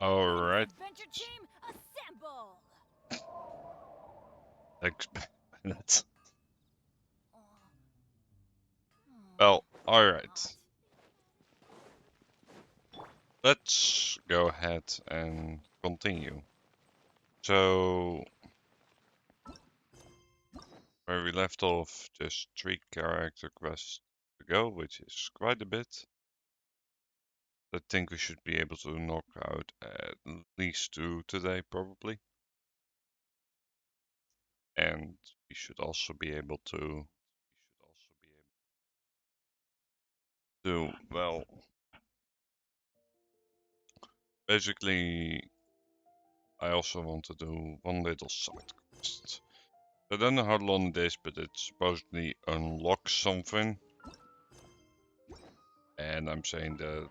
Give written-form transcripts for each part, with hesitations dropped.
Alright. Adventure team, assemble! Expect. Oh. Well, Oh, alright. Let's go ahead and continue. So, where we left off, just 3 character quests to go, which is quite a bit. I think we should be able to knock out at least 2 today, probably. And we should also be able to well, basically, I also want to do one little side quest. I don't know how long it is, but it supposedly unlocks something. And I'm saying the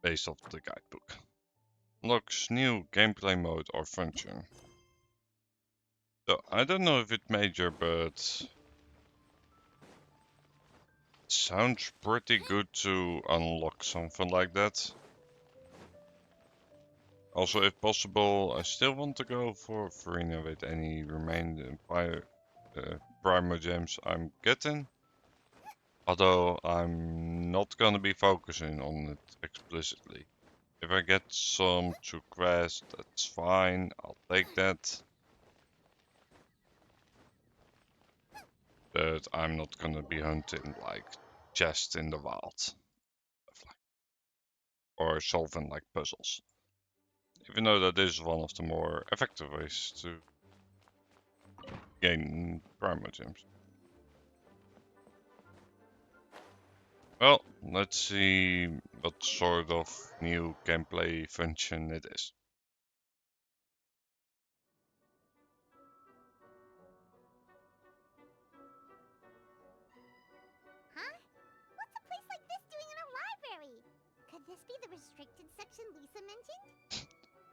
base of the guidebook. Unlocks new gameplay mode or function. So I don't know if it's major, but it sounds pretty good to unlock something like that. Also, if possible, I still want to go for Farina with any remaining Primo gems I'm getting. Although I'm not gonna be focusing on it explicitly. If I get some to quest, that's fine, I'll take that. But I'm not gonna be hunting like chests in the wild. Or solving like puzzles. Even though that is one of the more effective ways to gain Primo gems. Well, let's see what sort of new gameplay function it is. Huh? What's a place like this doing in a library? Could this be the restricted section Lisa mentioned?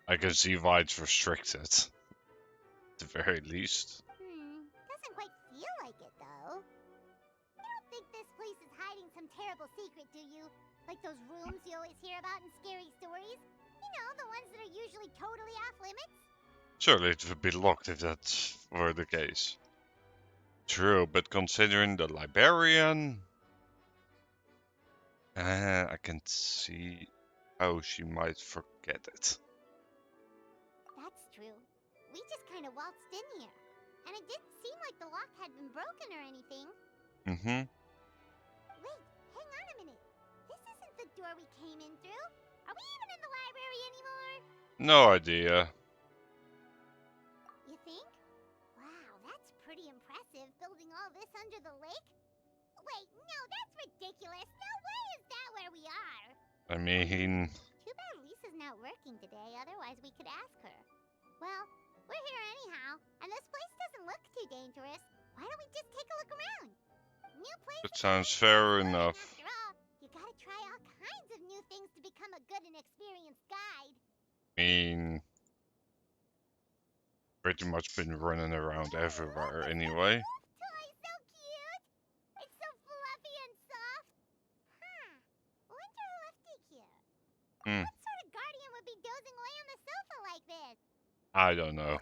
I can see why it's restricted. At the very least. Doesn't quite feel like it, though. You don't think this place is hiding some terrible secret, do you? Like those rooms you always hear about in scary stories? You know, the ones that are usually totally off limits? Surely it would be locked if that were the case. True, but considering the librarian, I can see how she might forget it. That's true. We just kind of waltzed in here. And it didn't seem like the lock had been broken or anything. Mm-hmm. Wait, hang on a minute. This isn't the door we came in through. Are we even in the library anymore? No idea. You think? Wow, that's pretty impressive, building all this under the lake. Wait, no, that's ridiculous. No way is that where we are. I mean, Too bad Lisa's not working today, otherwise we could ask her. Well, we're here anyhow, and this place doesn't look too dangerous. Why don't we just take a look around? New place. that sounds fair enough. After all, you gotta try all kinds of new things to become a good and experienced guide. I mean, pretty much been running around everywhere anyway. Toy, so cute! It's so fluffy and soft. Huh. Wonder who left it here. Hmm. What sort of guardian would be dozing away on the sofa like this? I don't know.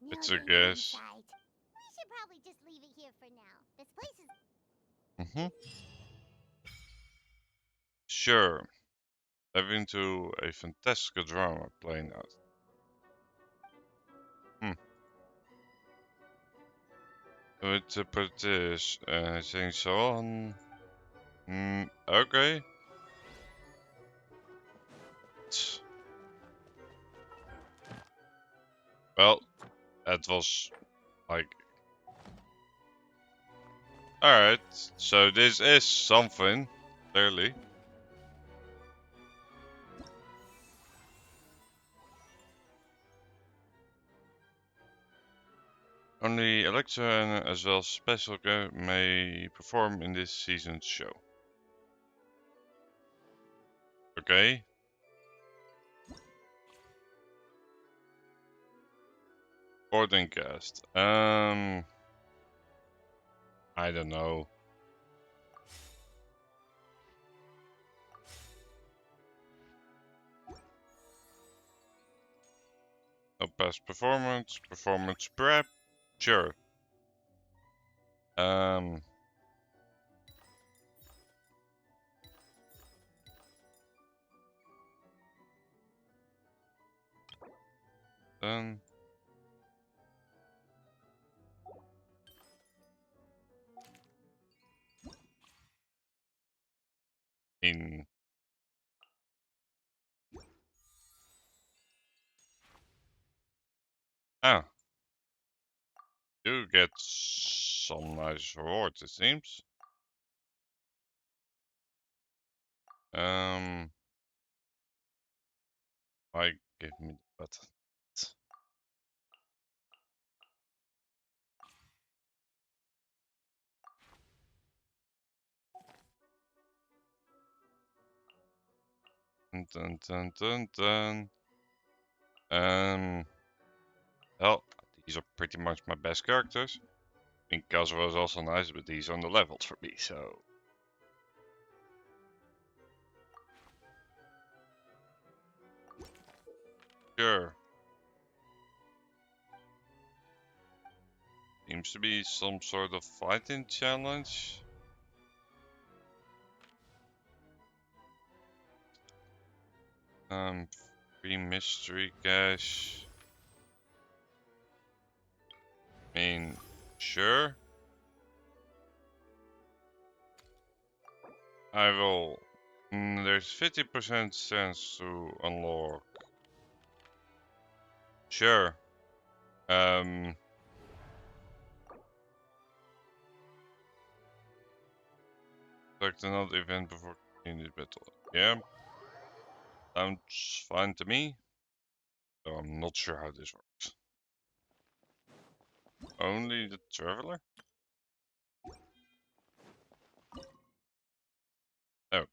No It's a danger in guess. sight. We should probably just leave it here for now. This place is... Mm-hmm. Sure. Having to a fantastic drama playing out. To put this, saying so on. Okay. Well, that was like. Alright, so this is something, clearly. Only Electra and as well as Special may perform in this season's show. Okay. Boarding cast. I don't know. No past performance. Performance prep. Sure. Then in you get some nice rewards, it seems. I give me the button. Dun, dun, dun, dun, dun. Well, these are pretty much my best characters. I think Kazuo is also nice, but these are on the levels for me, so. Sure. Seems to be some sort of fighting challenge. Free mystery cache. I mean, sure. I will. There's 50% chance to unlock. Sure. Select another event before continuing this battle. Yeah. Sounds fine to me. So I'm not sure how this works. Only the traveler? Oh.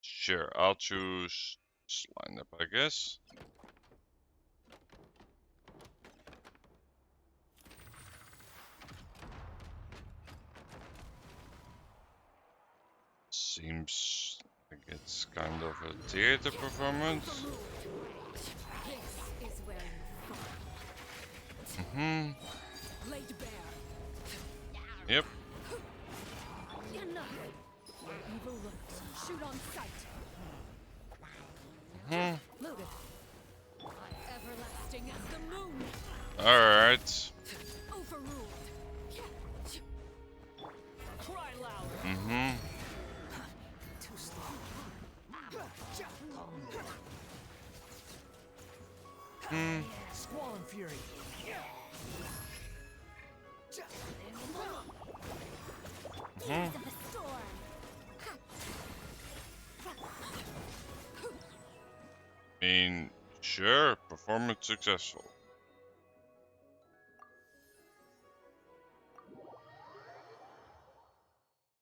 Sure, I'll choose this lineup, I guess. Seems like it's kind of a theater performance. This is where you fall. Mm-hmm. Laid bare. Yep. Enough. Where evil lurks, shoot on sight. Mm-hmm. Loaded. Everlasting as the moon. Alright. Overruled. Cry louder. Mm-hmm. Too slow. Hmm. Squall and Fury. Hmm. Of the storm. I mean, sure, performance successful.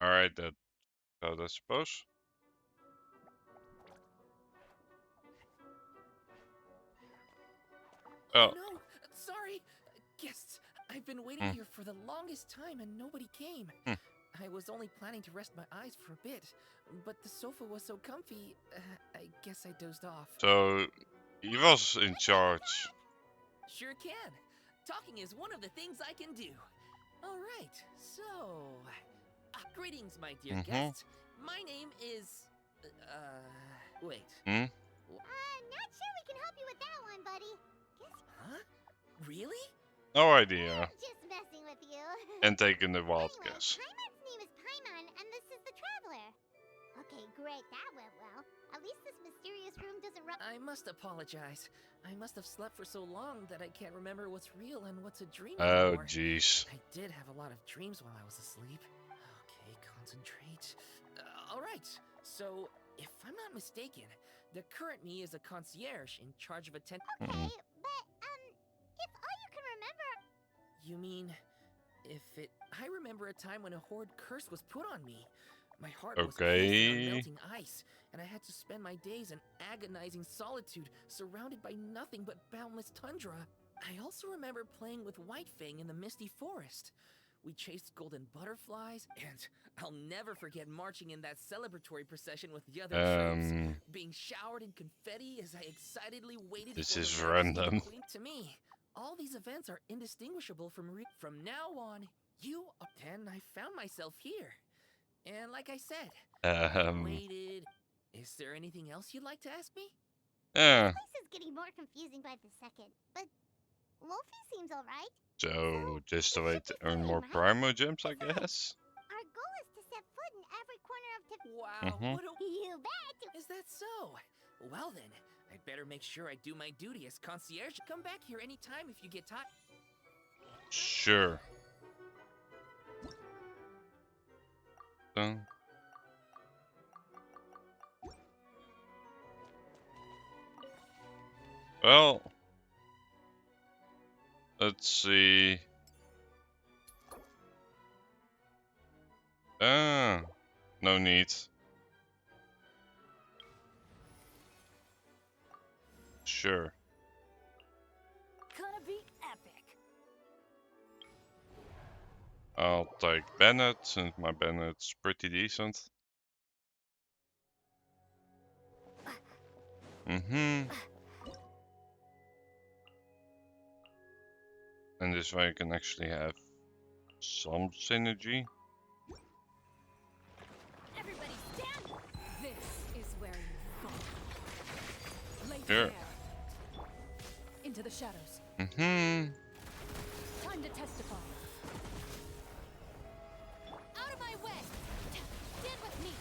Alright, that's how I suppose. Oh. No, sorry. Guests, I've been waiting Hmm. here for the longest time and nobody came. Hmm. I was only planning to rest my eyes for a bit, but the sofa was so comfy, I guess I dozed off. So, he was in charge. Sure can. Talking is one of the things I can do. All right, so... greetings, my dear Mhm. guests. My name is... wait. Hmm? Not sure we can help you with that one, buddy. Guess Huh? Really? No idea. I'm just messing with you. And taking the wild Anyway, guess. Paimon's name is Paimon, and this is the Traveler. Okay, great, that went well. At least this mysterious room doesn't run. I must apologize. I must have slept for so long that I can't remember what's real and what's a dream Oh, anymore. jeez. I did have a lot of dreams while I was asleep. Okay, concentrate. All right, so if I'm not mistaken, the current me is a concierge in charge of attend. Okay, Mm. but, if all you can remember. You mean, I remember a time when a horde curse was put on me. My heart was pasted on Okay. melting ice, and I had to spend my days in agonizing solitude, surrounded by nothing but boundless tundra. I also remember playing with Whitefang in the misty forest. we chased golden butterflies, and I'll never forget marching in that celebratory procession with the other troops, being showered in confetti as I excitedly waited This for is the Majesty random. Queen. To me, all these events are indistinguishable from now on. Then I found myself here. And like I said, I waited. Is there anything else you'd like to ask me? Yeah. This place is getting more confusing by the second, but Wolfie seems alright. So just a it way should to be earn fine, more right? Primo Gems, I guess. Our goal is to set foot in every corner of Wow, what a... You bet! Is that so? Well then, I'd better make sure I do my duty as concierge. Come back here anytime if you get tired. Sure. Dun. Well, let's see. Ah, no need. Sure. Gonna be epic. I'll take Bennett, since my Bennett's pretty decent. And this way I can actually have some synergy. Everybody stand. This is where you fall. Lay Sure. there. Into the shadows. Mm-hmm. Time to testify. Out of my way. Stand with me.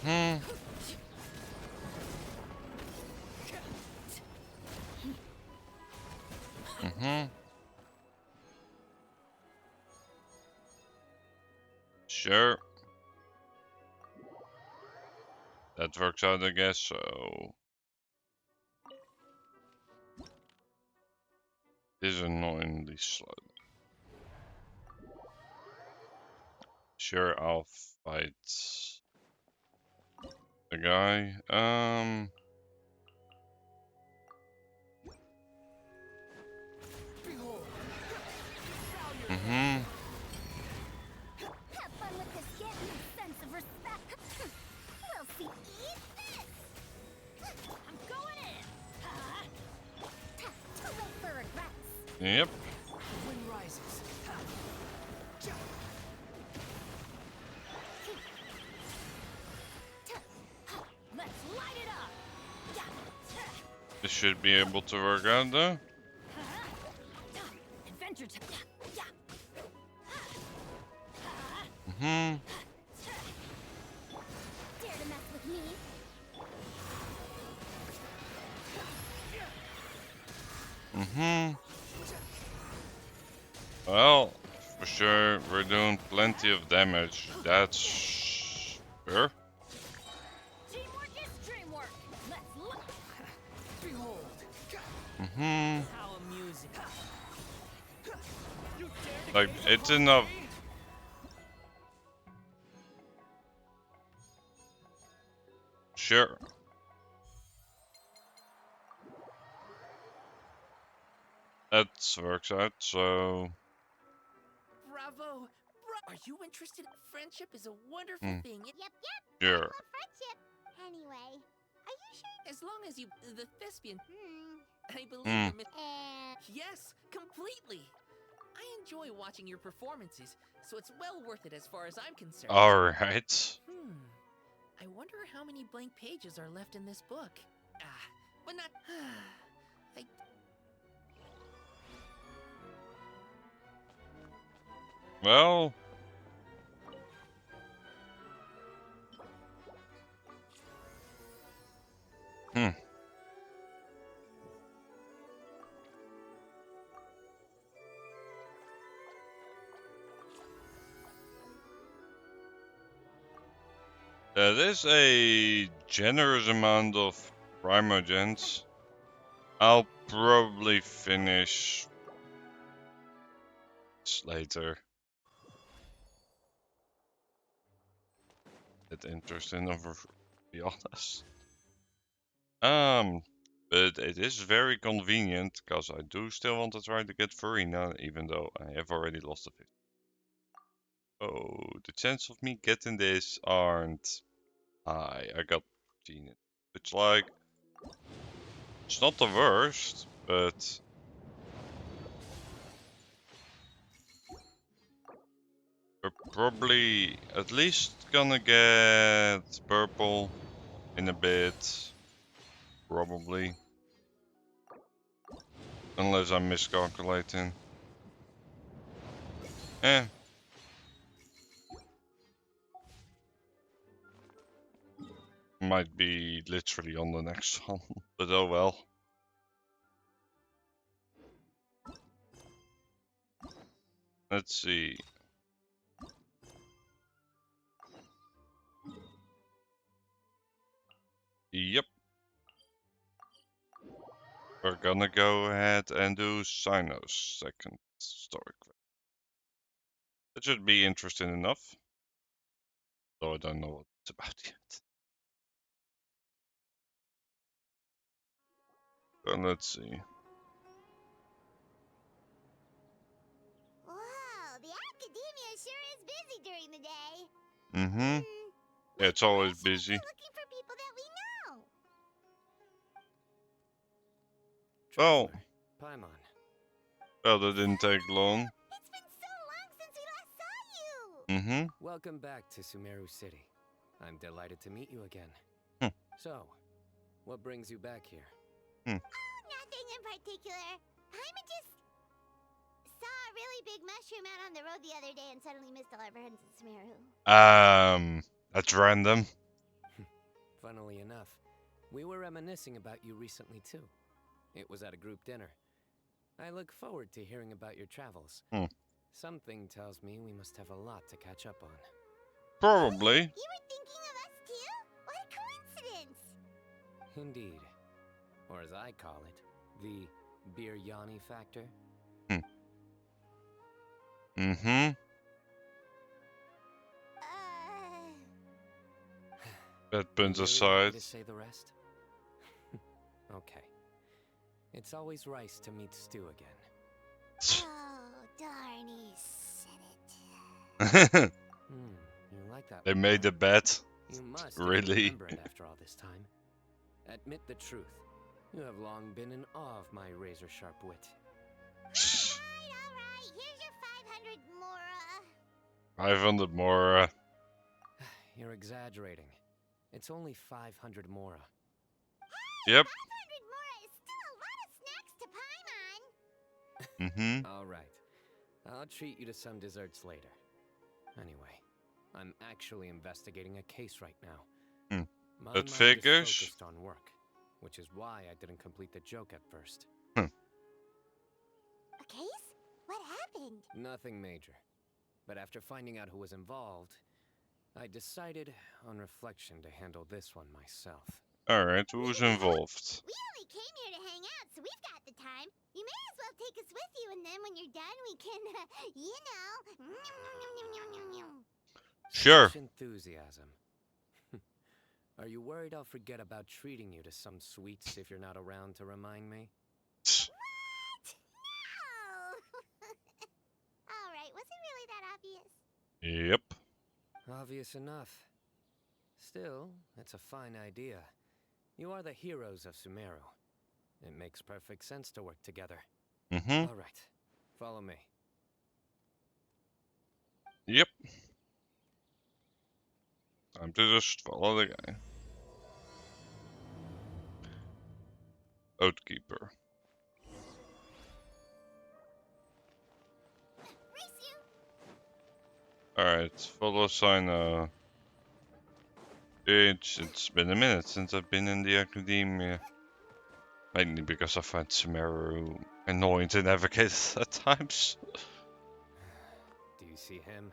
Mm-hmm. Mm-hmm. Sure. That works out, I guess, so... This is annoyingly slow. Sure, I'll fight the guy. Mm-hmm. Have fun with this gift and sense of respect. We'll see. Eat this! I'm going in! Too late for regrets. Yep. Wind rises. Let's light it up! This should be able to work out, though. Adventure time. Mm-hmm. Dare to mess with me? Mm-hmm. Well, for sure, we're doing plenty of damage. That's... sure. Teamwork is dreamwork. Let's look. Behold. Mm-hmm. How amusing. Like, it's enough. Sure. That works out, so... Bravo. Are you interested? Friendship is a wonderful Hmm. thing. Yep. Sure. I love friendship. Anyway, are you sure? As long as you... The thespian... I believe Hmm. you're Yes, completely. I enjoy watching your performances, so it's well worth it as far as I'm concerned. Alright. I wonder how many blank pages are left in this book. But not... Well... That is a generous amount of Primogens. I'll probably finish this later. It's interesting, to be honest. But it is very convenient, because I do still want to try to get Farina, even though I have already lost a bit. Oh, the chance of me getting this aren't high. I got Gene. It's like, it's not the worst, but we're probably at least gonna get purple in a bit. Probably. Unless I'm miscalculating. Might be literally on the next one. But oh well. Let's see. Yep. We're gonna go ahead and do Sinos second story quest. That should be interesting enough. Though I don't know what it's about yet. But let's see. Wow, the academia sure is busy during the day. Mm-hmm. Yeah, Like, it's always why shouldn't busy. we looking for people that we know? Well, Traveler, Paimon. well, that didn't take long. It's been so long since we last saw you. Mm-hmm. Welcome back to Sumeru City. I'm delighted to meet you again. Hmm. So, what brings you back here? Nothing in particular. Paimon just saw a really big mushroom out on the road the other day and suddenly missed all our friends in Sumeru. That's random. Funnily enough, we were reminiscing about you recently too. It was at a group dinner. I look forward to hearing about your travels. Something tells me we must have a lot to catch up on. Probably. You were thinking of us too? What a coincidence! Indeed. Or as I call it, the Biryani factor. Mm-hmm. That You puts really want aside. me to say the rest? Okay. It's always rice to meet Stu again. Oh, darn, he said it. You like that They one, made huh? the bet. You must Really? remember it after all this time. Admit the truth. You have long been in awe of my razor-sharp wit. Alright, here's your 500 Mora. 500 more. You're exaggerating. It's only 500 Mora. Yep. 500 Mora is still a lot of snacks to Paimon. Mm-hmm. All right. I'll treat you to some desserts later. Anyway, I'm actually investigating a case right now. My That mind figures. is focused on work, which is why I didn't complete the joke at first. A case? What happened? Nothing major. But after finding out who was involved, I decided, on reflection, to handle this one myself. Alright, who's involved? We only came here to hang out, so we've got the time. You may as well take us with you, and then when you're done, we can, you know. Sure. Such enthusiasm. Are you worried I'll forget about treating you to some sweets if you're not around to remind me? What? No! Alright, was it really that obvious? Yep. Obvious enough. Still, it's a fine idea. You are the heroes of Sumeru. It makes perfect sense to work together. Mm-hmm. All right, follow me. Yep. Time to just follow the guy. Oathkeeper. Race you! Alright, follow sign. It's been a minute since I've been in the academia. Mainly because I find Sumeru annoying to navigate at times. Do you see him?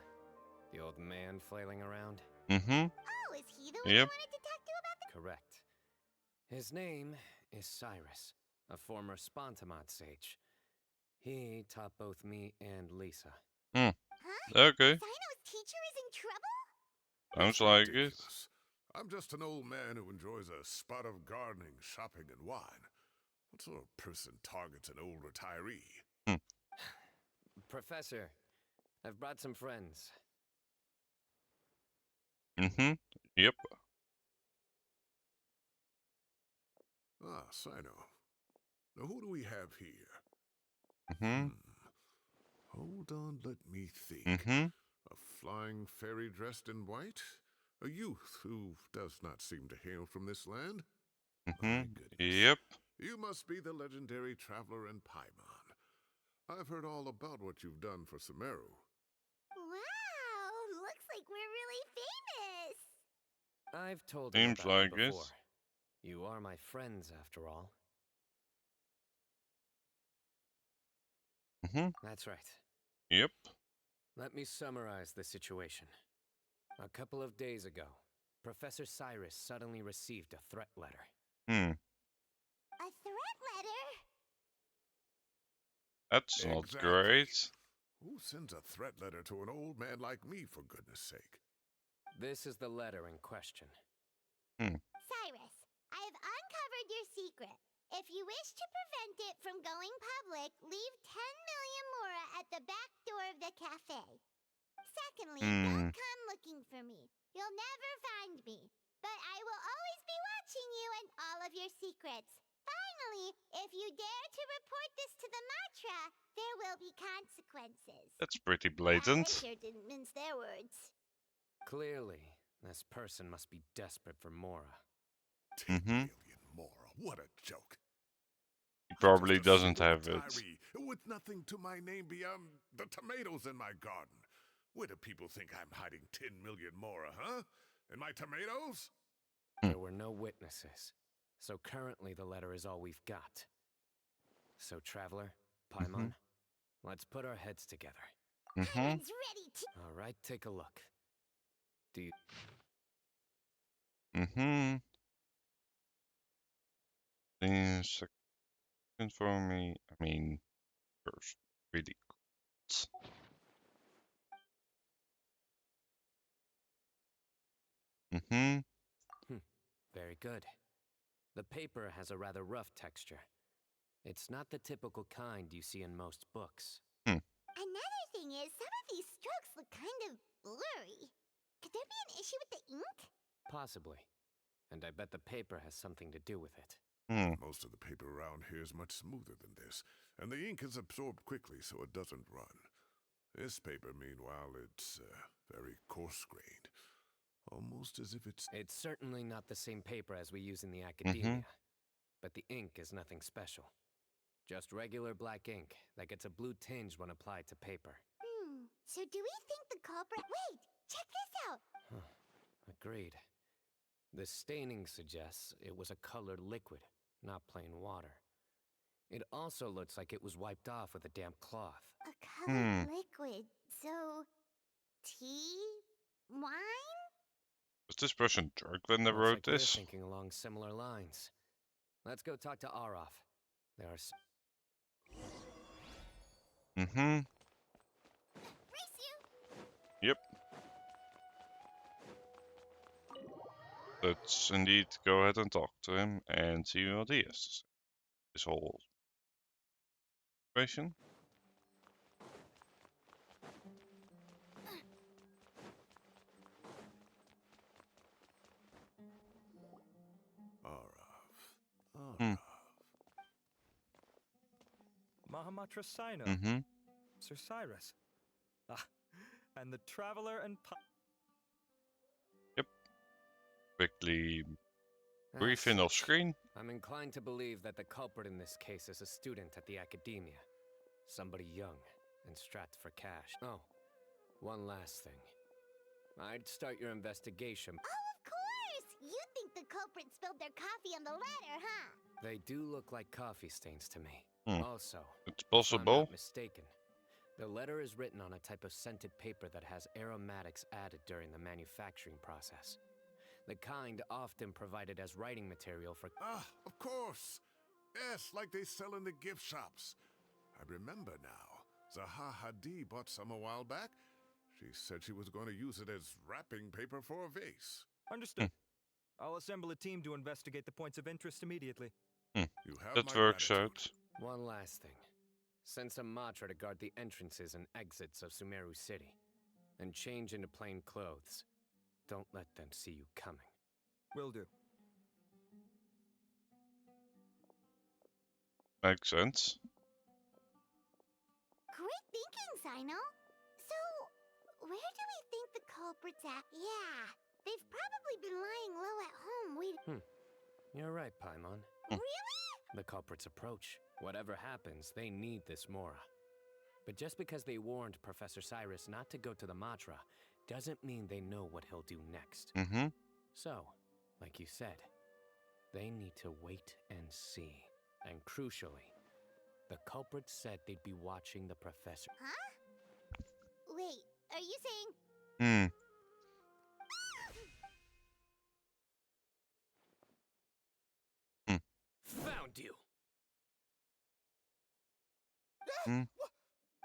The old man flailing around? Mm-hmm. Oh, is he the one Yep. you wanted to talk to about the... Correct. His name is Cyrus, a former Spontamod sage. He taught both me and Lisa. Huh? Okay. Sino's teacher is in trouble? Sounds It's like it. ridiculous. I'm just an old man who enjoys a spot of gardening, shopping, and wine. What sort of person targets an old retiree? Professor, I've brought some friends. Yep. Ah, Sino. Now who do we have here? Hold on, let me think. A flying fairy dressed in white? A youth who does not seem to hail from this land? My goodness. Yep. You must be the legendary traveler in Paimon. I've heard all about what you've done for Sumeru. Wow, looks like we're really famous. I've told him Seems about you like it. before. You are my friends, after all. That's right. Yep. Let me summarize the situation. A couple of days ago, Professor Cyrus suddenly received a threat letter. A threat letter? That's not Exactly. great. Who sends a threat letter to an old man like me, for goodness sake? This is the letter in question. Cyrus, I have uncovered your secret. If you wish to prevent it from going public, leave 10 million mora at the back door of the cafe. Secondly, don't come looking for me. You'll never find me. But I will always be watching you and all of your secrets. Finally, if you dare to report this to the Matra, there will be consequences. That's pretty They blatant. sure didn't mince their words. Clearly, this person must be desperate for Mora. 10 million mora, what a joke. He probably I'm just a doesn't simple have it. retiree with nothing to my name beyond the tomatoes in my garden. Where do people think I'm hiding 10 million mora, huh? In my tomatoes? There were no witnesses, so currently the letter is all we've got. So, Traveler, Paimon, let's put our heads together. Paimon's ready to... All right, take a look. Do you... Second for me. I mean, first, really. Very good. The paper has a rather rough texture. It's not the typical kind you see in most books. Another thing is, some of these strokes look kind of blurry. Could there be an issue with the ink? Possibly. And I bet the paper has something to do with it. Most of the paper around here is much smoother than this, and the ink is absorbed quickly so it doesn't run. This paper, meanwhile, it's very coarse-grained. Almost as if it's... It's certainly not the same paper as we use in the academia, but the ink is nothing special. Just regular black ink that gets a blue tinge when applied to paper. So do we think the culprit... Wait! Check this out! Agreed. The staining suggests it was a colored liquid, not plain water. It also looks like it was wiped off with a damp cloth. A colored liquid. So... tea? Wine? Was this person drunk when they Looks wrote like we're this? thinking along similar lines. Let's go talk to Arof. There are Race you! Yep. Let's indeed go ahead and talk to him and see what he has to say. This whole situation. Araf. Mahamatra Sino, Sir Cyrus. Ah, and the Traveler and Yep. Quickly briefing off screen. I'm inclined to believe that the culprit in this case is a student at the academia. Somebody young and strapped for cash. Oh, one last thing. I'd start your investigation. Oh, of course! You think the culprit spilled their coffee on the ladder, huh? They do look like coffee stains to me. Also, It's if I'm possible. not mistaken, the letter is written on a type of scented paper that has aromatics added during the manufacturing process. The kind often provided as writing material for... Ah, of course! Yes, like they sell in the gift shops. I remember now. Zaha Hadi bought some a while back. She said she was going to use it as wrapping paper for a vase. Understood. I'll assemble a team to investigate the points of interest immediately. You have That my works gratitude. out. One last thing. Send some Matra to guard the entrances and exits of Sumeru City. And change into plain clothes. Don't let them see you coming. Will do. Makes sense. Great thinking, Sino. So, where do we think the culprit's at? Yeah, they've probably been lying low at home waiting. You're right, Paimon. Really? The culprits approach. Whatever happens, they need this Mora. But just because they warned Professor Cyrus not to go to the Matra, doesn't mean they know what he'll do next. So, like you said, they need to wait and see. And crucially, the culprits said they'd be watching the professor. Huh? Wait, are you saying... Hmm. Found you! Hmm.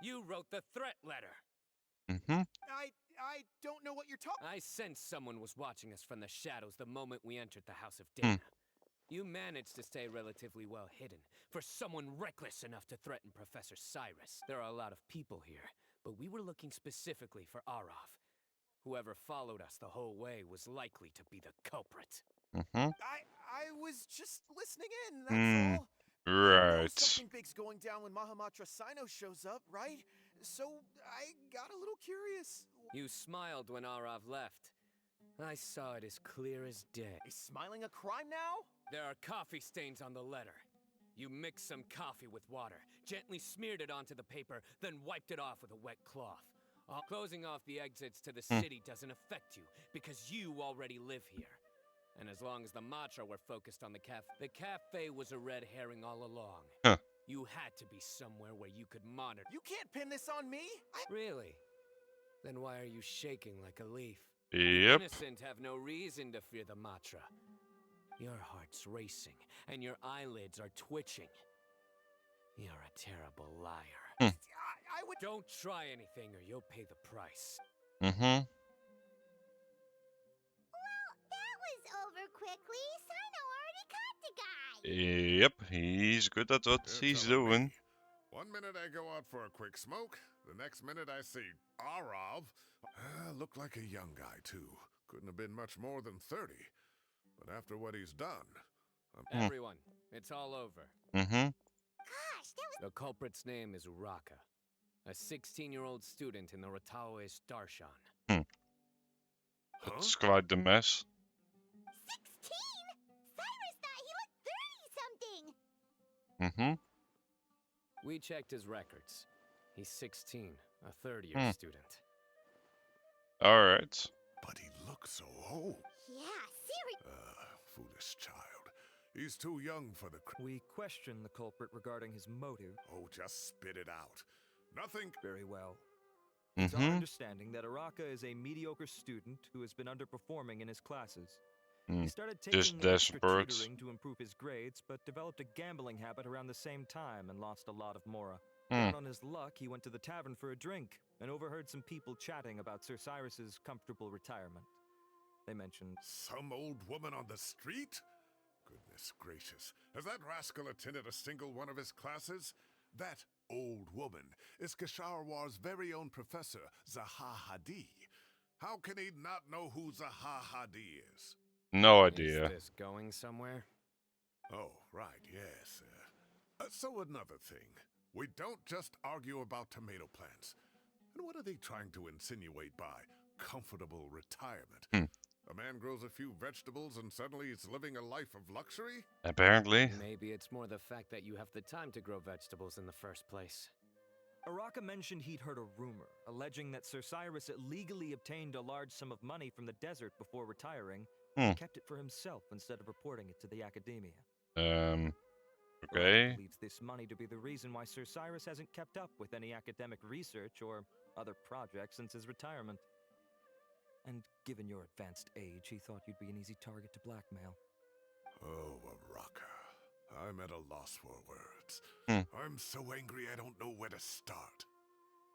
You wrote the threat letter! I don't know what you're talking. I sensed someone was watching us from the shadows the moment we entered the House of Dana. You managed to stay relatively well hidden for someone reckless enough to threaten Professor Cyrus. There are a lot of people here, but we were looking specifically for Arav. Whoever followed us the whole way was likely to be the culprit. I was just listening in, that's all. You know Right. something big's going down when Mahamatra Sino shows up, right? So I got a little curious. You smiled when Arav left. I saw it as clear as day. Is smiling a crime now? There are coffee stains on the letter. You mixed some coffee with water, gently smeared it onto the paper, then wiped it off with a wet cloth. Closing off the exits to the city doesn't affect you, because you already live here. And as long as the Matra were focused on the cafe was a red herring all along. You had to be somewhere where you could monitor. You can't pin this on me. Really? Then why are you shaking like a leaf? Yep. The innocent have no reason to fear the Matra. Your heart's racing, and your eyelids are twitching. You're a terrible liar. I would... Don't try anything or you'll pay the price. Well, that was over quickly. Sino already caught the guy. Yep, he's good at what You're he's telling doing. me. 1 minute I go out for a quick smoke, the next minute I see Arav. Looked like a young guy, too. Couldn't have been much more than 30. But after what he's done... Everyone, it's all over. Gosh, that was... The culprit's name is Uraka, a 16-year-old student in the Rataoist Darshan. That's quite the mess. 16? Cyrus thought he looked 30-something. We checked his records. He's 16, a third-year student. Alright. But he looks so old. Yeah, seriously. Foolish child. He's too young for the... We question the culprit regarding his motive. Oh, just spit it out. Nothing... Very well. It's our understanding that Araka is a mediocre student who has been underperforming in his classes. He started taking extra desperate. tutoring to improve his grades, but developed a gambling habit around the same time and lost a lot of Mora. Down on his luck, he went to the tavern for a drink and overheard some people chatting about Sir Cyrus's comfortable retirement. They mentioned... Some old woman on the street? Goodness gracious. Has that rascal attended a single one of his classes? That old woman is Kasharwar's very own professor, Zaha Hadi. How can he not know who Zaha Hadi is? No idea. Is this going somewhere? Oh, right, yes. So another thing. We don't just argue about tomato plants. And what are they trying to insinuate by comfortable retirement? A man grows a few vegetables and suddenly he's living a life of luxury? Apparently. Maybe it's more the fact that you have the time to grow vegetables in the first place. Araka mentioned he'd heard a rumor, alleging that Sir Cyrus illegally obtained a large sum of money from the desert before retiring, and kept it for himself instead of reporting it to the academia. Okay. Araka believes this money to be the reason why Sir Cyrus hasn't kept up with any academic research or other projects since his retirement. And given your advanced age, he thought you'd be an easy target to blackmail. Oh, Araka. I'm at a loss for words. I'm so angry I don't know where to start.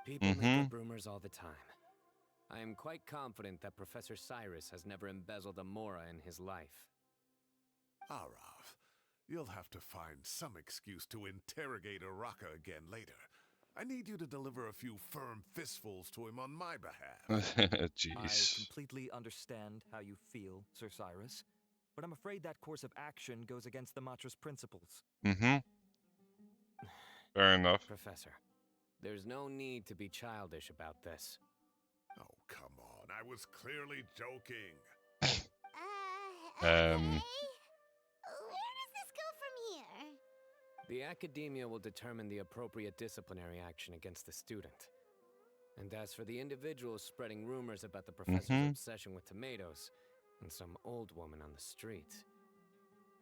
People make up rumors all the time. I am quite confident that Professor Cyrus has never embezzled a Mora in his life. Arav, You'll have to find some excuse to interrogate Uraka again later. I need you to deliver a few firm fistfuls to him on my behalf. I Jeez. completely understand how you feel, Sir Cyrus, but I'm afraid that course of action goes against the Matra's principles. Mm-hmm. Fair enough. Professor, there's no need to be childish about this. Oh, come on. I was clearly joking. Okay. Um. Where does this go from here? The academia will determine the appropriate disciplinary action against the student. And as for the individuals spreading rumors about the professor's obsession with tomatoes and some old woman on the street,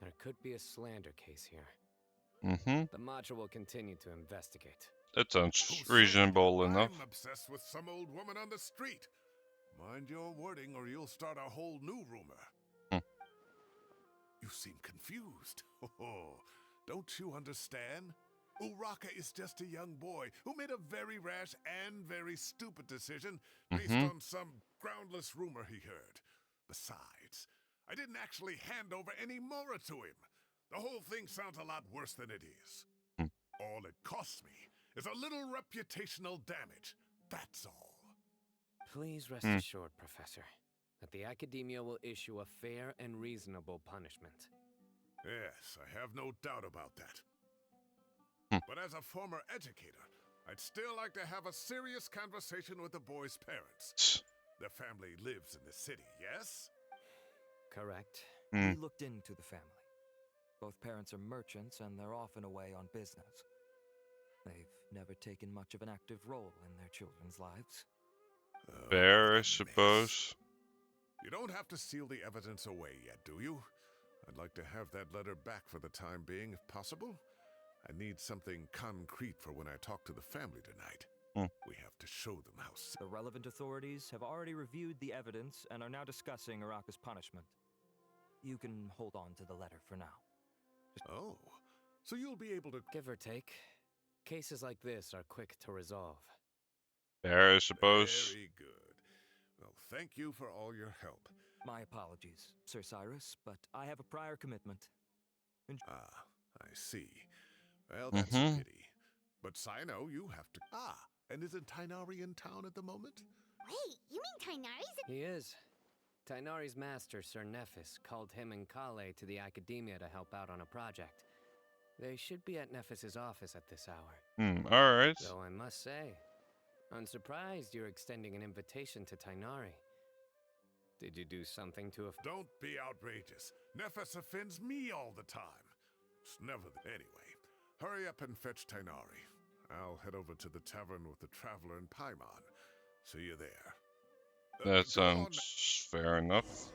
there could be a slander case here. Mm-hmm. The Matra will continue to investigate. That sounds Who said reasonable enough. I'm obsessed with some old woman on the street. Mind your wording or you'll start a whole new rumor. Hmm. You seem confused. Oh, don't you understand? Uraka is just a young boy who made a very rash and very stupid decision based on some groundless rumor he heard. Besides, I didn't actually hand over any Mora to him. The whole thing sounds a lot worse than it is. All it costs me is a little reputational damage. That's all. Please rest assured, Professor, that the academia will issue a fair and reasonable punishment. Yes, I have no doubt about that. But as a former educator, I'd still like to have a serious conversation with the boy's parents. Their family lives in the city, yes? Correct. We looked into the family. Both parents are merchants and they're often away on business. They've never taken much of an active role in their children's lives. Fair, I what a mess. suppose. You don't have to seal the evidence away yet, do you? I'd like to have that letter back for the time being, if possible. I need something concrete for when I talk to the family tonight. We have to show them how... The relevant authorities have already reviewed the evidence and are now discussing Uraka's punishment. You can hold on to the letter for now. Oh, so you'll be able to... Give or take, cases like this are quick to resolve. Fair, I suppose. Very good. Well, thank you for all your help. My apologies, Sir Cyrus, but I have a prior commitment. Ah, I see. Well, that's a pity. But Sino, you have to... Ah, and isn't Tainari in town at the moment? Wait, you mean Tainari's He is. Tainari's master, Sir Nephis, called him and Kale to the academia to help out on a project. They should be at Nephis's office at this hour. Alright. Though I must say, I'm surprised you're extending an invitation to Tainari. Did you do something to Don't be outrageous. Nephis offends me all the time. It's never... Anyway, hurry up and fetch Tainari. I'll head over to the tavern with the Traveler and Paimon. See you there. That sounds fair enough.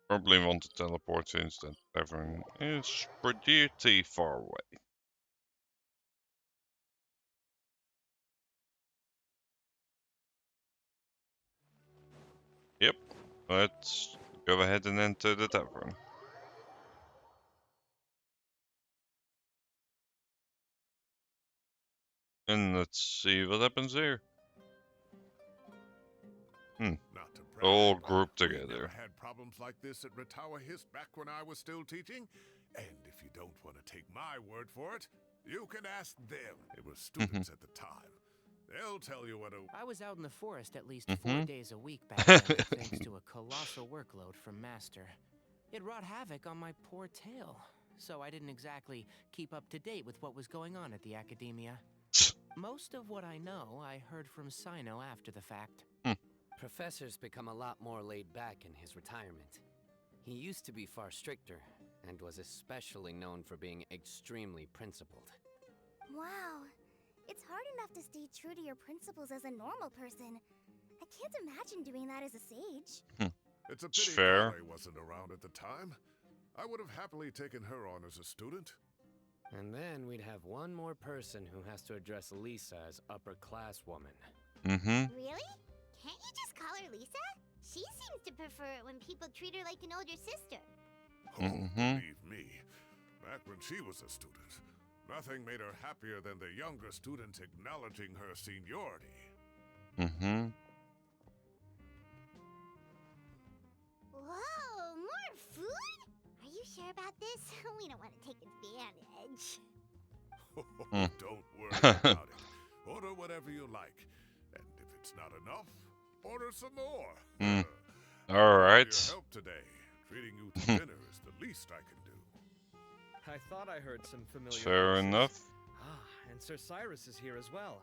Probably want to teleport since that tavern is pretty far away. Yep, let's go ahead and enter the tavern. And let's see what happens here. Not to brag, All but grouped we together. never had problems like this at Ratawa His back when I was still teaching. And if you don't want to take my word for it, you can ask them. They were students at the time. They'll tell you what a... I was out in the forest at least 4 days a week back then, thanks to a colossal workload from Master. It wrought havoc on my poor tail, so I didn't exactly keep up to date with what was going on at the academia. Most of what I know, I heard from Sino after the fact. Professor's become a lot more laid back in his retirement. He used to be far stricter, and was especially known for being extremely principled. Wow. It's hard enough to stay true to your principles as a normal person. I can't imagine doing that as a sage. It's a pity fair. Kale wasn't around at the time. I would have happily taken her on as a student. And then we'd have one more person who has to address Lisa as upper-class woman. Really? Can't you just call her Lisa? She seems to prefer it when people treat her like an older sister. Oh, believe me, back when she was a student, nothing made her happier than the younger students acknowledging her seniority. got this. We don't want to take advantage. Don't worry about it. Order whatever you like. And if it's not enough, order some more. All right. Your help today. Treating you to dinner is the least I can do. I thought I heard some familiar Fair voices. enough. Ah, and Sir Cyrus is here as well.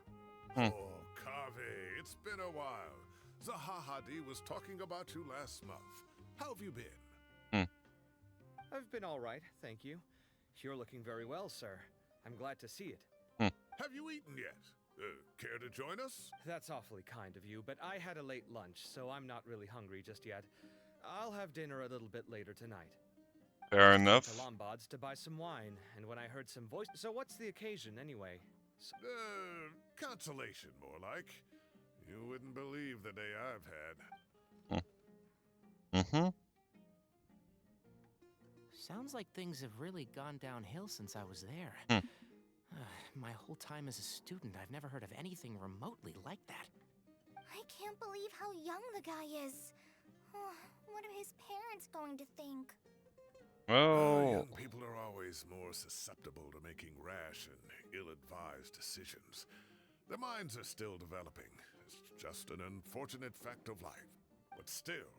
Oh, Kave, it's been a while. Zahahadi was talking about you last month. How have you been? I've been all right, thank you. You're looking very well, sir. I'm glad to see it. Have you eaten yet? Care to join us? That's awfully kind of you, but I had a late lunch, so I'm not really hungry just yet. I'll have dinner a little bit later tonight. Fair I just enough. went to Lombard's to buy some wine, and when I heard some voice... So what's the occasion, anyway? Consolation, more like. You wouldn't believe the day I've had. Sounds like things have really gone downhill since I was there. My whole time as a student, I've never heard of anything remotely like that. I can't believe how young the guy is. Oh, what are his parents going to think? Well, Young people are always more susceptible to making rash and ill-advised decisions. Their minds are still developing. It's just an unfortunate fact of life. But still,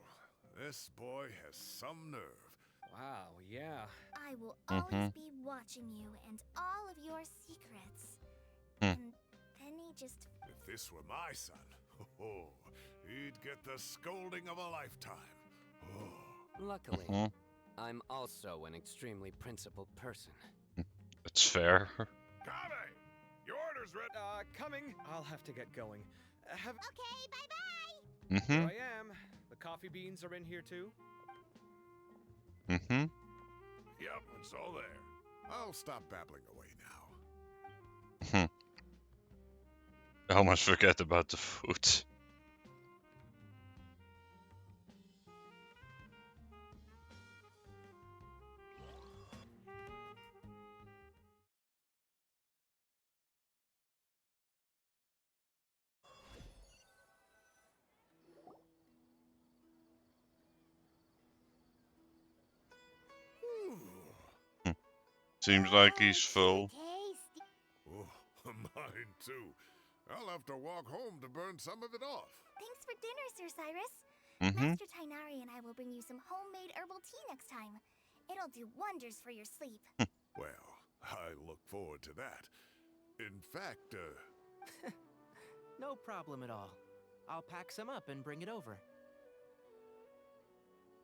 this boy has some nerve. Wow, yeah. I will always be watching you and all of your secrets. And then he just... If this were my son, he'd get the scolding of a lifetime. Luckily, I'm also an extremely principled person. it's fair. Kave! Your order's ready. Coming. I'll have to get going. Okay, bye-bye! Here I am. The coffee beans are in here too? Yep, it's all there. I'll stop babbling away now. I almost forget about the food. Seems like he's full. Tasty. Oh, mine too. I'll have to walk home to burn some of it off. Thanks for dinner, Sir Cyrus. Master Tainari and I will bring you some homemade herbal tea next time. It'll do wonders for your sleep. Well, I look forward to that. In fact, No problem at all. I'll pack some up and bring it over.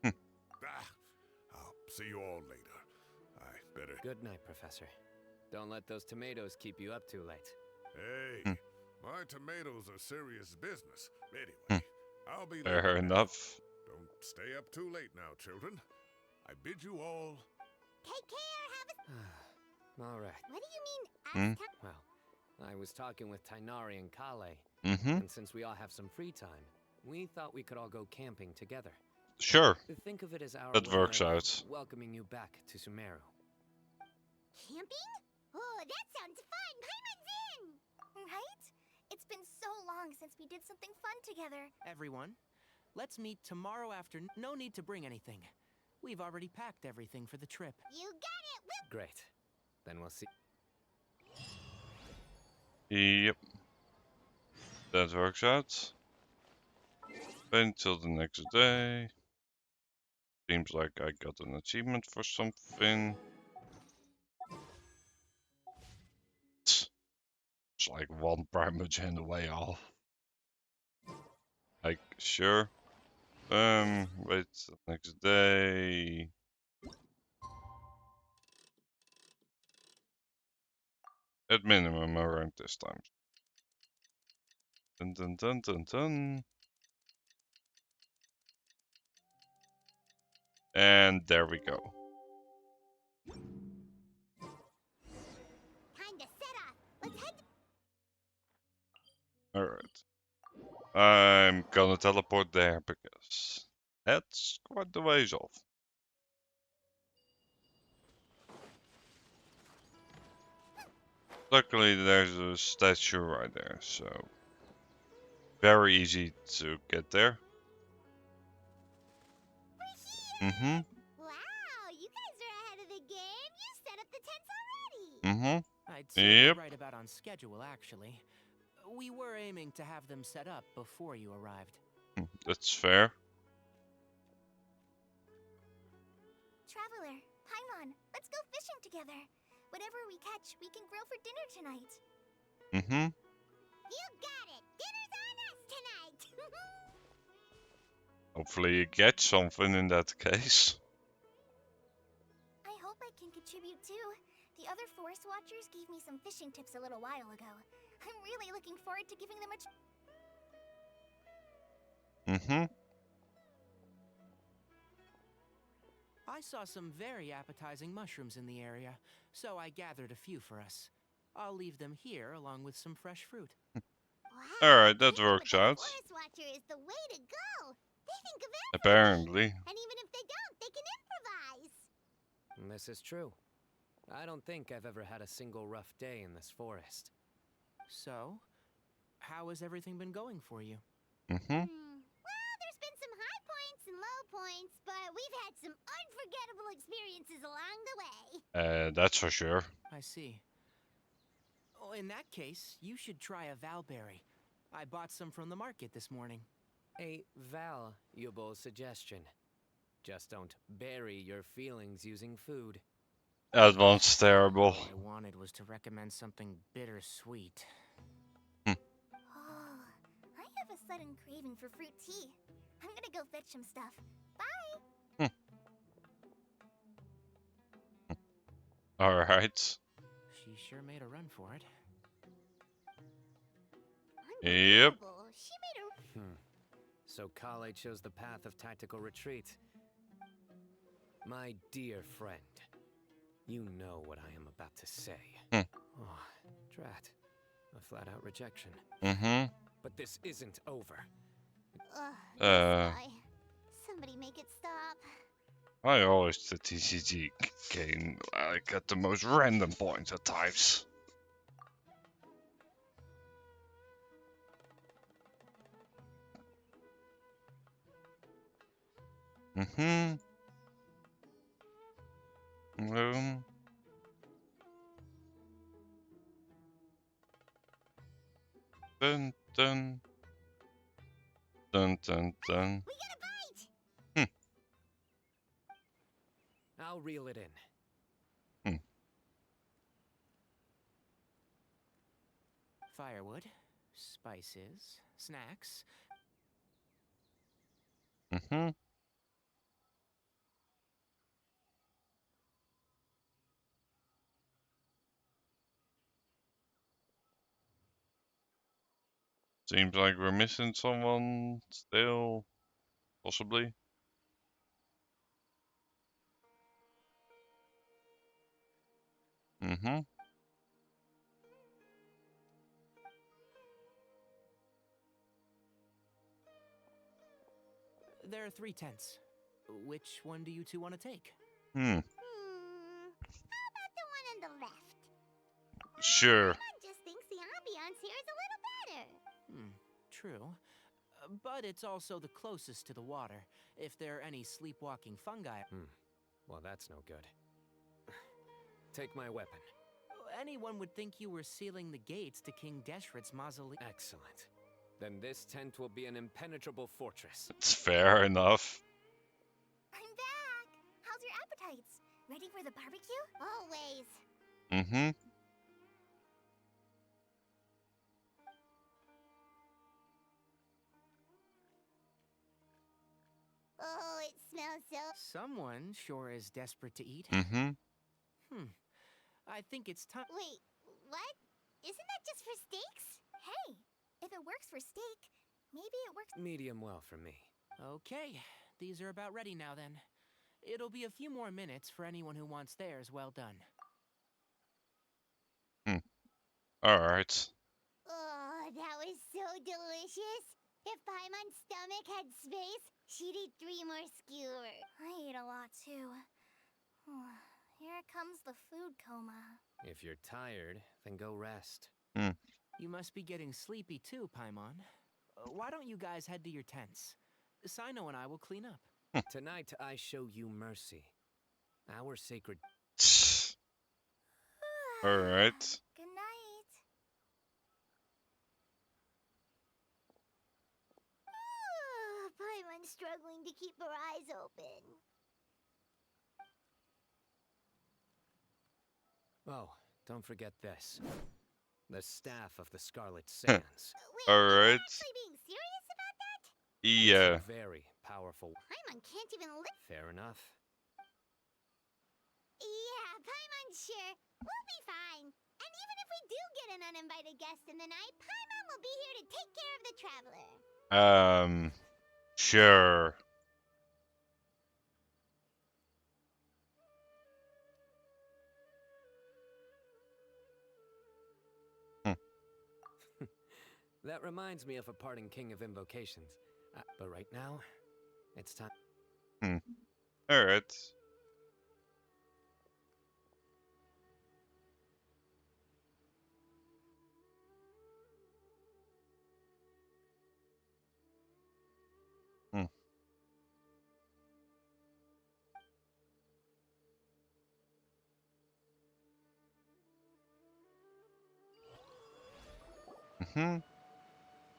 I'll see you all later. I better... Good night, Professor. Don't let those tomatoes keep you up too late. Hey, my tomatoes are serious business. Anyway, I'll be Fair leaving now. enough. Don't stay up too late now, children. I bid you all... Take care, have a... All right. What do you mean, Well, I was talking with Tainari and Kale, Mm-hmm. and since we all have some free time, we thought we could all go camping together. Sure. Think of it as our That way works of out. welcoming you back to Sumeru. Camping? Oh, that sounds fun! Paimon's in! Right? It's been so long since we did something fun together. Everyone, let's meet tomorrow after. No need to bring anything. We've already packed everything for the trip. You got it! Great. Then we'll see. Yep. That works out. Wait until the next day. Seems like I got an achievement for something. It's like one Primogen away off. Like, sure. Wait till next day. At minimum around this time. Dun dun dun dun dun. And there we go. Time to set off! Let's head Alright. I'm gonna teleport there because that's quite the ways off. Luckily there's a statue right there, so very easy to get there. Wow, Mm-hmm. you guys are ahead of the the tents already. I'd say Yep. we're right about on schedule, actually. We were aiming to have them set up before you arrived. That's fair. Traveler, Paimon, let's go fishing together. Whatever we catch, we can grill for dinner tonight. You got it. Dinner's on us tonight. Hopefully you get something in that case. I hope I can contribute too. The other forest watchers gave me some fishing tips a little while ago. I'm really looking forward to giving them a I saw some very appetizing mushrooms in the area, so I gathered a few for us. I'll leave them here along with some fresh fruit. Wow, Alright, that hanging with works the out. forest watcher is the way to go. They think of everything. Apparently. And even if they don't, they can improvise. This is true. I don't think I've ever had a single rough day in this forest. So, how has everything been going for you? Well, there's been some high points and low points, but we've had some unforgettable experiences along the way. That's for sure. I see. Oh, in that case, you should try a valberry. I bought some from the market this morning. A valuable suggestion. Just don't bury your feelings using food. That one's terrible. All I wanted was to recommend something bittersweet. Oh, I have a sudden craving for fruit tea. I'm gonna go fetch some stuff. Bye! Alright. She sure made a run for it. Yep. Unbelievable. She made a... So Kale chose the path of tactical retreat. My dear friend, you know what I am about to say. Oh, drat. A flat-out rejection. But this isn't over. This guy. Somebody make it stop. I always the TCG game like at the most random points at times. Dun dun dun dun dun. We got a bite! I'll reel it in. Firewood, spices, snacks. Seems like we're missing someone still, possibly. There are 3 tents. Which one do you two want to take? How about the one on the left? Sure. Paimon just thinks the ambiance here is a little better. True. But it's also the closest to the water, if there are any sleepwalking fungi. Well, that's no good. Take my weapon. Anyone would think you were sealing the gates to King Deshret's mausoleum. Excellent. Then this tent will be an impenetrable fortress. It's fair enough. I'm back! How's your appetites? Ready for the barbecue? Always. Oh, it smells so... Someone sure is desperate to eat. I think it's time. Wait, what? Isn't that just for steaks? Hey, if it works for steak, maybe it works... Medium well for me. Okay, these are about ready now then. It'll be a few more minutes for anyone who wants theirs well done. Alright. Oh, that was so delicious. If Paimon's stomach had space, she'd eat 3 more skewers. I ate a lot too. Here comes the food coma. If you're tired, then go rest. You must be getting sleepy too, Paimon. Why don't you guys head to your tents? Sino and I will clean up. Tonight I show you mercy. Our sacred... Alright. Good night. Paimon's struggling to keep her eyes open. Oh, don't forget this. The staff of the Scarlet Sands. Wait, Alright. actually being serious about that? Yeah. It's a very powerful. Paimon can't even live. Fair enough. Yeah, Paimon's sure. We'll be fine. And even if we do get an uninvited guest in the night, Paimon will be here to take care of the traveler. Sure. That reminds me of a parting king of invocations. But right now, it's time. Alright.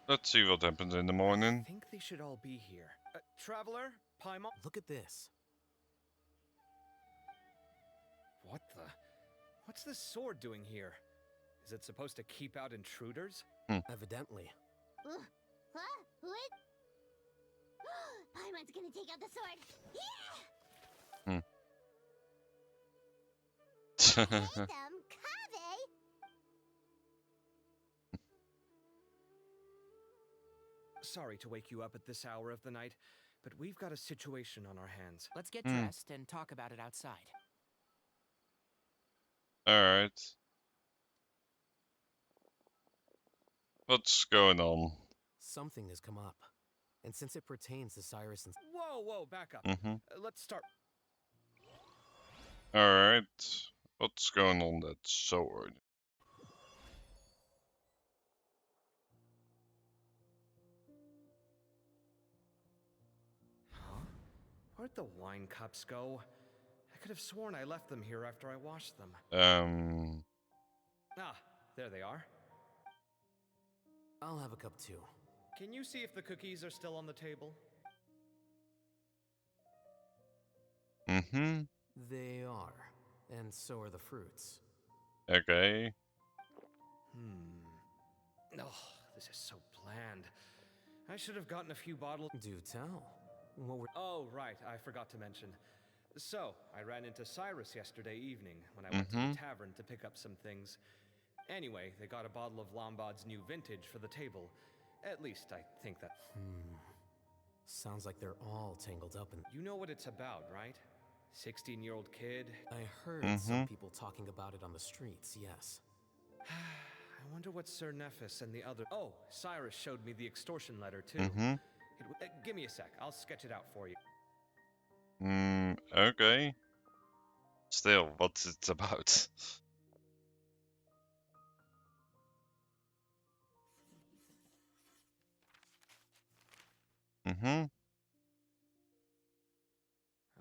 Let's see what happens in the morning. I think they should all be here. Traveler, Paimon. Look at this. What the? What's this sword doing here? Is it supposed to keep out intruders? Evidently. Huh? What? Paimon's gonna take out the sword. Yeah! Hey them, Kave! Sorry to wake you up at this hour of the night, but we've got a situation on our hands. Let's get dressed and talk about it outside. Alright. What's going on? Something has come up. And since it pertains to Cyrus and... Whoa, back up. Let's start. Alright. What's going on that sword? Huh? Where'd the wine cups go? I could have sworn I left them here after I washed them. Ah, there they are. I'll have a cup too. Can you see if the cookies are still on the table? They are. And so are the fruits. Okay. Oh, this is so bland. I should have gotten a few bottles. Do tell. What were... Oh, right, I forgot to mention. So, I ran into Cyrus yesterday evening when I went to the tavern to pick up some things. Anyway, they got a bottle of Lombard's new vintage for the table. At least, I think that... Sounds like they're all tangled up in... You know what it's about, right? 16-year-old kid. I heard some people talking about it on the streets, yes. I wonder what Sir Nephis and the other... Oh, Cyrus showed me the extortion letter, too. Give me a sec, I'll sketch it out for you. Okay. Still, what's it about?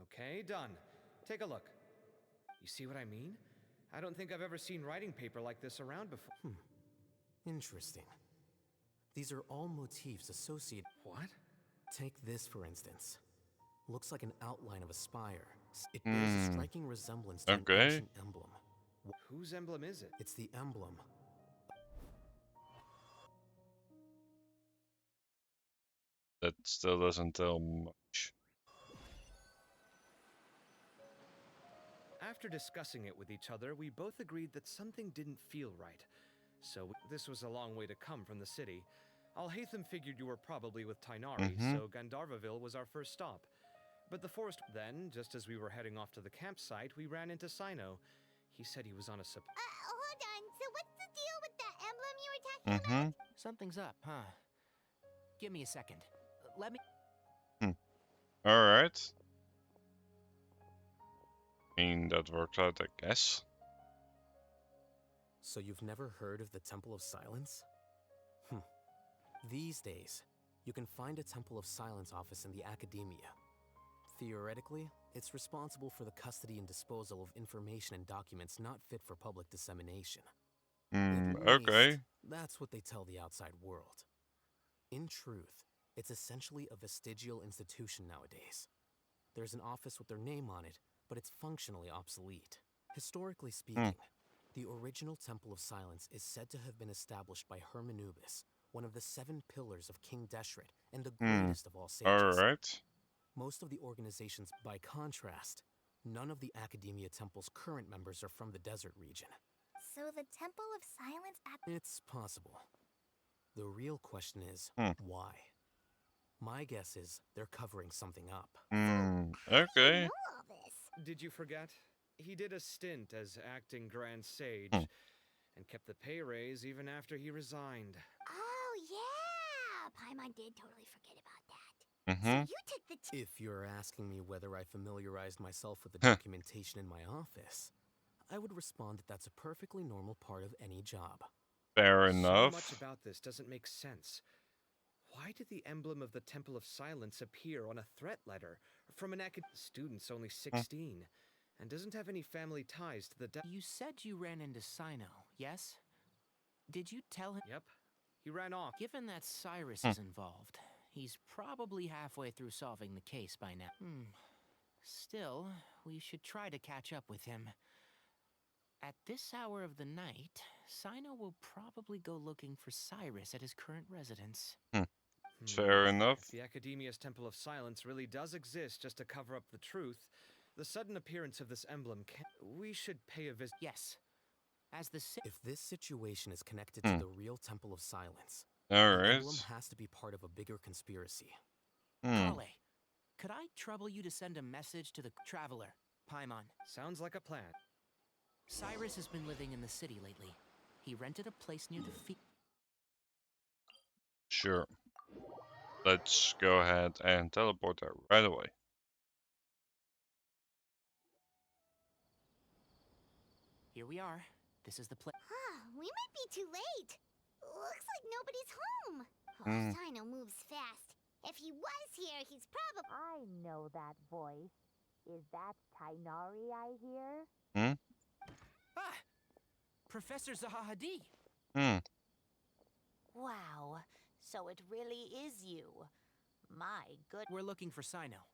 Okay, done. Take a look. You see what I mean? I don't think I've ever seen writing paper like this around before. Interesting. These are all motifs associated... What? Take this, for instance. Looks like an outline of a spire. It bears a striking resemblance to an ancient emblem. Whose emblem is it? It's the emblem. That still doesn't tell much. After discussing it with each other, we both agreed that something didn't feel right. So this was a long way to come from the city. Alhaitham figured you were probably with Tainari, so Gandharvaville was our first stop. But the forest... Then, just as we were heading off to the campsite, we ran into Sino. He said he was on a Hold on. So what's the deal with that emblem you were talking about? Something's up, huh? Give me a second. Let me... Alright. I mean, that works out, I guess. So you've never heard of the Temple of Silence? These days, you can find a Temple of Silence office in the Academia. Theoretically, it's responsible for the custody and disposal of information and documents not fit for public dissemination. At Okay. least, that's what they tell the outside world. In truth, it's essentially a vestigial institution nowadays. There's an office with their name on it, but it's functionally obsolete. Historically speaking, the original Temple of Silence is said to have been established by Hermanubis, one of the 7 pillars of King Deshret and the greatest of all sages. Alright. Most of the organizations, by contrast, none of the Academia Temple's current members are from the desert region. So the Temple of Silence at... It's possible. The real question is, why? My guess is they're covering something up. Okay. know all this? Did you forget? He did a stint as acting Grand Sage and kept the pay raise even after he resigned. Oh, yeah! Paimon did totally forget about that. So you took the... If you're asking me whether I familiarized myself with the documentation in my office, I would respond that that's a perfectly normal part of any job. Fair enough. So much about this doesn't make sense. Why did the emblem of the Temple of Silence appear on a threat letter from an student's only 16 and doesn't have any family ties to the You said you ran into Sino, yes? Did you tell him? Yep. He ran off. Given that Cyrus is involved, he's probably halfway through solving the case by now. Still, we should try to catch up with him. At this hour of the night, Sino will probably go looking for Cyrus at his current residence. Fair enough. If the Academia's Temple of Silence really does exist just to cover up the truth, the sudden appearance of this emblem we should pay a visit. Yes. As the If this situation is connected to the real Temple of Silence, the Alright. emblem has to be part of a bigger conspiracy. Kale, could I trouble you to send a message to the traveler, Paimon? Sounds like a plan. Cyrus has been living in the city lately. He rented a place near the Sure. Let's go ahead and teleport there right away. Here we are. This is the place. We might be too late. Looks like nobody's home. Oh, Sino moves fast. If he was here, he's probably... I know that voice. Is that Tainari I hear? Ah! Professor Zahahadi! Wow, so it really is you. My good... We're looking for Sino.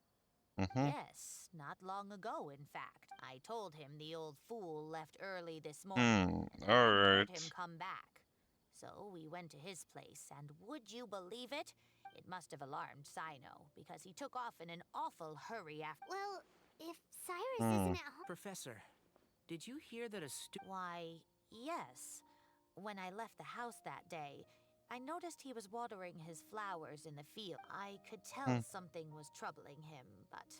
Yes, not long ago, in fact. I told him the old fool left early this morning. And I hadn't heard him come back. So we went to his place, and would you believe it? It must have alarmed Sino, because he took off in an awful hurry after... Well, if Cyrus isn't at home... Professor, did you hear that a Why, yes. When I left the house that day, I noticed he was watering his flowers in the field. I could tell something was troubling him, but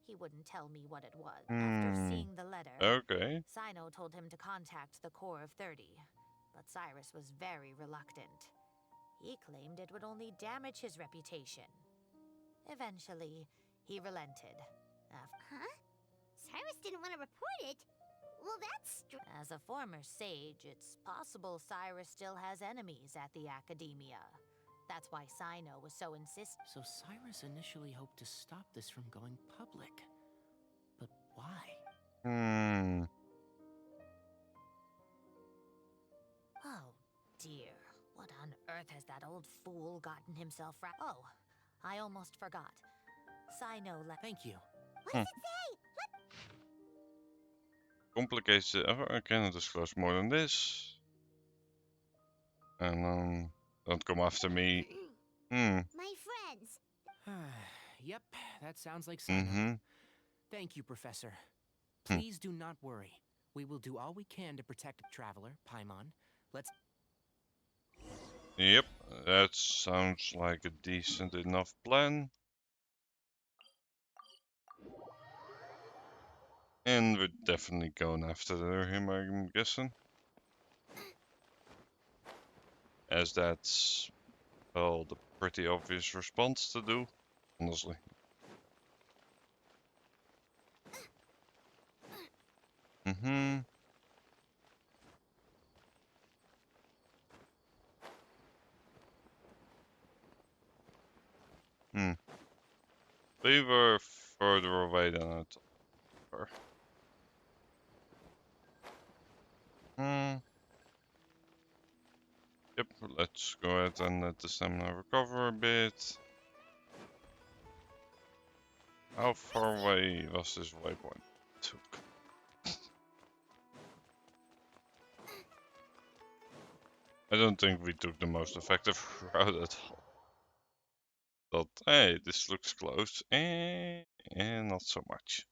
he wouldn't tell me what it was. After seeing the letter, Sino told him to contact the Corps of 30, but Cyrus was very reluctant. He claimed it would only damage his reputation. Eventually, he relented. Cyrus didn't want to report it? Well, that's... As a former sage, it's possible Cyrus still has enemies at the Academia. That's why Sino was so insistent. So Cyrus initially hoped to stop this from going public. But why? Oh, dear. What on earth has that old fool gotten himself wrapped? Oh, I almost forgot. Sino left... Thank you. What does it say? Complicated. I cannot disclose more than this. And don't come after me. My friends. Yep, that sounds like Sino. Thank you, Professor. Please do not worry. We will do all we can to protect Traveler, Paimon. Let's... Yep, that sounds like a decent enough plan. And we're definitely going after him, I'm guessing. As that's, well, the pretty obvious response to do, honestly. We were further away than I thought. Yep, let's go ahead and let the stamina recover a bit. How far away was this waypoint? I don't think we took the most effective route at all. But hey, this looks close, and not so much.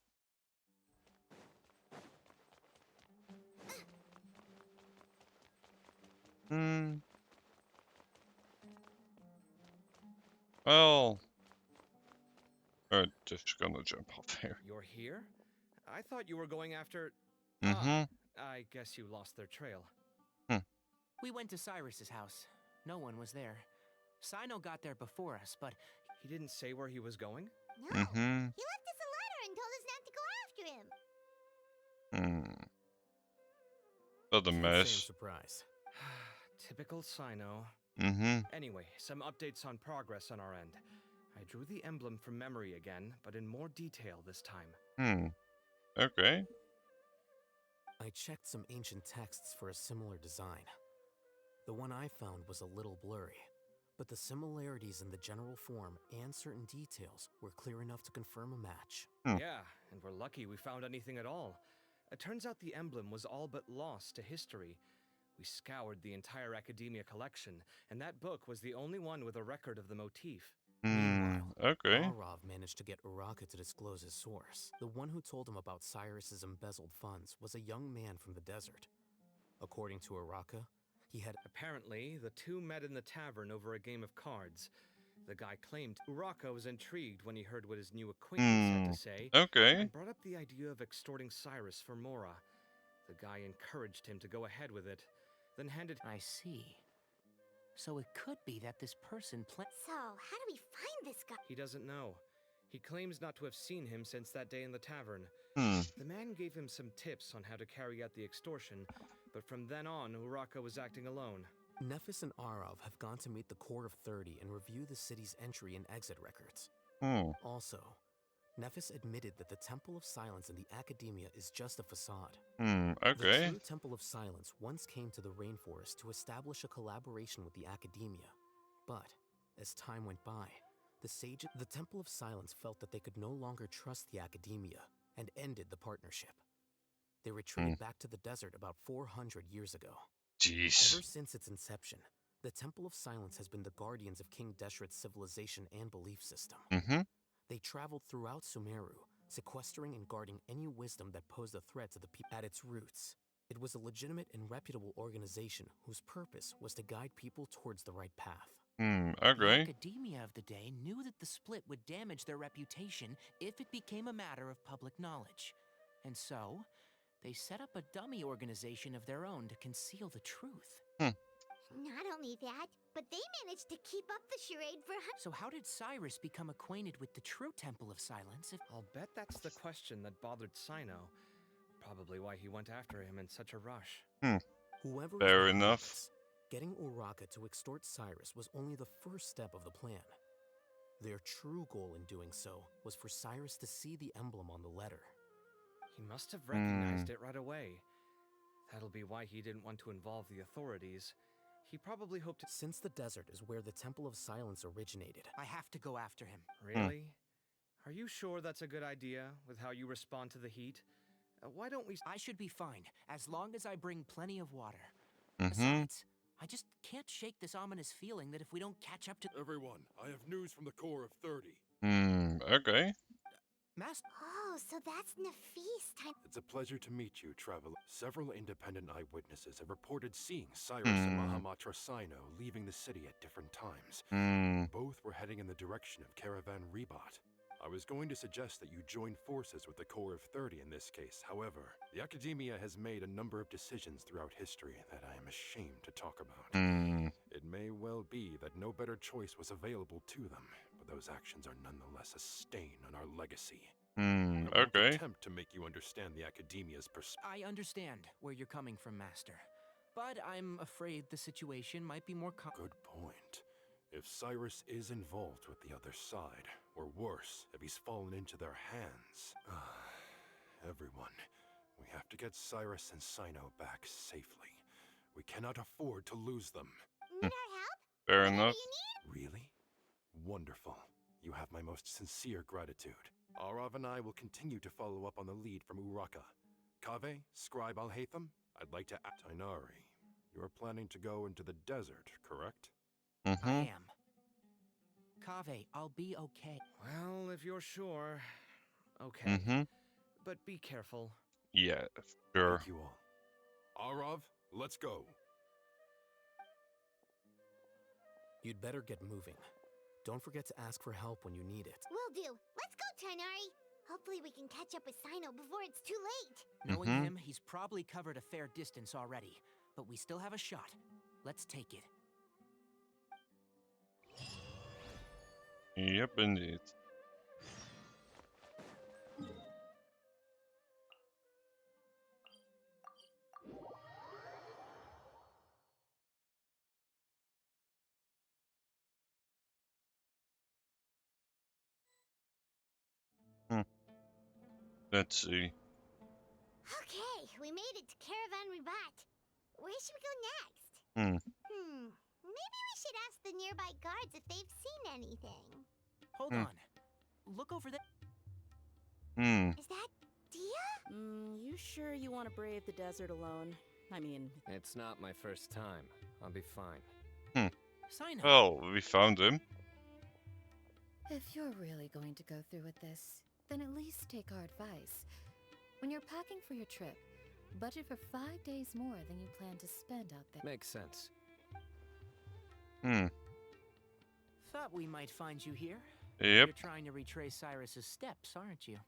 Well, we're just gonna jump off here. You're here? I thought you were going after... Mm-hmm. I guess you lost their trail. We went to Cyrus's house. No one was there. Sino got there before us, but... He didn't say where he was going? No. He left us a letter and told us not to go after him. What a Can't say I'm mess. surprised. Typical Sino. Anyway, some updates on progress on our end. I drew the emblem from memory again, but in more detail this time. Okay. I checked some ancient texts for a similar design. The one I found was a little blurry, but the similarities in the general form and certain details were clear enough to confirm a match. Yeah, and we're lucky we found anything at all. It turns out the emblem was all but lost to history. We scoured the entire Academia collection, and that book was the only one with a record of the motif. Meanwhile, okay. Arov managed to get Uraka to disclose his source. The one who told him about Cyrus's embezzled funds was a young man from the desert. According to Uraka, he had... Apparently, the two met in the tavern over a game of cards. The guy claimed Uraka was intrigued when he heard what his new acquaintance had to say, and brought up the idea of extorting Cyrus for Mora. The guy encouraged him to go ahead with it, then handed... I see. So it could be that this person So, how do we find this guy? He doesn't know. He claims not to have seen him since that day in the tavern. The man gave him some tips on how to carry out the extortion, but from then on, Uraka was acting alone. Nephis and Arov have gone to meet the Core of 30 and review the city's entry and exit records. Also, Nephis admitted that the Temple of Silence in the Academia is just a facade. Okay. The true Temple of Silence once came to the rainforest to establish a collaboration with the Academia. But, as time went by, the Temple of Silence felt that they could no longer trust the Academia and ended the partnership. They retreated back to the desert about 400 years ago. Jeez. Ever since its inception, the Temple of Silence has been the guardians of King Deshret's civilization and belief system. They traveled throughout Sumeru, sequestering and guarding any wisdom that posed a threat to the people. At its roots, it was a legitimate and reputable organization whose purpose was to guide people towards the right path. The Okay. Academia of the day knew that the split would damage their reputation if it became a matter of public knowledge. And so, they set up a dummy organization of their own to conceal the truth. Not only that, but they managed to keep up the charade for... So how did Cyrus become acquainted with the true Temple of Silence if... I'll bet that's the question that bothered Sino. Probably why he went after him in such a rush. Whoever was Fair behind enough. this, getting Uraka to extort Cyrus was only the first step of the plan. Their true goal in doing so was for Cyrus to see the emblem on the letter. He must have recognized it right away. That'll be why he didn't want to involve the authorities. He probably hoped to... Since the desert is where the Temple of Silence originated, I have to go after him. Really? Are you sure that's a good idea, with how you respond to the heat? Why don't we... I should be fine, as long as I bring plenty of water. Besides, I just can't shake this ominous feeling that if we don't catch up to... Everyone, I have news from the Core of 30. Okay. Master... Oh, so that's Nafis time. It's a pleasure to meet you, traveler. Several independent eyewitnesses have reported seeing Cyrus and Mahamatra Sino leaving the city at different times. Both were heading in the direction of Caravan Rebat. I was going to suggest that you join forces with the Core of 30 in this case. However, the Academia has made a number of decisions throughout history that I am ashamed to talk about. It may well be that no better choice was available to them, but those actions are nonetheless a stain on our legacy. I won't attempt to make you understand the Academia's I understand where you're coming from, Master. But I'm afraid the situation might be more Good point. If Cyrus is involved with the other side, or worse, if he's fallen into their hands. Everyone, we have to get Cyrus and Sino back safely. We cannot afford to lose them. Need our help? Fair Whatever enough. you need? Really? Wonderful. You have my most sincere gratitude. Arav and I will continue to follow up on the lead from Uraka. Kaveh, Scribe Alhaitham, I'd like to act. Tainari, you are planning to go into the desert, correct? I am. Kaveh, I'll be okay. Well, if you're sure. Okay. But be careful. Yeah, sure. Thank you all. Arav, let's go. You'd better get moving. Don't forget to ask for help when you need it. Will do. Let's go, Tainari. Hopefully we can catch up with Sino before it's too late. Knowing him, he's probably covered a fair distance already. But we still have a shot. Let's take it. Yep, indeed. Let's see. Okay, we made it to Caravan Ribat. Where should we go next? Maybe we should ask the nearby guards if they've seen anything. Hold on. Look over there. Is that Dia? You sure you want to brave the desert alone? I mean... It's not my first time. I'll be fine. Sino. Well, we found him. If you're really going to go through with this, then at least take our advice. When you're packing for your trip, budget for 5 days more than you plan to spend out there. Makes sense. Thought we might find you here. Yep. You're trying to retrace Cyrus's steps, aren't you?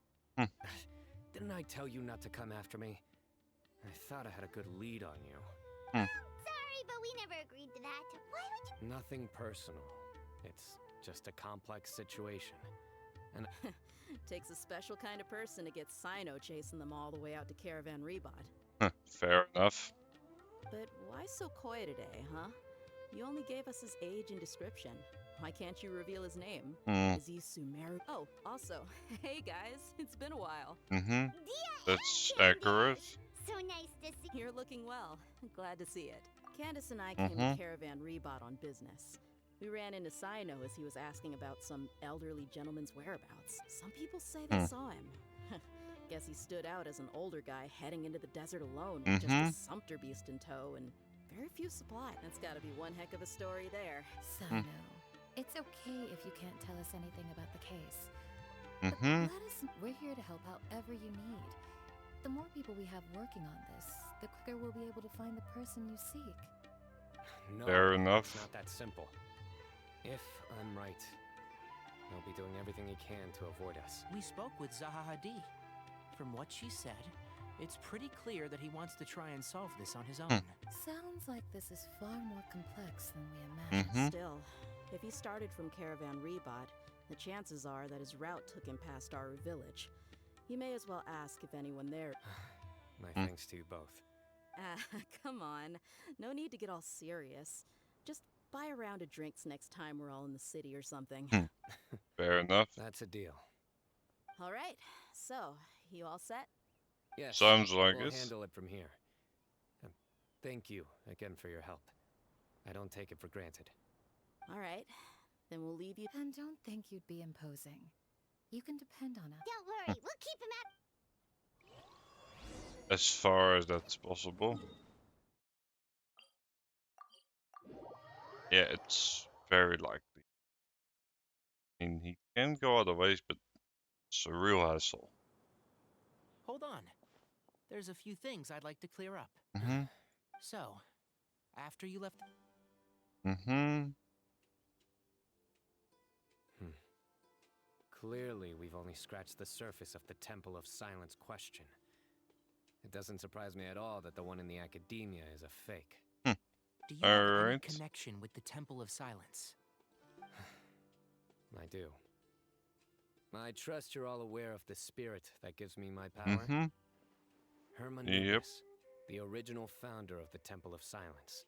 Didn't I tell you not to come after me? I thought I had a good lead on you. Sorry, but we never agreed to that. Why would you? Nothing personal. It's just a complex situation. And Takes a special kind of person to get Sino chasing them all the way out to Caravan Rebot. Fair enough. But why so coy today, huh? You only gave us his age and description. Why can't you reveal his name? Is he Sumeru? Oh, also, hey guys, it's been a while. That's accurate. So nice to see. You're looking well. Glad to see it. Candace and I came to Caravan Rebot on business. We ran into Sino as he was asking about some elderly gentleman's whereabouts. Some people say they saw him. Guess he stood out as an older guy heading into the desert alone with just a sumpter beast in tow and very few supplies. That's gotta be one heck of a story there. Sino, it's okay if you can't tell us anything about the case. But let us. We're here to help however you need. The more people we have working on this, the quicker we'll be able to find the person you seek. no, Fair enough. it's not that simple. If I'm right, he'll be doing everything he can to avoid us. We spoke with Zaha Hadid. From what she said, it's pretty clear that he wants to try and solve this on his own. Sounds like this is far more complex than we imagined. Still, if he started from Caravan Rebot, the chances are that his route took him past our village. You may as well ask if anyone there... My thanks to you both. Come on. No need to get all serious. Just buy a round of drinks next time we're all in the city or something. Fair enough. That's a deal. All right. So, you all set? Yes. Sounds like we'll it. handle it from here. Thank you again for your help. I don't take it for granted. All right. Then we'll leave you... And don't think you'd be imposing. You can depend on us. Don't worry, we'll keep him out. As far as that's possible. Yeah, it's very likely. I mean, he can go other ways, but it's a real hassle. Hold on. There's a few things I'd like to clear up. So, after you left... Clearly, we've only scratched the surface of the Temple of Silence question. It doesn't surprise me at all that the one in the academia is a fake. Do you have any connection with the Temple of Silence? I do. I trust you're all aware of the spirit that gives me my power. Hermanus, the original founder of the Temple of Silence.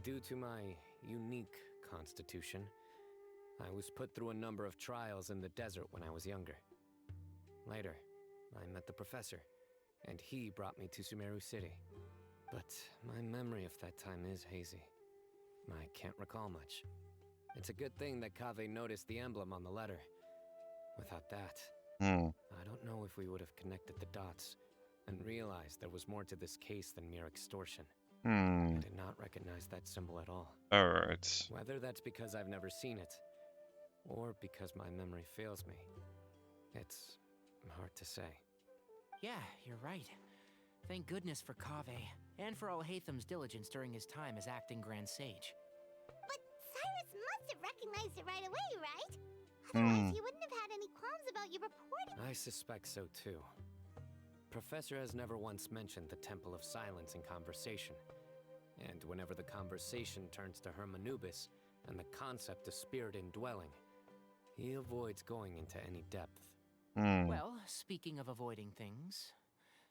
Due to my unique constitution, I was put through a number of trials in the desert when I was younger. Later, I met the professor, and he brought me to Sumeru City. But my memory of that time is hazy. I can't recall much. It's a good thing that Kaveh noticed the emblem on the letter. Without that, I don't know if we would have connected the dots and realized there was more to this case than mere extortion. I did not recognize that symbol at all. Alright. Whether that's because I've never seen it, or because my memory fails me, it's hard to say. Yeah, you're right. Thank goodness for Kaveh, and for Alhaitham's diligence during his time as acting Grand Sage. But Cyrus must have recognized it right away, right? Otherwise, he wouldn't have had any qualms about you reporting. I suspect so too. Professor has never once mentioned the Temple of Silence in conversation. And whenever the conversation turns to Hermanubis and the concept of spirit indwelling, he avoids going into any depth. Well, speaking of avoiding things,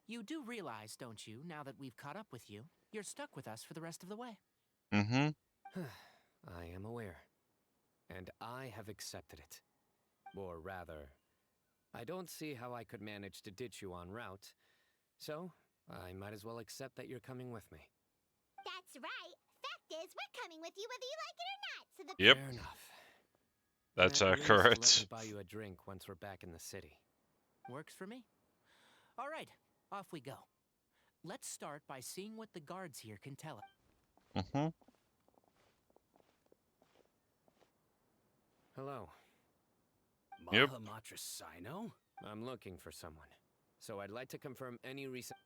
you do realize, don't you, now that we've caught up with you, you're stuck with us for the rest of the way. I am aware. And I have accepted it. Or rather, I don't see how I could manage to ditch you en route, so I might as well accept that you're coming with me. That's right. Fact is, we're coming with you whether you like it or not. So the Fair enough. That's At least accurate. let me buy you a drink once we're back in the city. Works for me. All right, off we go. Let's start by seeing what the guards here can tell us. Hello. Yep. Mahamatra Sino? I'm looking for someone, so I'd like to confirm any recent...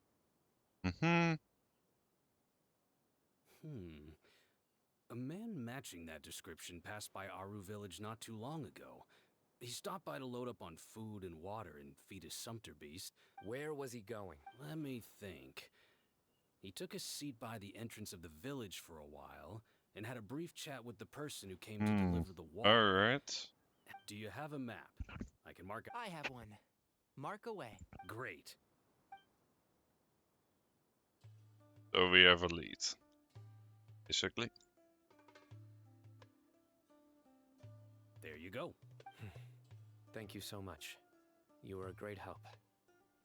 A man matching that description passed by Aru village not too long ago. He stopped by to load up on food and water and feed his sumpter beast. Where was he going? Let me think. He took a seat by the entrance of the village for a while, and had a brief chat with the person who came to deliver the water. Alright. Do you have a map? I can mark... I have one. Mark away. Great. So we have a lead. Basically. There you go. Thank you so much. You were a great help.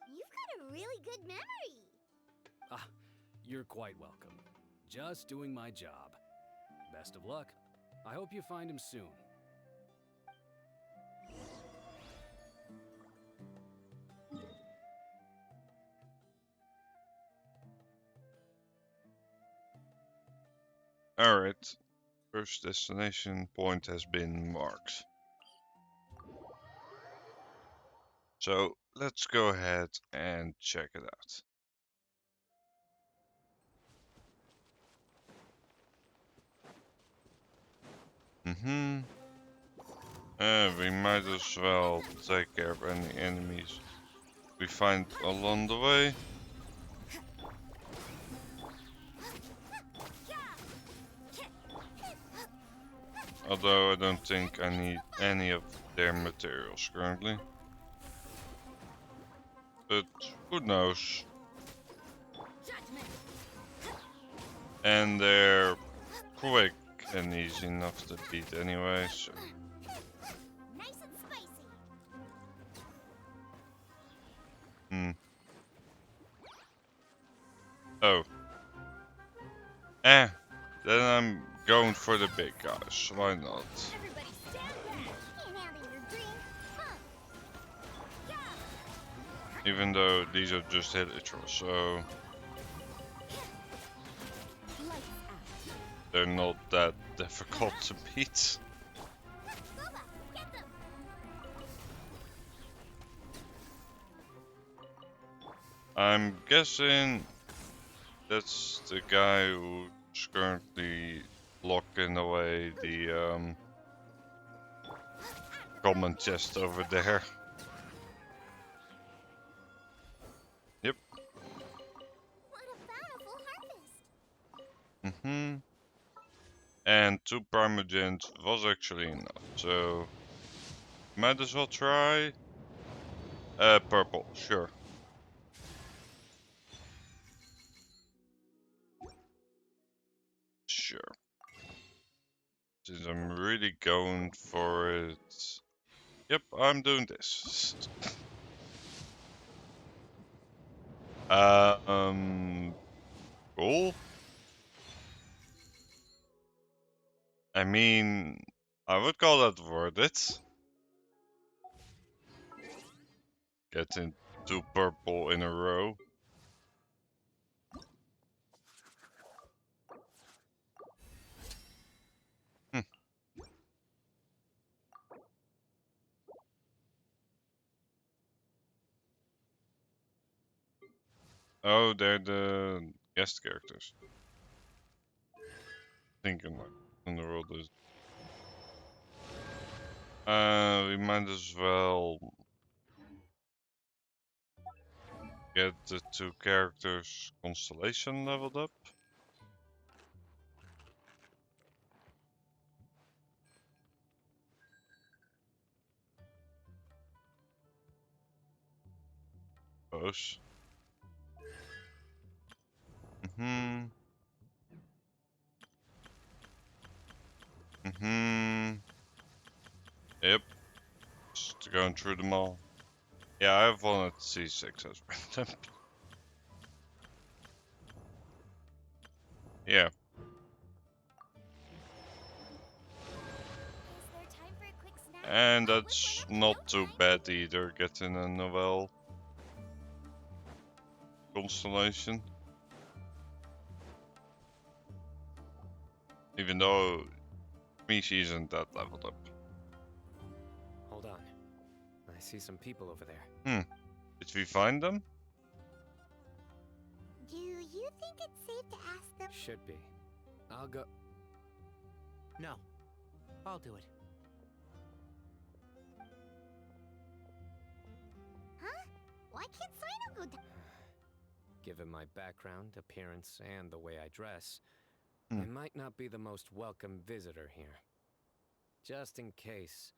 You've got a really good memory. Ah, you're quite welcome. Just doing my job. Best of luck. I hope you find him soon. Alright. First destination point has been marked. So let's go ahead and check it out. We might as well take care of any enemies we find along the way. Although I don't think I need any of their materials currently. But who knows? And they're quick and easy enough to beat anyway, so... Nice and spicy. Oh. Then I'm going for the big guys. Why not? Everybody stand back. Can't handle your drink. Even though these are just hillitral, so... They're not that difficult to beat. I'm guessing that's the guy who's currently locking away the common chest over there. Yep. What a bountiful harvest. And 2 Primogens was actually enough, so might as well try purple, sure. Sure. Since I'm really really going for it. Yep, I'm doing this. Cool. I mean, I would call that worth it. Getting 2 purple in a row. Oh, they're the guest characters. Thinking like in the world is. We might as well get the 2 characters constellation leveled up. Suppose. Yep. Just going through them all. Yeah, I have one at C6 as random. Yeah. And that's not too bad either, getting a novel constellation. Even though Mishi isn't that leveled up. Hold on. I see some people over there. Did we find them? Do you think it's safe to ask them? Should be. I'll go. No, I'll do it. Huh? Why can't Sino go down? Given my background, appearance, and the way I dress, I might not be the most welcome visitor here. Just in case,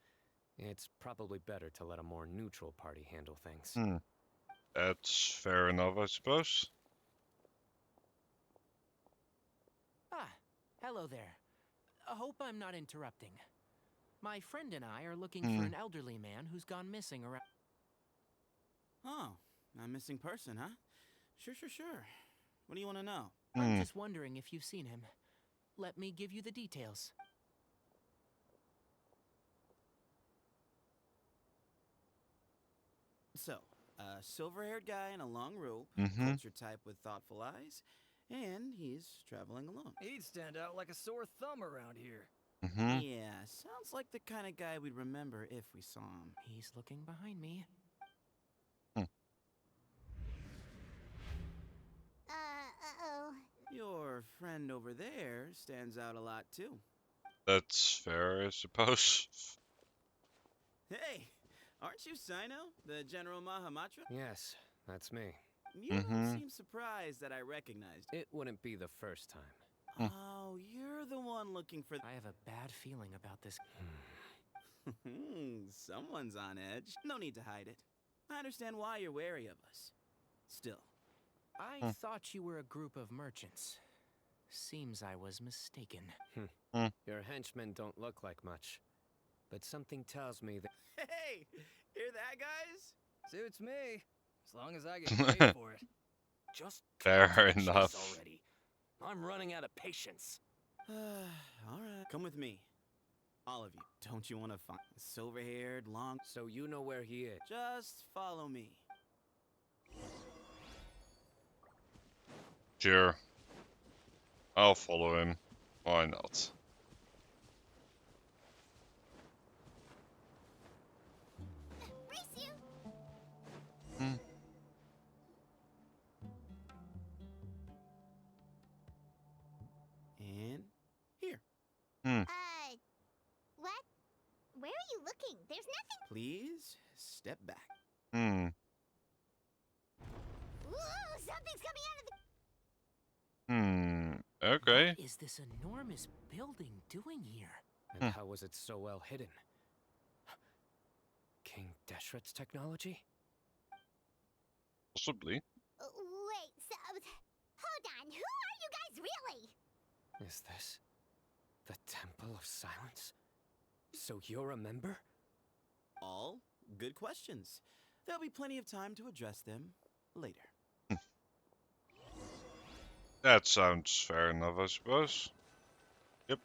it's probably better to let a more neutral party handle things. That's fair enough, I suppose. Ah, hello there. I hope I'm not interrupting. My friend and I are looking for an elderly man who's gone missing around. Oh, a missing person, huh? Sure. What do you want to know? I'm just wondering if you've seen him. Let me give you the details. So, a silver-haired guy in a long robe, culture type with thoughtful eyes, and he's traveling alone. He'd stand out like a sore thumb around here. Yeah, sounds like the kind of guy we'd remember if we saw him. He's looking behind me. Uh-oh. Your friend over there stands out a lot, too. That's fair, I suppose. Hey, aren't you Sino, the General Mahamatra? Yes, that's me. You don't seem surprised that I recognized you. It wouldn't be the first time. Oh, you're the one looking for... I have a bad feeling about this. Someone's on edge. No need to hide it. I understand why you're wary of us. Still. I thought you were a group of merchants. Seems I was mistaken. Your henchmen don't look like much. But something tells me that... Hey! Hear that, guys? Suits me. As long as I get paid for it. Just fair enough. Already. I'm running out of patience. Alright, come with me. All of you. Don't you want to find a silver-haired, long... So you know where he is. Just follow me. Sure. I'll follow him. Why not? Race you! And here. What? Where are you looking? There's nothing. Please, step back. Ooh, something's coming out of the... Okay. What is this enormous building doing here? And how was it so well hidden? King Deshret's technology? Possibly. Wait, so... Hold on, who are you guys really? Is this the Temple of Silence? So you're a member? All good questions. There'll be plenty of time to address them later. That sounds fair enough, I suppose. Yep.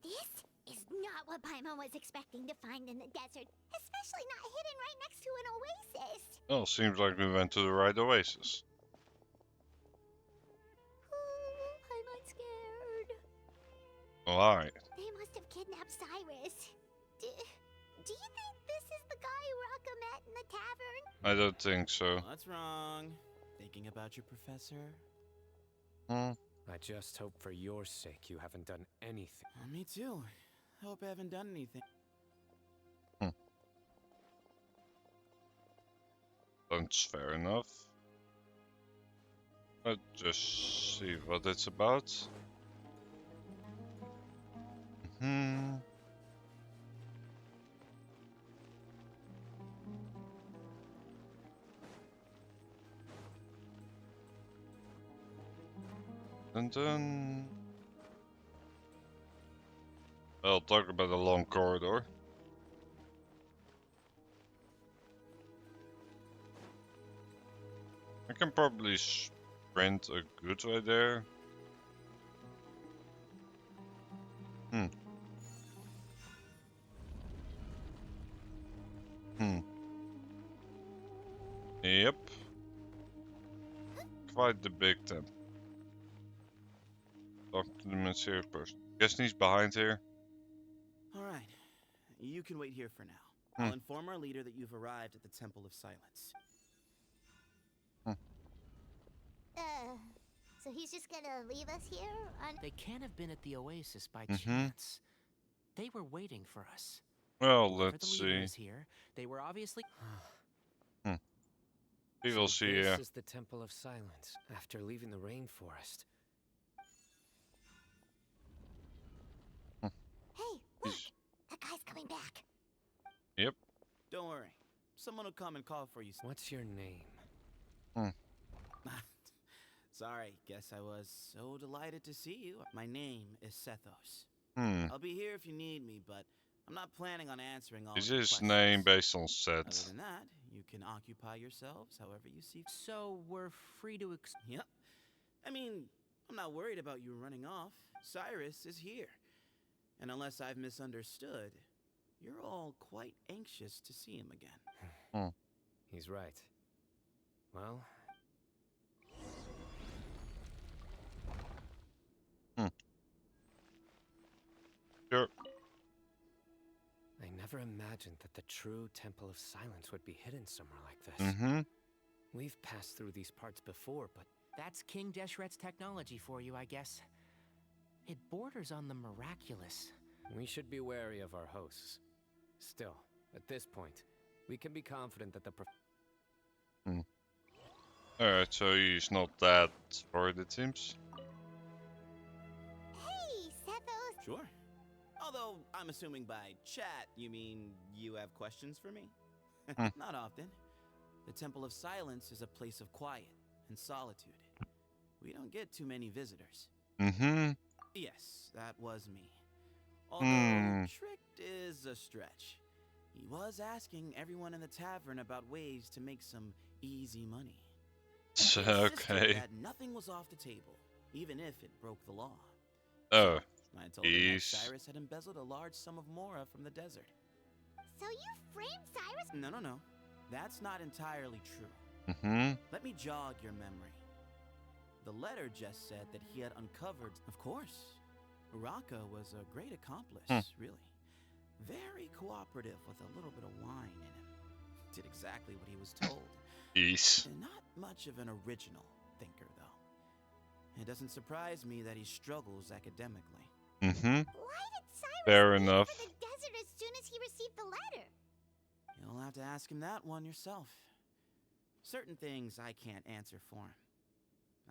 This is not what Paimon was expecting to find in the desert, especially not hidden right next to an oasis. Well, seems like we went to the right oasis. Paimon's scared. Alright. They must have kidnapped Cyrus. Do you think this is the guy Raka met in the tavern? I don't think so. What's wrong? Thinking about your professor? I just hope for your sake you haven't done anything. Me too. Hope I haven't done anything. Sounds fair enough. Let's just see what it's about. And then I'll talk about the long corridor. I can probably sprint a good way there. Yep. Quite the big temp. Talk to the mysterious person. Guessing he's behind here. Alright. You can wait here for now. I'll inform our leader that you've arrived at the Temple of Silence. So he's just gonna leave us here? They can't have been at the oasis by chance. They were waiting for us. Well, Whoever let's the leader see. is here, they were obviously. We will see. This is the Temple of Silence. After leaving the rainforest. Hey, look! That guy's coming back. Yep. Don't worry. Someone will come and call for you. What's your name? Sorry, guess I was so delighted to see you. My name is Sethos. I'll be here if you need me, but I'm not planning on answering all Is your his questions. name based on set? Other than that, you can occupy yourselves however you see. So we're free to Yep. I mean, I'm not worried about you running off. Cyrus is here. And unless I've misunderstood, you're all quite anxious to see him again. He's right. Well... Sure. I never imagined that the true Temple of Silence would be hidden somewhere like this. We've passed through these parts before, but... That's King Deshret's technology for you, I guess. It borders on the miraculous. We should be wary of our hosts. Still, at this point, we can be confident that the Alright, so he's not that worried, it seems. Hey, Sethos! Sure. Although, I'm assuming by chat, you mean you have questions for me? Not often. The Temple of Silence is a place of quiet and solitude. We don't get too many visitors. Yes, that was me. Although, tricked is a stretch. He was asking everyone in the tavern about ways to make some easy money. He insisted that nothing was off the table, even if it broke the law. Oh, I told him that Cyrus had embezzled a large sum of mora from the desert. So you framed Cyrus? No. That's not entirely true. Let me jog your memory. The letter just said that he had uncovered... Of course. Raka was a great accomplice, really. Very cooperative with a little bit of wine in him. Did exactly what he was told. Not much of an original thinker, though. It doesn't surprise me that he struggles academically. Why did Cyrus Fair leave enough. for the desert as soon as he received the letter? You'll have to ask him that one yourself. Certain things I can't answer for him.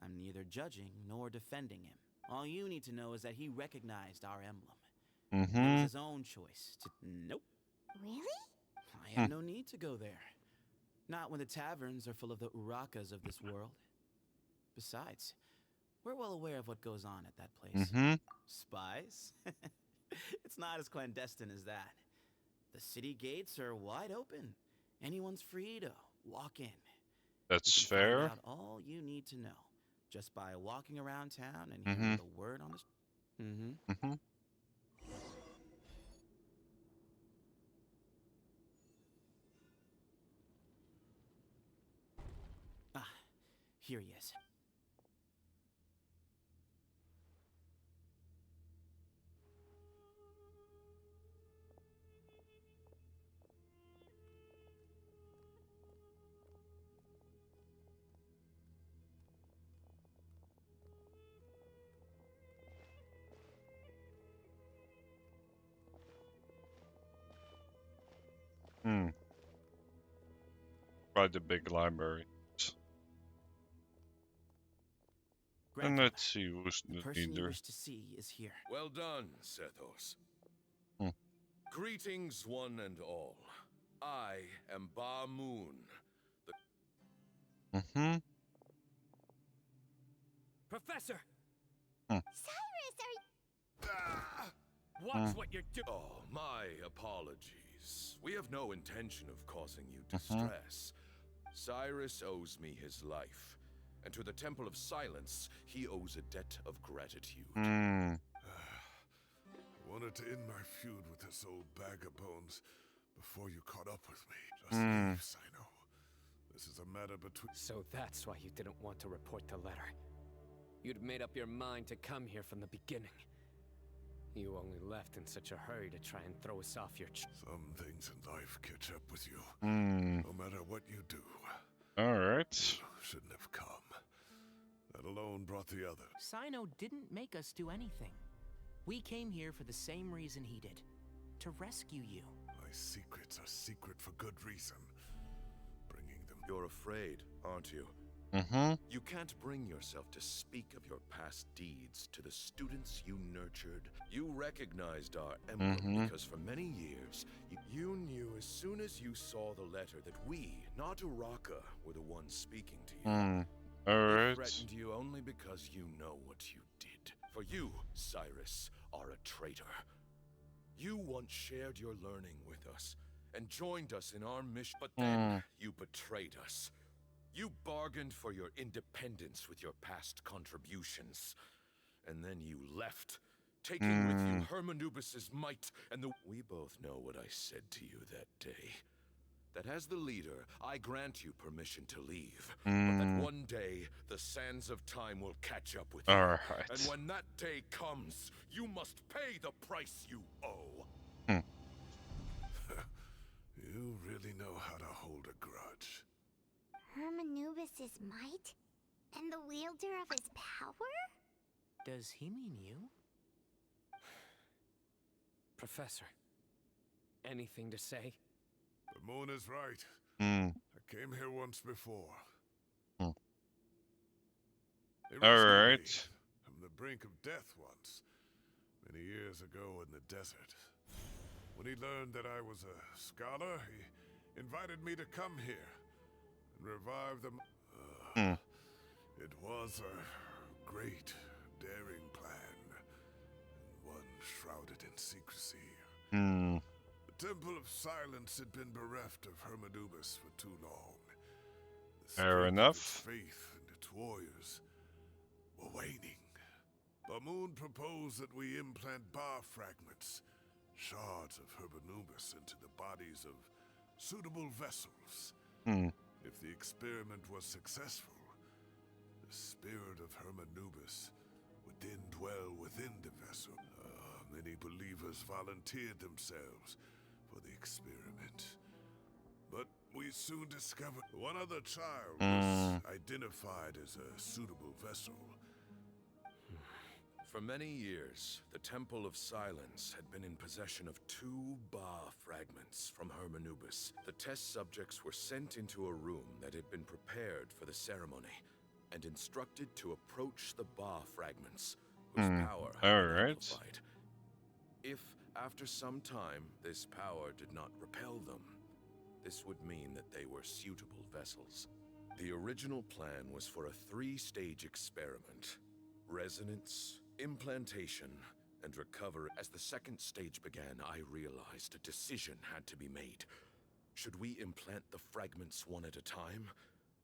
I'm neither judging nor defending him. All you need to know is that he recognized our emblem. It was his own choice to... Nope. Really? I have no need to go there. Not when the taverns are full of the urakas of this world. Besides, we're well aware of what goes on at that place. Spies? It's not as clandestine as that. The city gates are wide open. Anyone's free to walk in. That's you can fair. Find out all you need to know just by walking around town and hearing the word on the. Ah, here he is. Quite a big library. And let's see who's the person leader. you wish to see is here. Well done, Sethos. Greetings, one and all. I am Ba Moon. Professor! Cyrus, are you... Watch what you're doing. Oh, my apologies. We have no intention of causing you distress. Cyrus owes me his life, and to the Temple of Silence, he owes a debt of gratitude. Wanted to end my feud with this old bag of bones before you caught up with me. Just leave, Sino. This is a matter between... So that's why you didn't want to report the letter. You'd made up your mind to come here from the beginning. You only left in such a hurry to try and throw us off your... Some things in life catch up with you. No matter what you do. Alright. Shouldn't have come. That alone brought the other. Sino didn't make us do anything. We came here for the same reason he did. To rescue you. My secrets are secret for good reason. Bringing them... You're afraid, aren't you? You can't bring yourself to speak of your past deeds to the students you nurtured. You recognized our emblem because for many years, you knew as soon as you saw the letter that we, not Uraka, were the ones speaking to you. Alright. We threatened you only because you know what you did. For you, Cyrus, are a traitor. You once shared your learning with us and joined us in our mission, but then you betrayed us. You bargained for your independence with your past contributions. And then you left, taking with you Hermanubis's might and the... We both know what I said to you that day. That as the leader, I grant you permission to leave. But that one day, the sands of time will catch up with you. Alright. And when that day comes, you must pay the price you owe. You really know how to hold a grudge. Hermanubis's might? And the wielder of his power? Does he mean you? Professor, anything to say? The moon is right. I came here once before. Alright. From the brink of death once, many years ago in the desert. When he learned that I was a scholar, he invited me to come here and revive them. It was a great, daring plan, and one shrouded in secrecy. The Temple of Silence had been bereft of Hermanubis for too long. Fair enough. Its faith and its warriors were waning. Bamoon proposed that we implant bar fragments, shards of Hermanubis, into the bodies of suitable vessels. If the experiment was successful, the spirit of Hermanubis would then dwell within the vessel. Many believers volunteered themselves for the experiment. But we soon discovered one other child was identified as a suitable vessel. For many years, the Temple of Silence had been in possession of 2 Ba fragments from Hermanubis. The test subjects were sent into a room that had been prepared for the ceremony and instructed to approach the Ba fragments, whose power had been amplified. If, after some time, this power did not repel them, This would mean that they were suitable vessels. The original plan was for a 3-stage experiment. Resonance, implantation, and recover. As the second stage began, I realized a decision had to be made. Should we implant the fragments one at a time?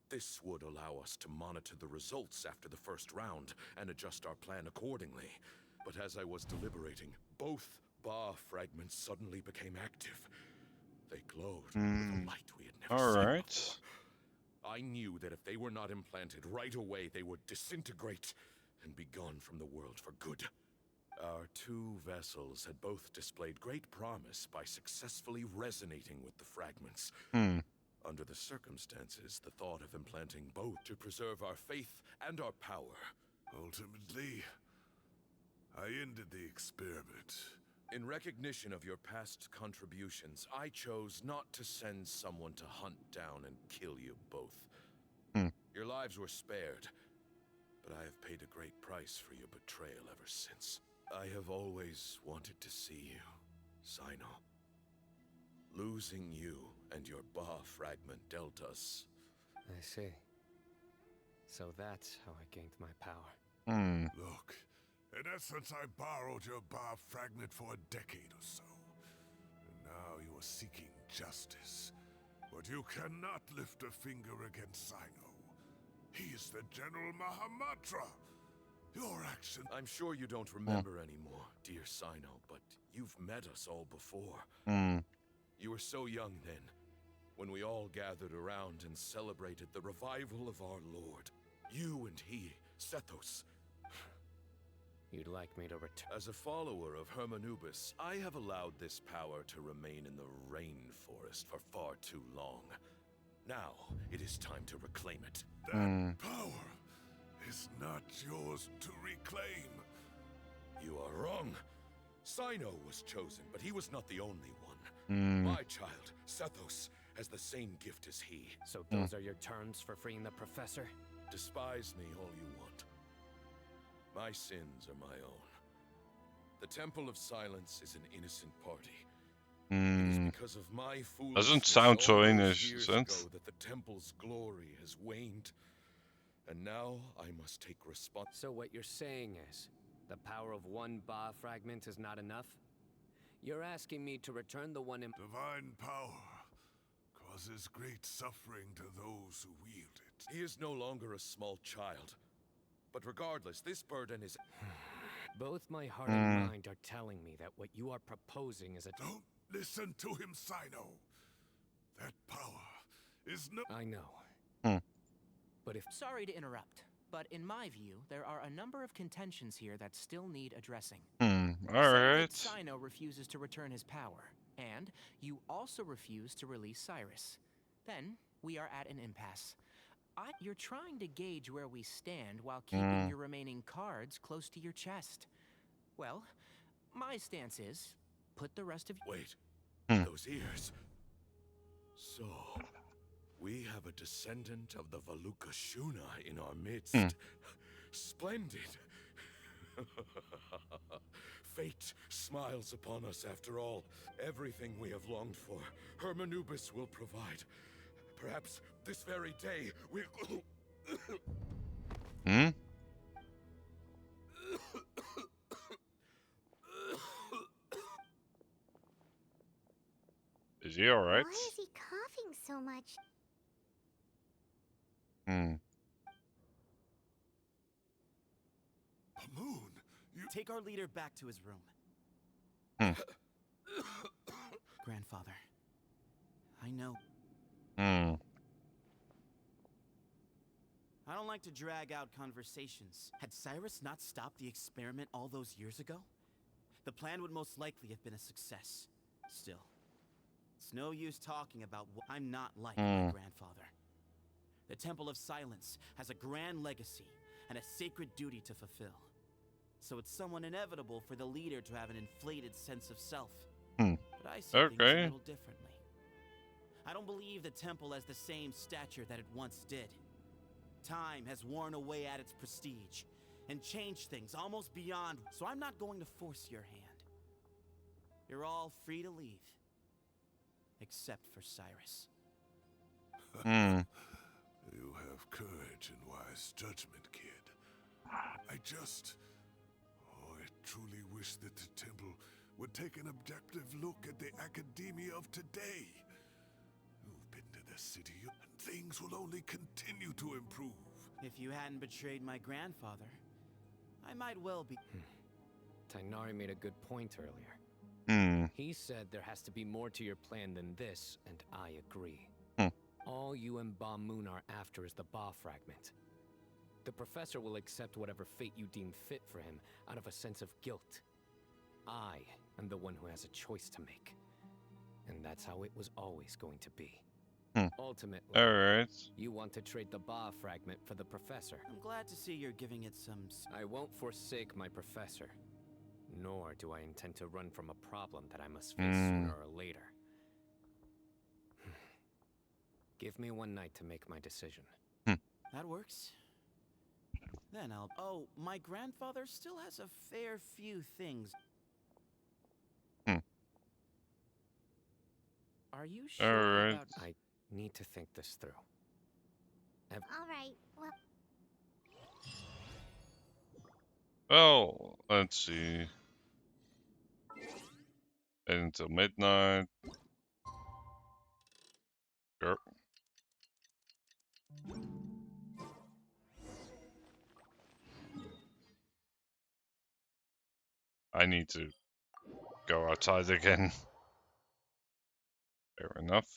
This would allow us to monitor the results after the first round and adjust our plan accordingly. But as I was deliberating, both Ba fragments suddenly became active. They glowed with a light we had never seen before. I knew that if they were not implanted right away, they would disintegrate and be gone from the world for good. Our 2 vessels had both displayed great promise by successfully resonating with the fragments. Under the circumstances, the thought of implanting both to preserve our faith and our power. Ultimately, I ended the experiment. In recognition of your past contributions, I chose not to send someone to hunt down and kill you both. Your lives were spared, but I have paid a great price for your betrayal ever since. I have always wanted to see you, Sino. Losing you and your Ba fragment dealt us. I see. So that's how I gained my power. Look, in essence, I borrowed your Ba fragment for a decade or so. And now you are seeking justice. But you cannot lift a finger against Sino. He is the General Mahamatra. Your action... I'm sure you don't remember anymore, dear Sino, but you've met us all before. You were so young then, when we all gathered around and celebrated the revival of our Lord. You and he, Sethos. You'd like me to return? As a follower of Hermanubis, I have allowed this power to remain in the rainforest for far too long. Now, it is time to reclaim it. That power is not yours to reclaim. You are wrong. Sino was chosen, but he was not the only one. My child, Sethos, has the same gift as he. So those are your terms for freeing the professor? Despise me all you want. My sins are my own. The Temple of Silence is an innocent party. It is because of my foolishness Doesn't sound so all those innocent. years ago that the temple's glory has waned. And now I must take responsibility. So what you're saying is, the power of one Ba fragment is not enough? You're asking me to return the one in... Divine power causes great suffering to those who wield it. He is no longer a small child. But regardless, this burden is... Both my heart and mind are telling me that what you are proposing is a... Don't listen to him, Sino. That power is no... I know. But if... Sorry to interrupt, but in my view, there are a number of contentions here that still need addressing. Alright. Sino refuses to return his power, and you also refuse to release Cyrus. Then, we are at an impasse. You're trying to gauge where we stand while keeping your remaining cards close to your chest. Well, my stance is, put the rest of... Wait, those ears. So, we have a descendant of the Valukashuna in our midst. Splendid. Fate smiles upon us after all. Everything we have longed for, Hermanubis will provide. Perhaps this very day we'll... Is he alright? Why is he coughing so much? Moon, you... Take our leader back to his room. Grandfather, I know. I don't like to drag out conversations. Had Cyrus not stopped the experiment all those years ago, the plan would most likely have been a success. Still, it's no use talking about what I'm not like my grandfather. The Temple of Silence has a grand legacy and a sacred duty to fulfill. So it's somewhat inevitable for the leader to have an inflated sense of self. But I see things a little differently. I don't believe the temple has the same stature that it once did. Time has worn away at its prestige and changed things almost beyond, so I'm not going to force your hand. You're all free to leave, except for Cyrus. You have courage and wise judgment, kid. I truly wish that the temple would take an objective look at the academia of today. You've been to the city, and things will only continue to improve. If you hadn't betrayed my grandfather, I might well be. Tainari made a good point earlier. He said there has to be more to your plan than this, and I agree. All you and Ba Moon are after is the Ba fragment. The professor will accept whatever fate you deem fit for him out of a sense of guilt. I am the one who has a choice to make. And that's how it was always going to be. Ultimately, you want to trade the Ba fragment for the professor. I'm glad to see you're giving it some... I won't forsake my professor. Nor do I intend to run from a problem that I must face sooner or later. Give me one night to make my decision. That works. Then I'll... Oh, my grandfather still has a fair few things. Are you sure about... I need to think this through. Alright, well... Well, let's see. Until midnight. Sure. I need to go outside again. Fair enough.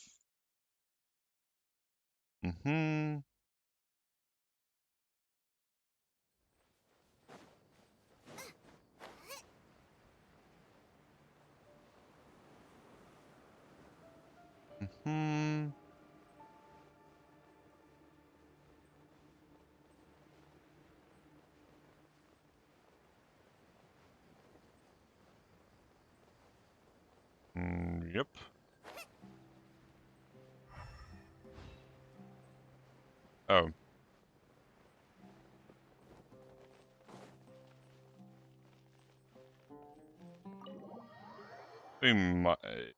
Yep. Oh. We might... I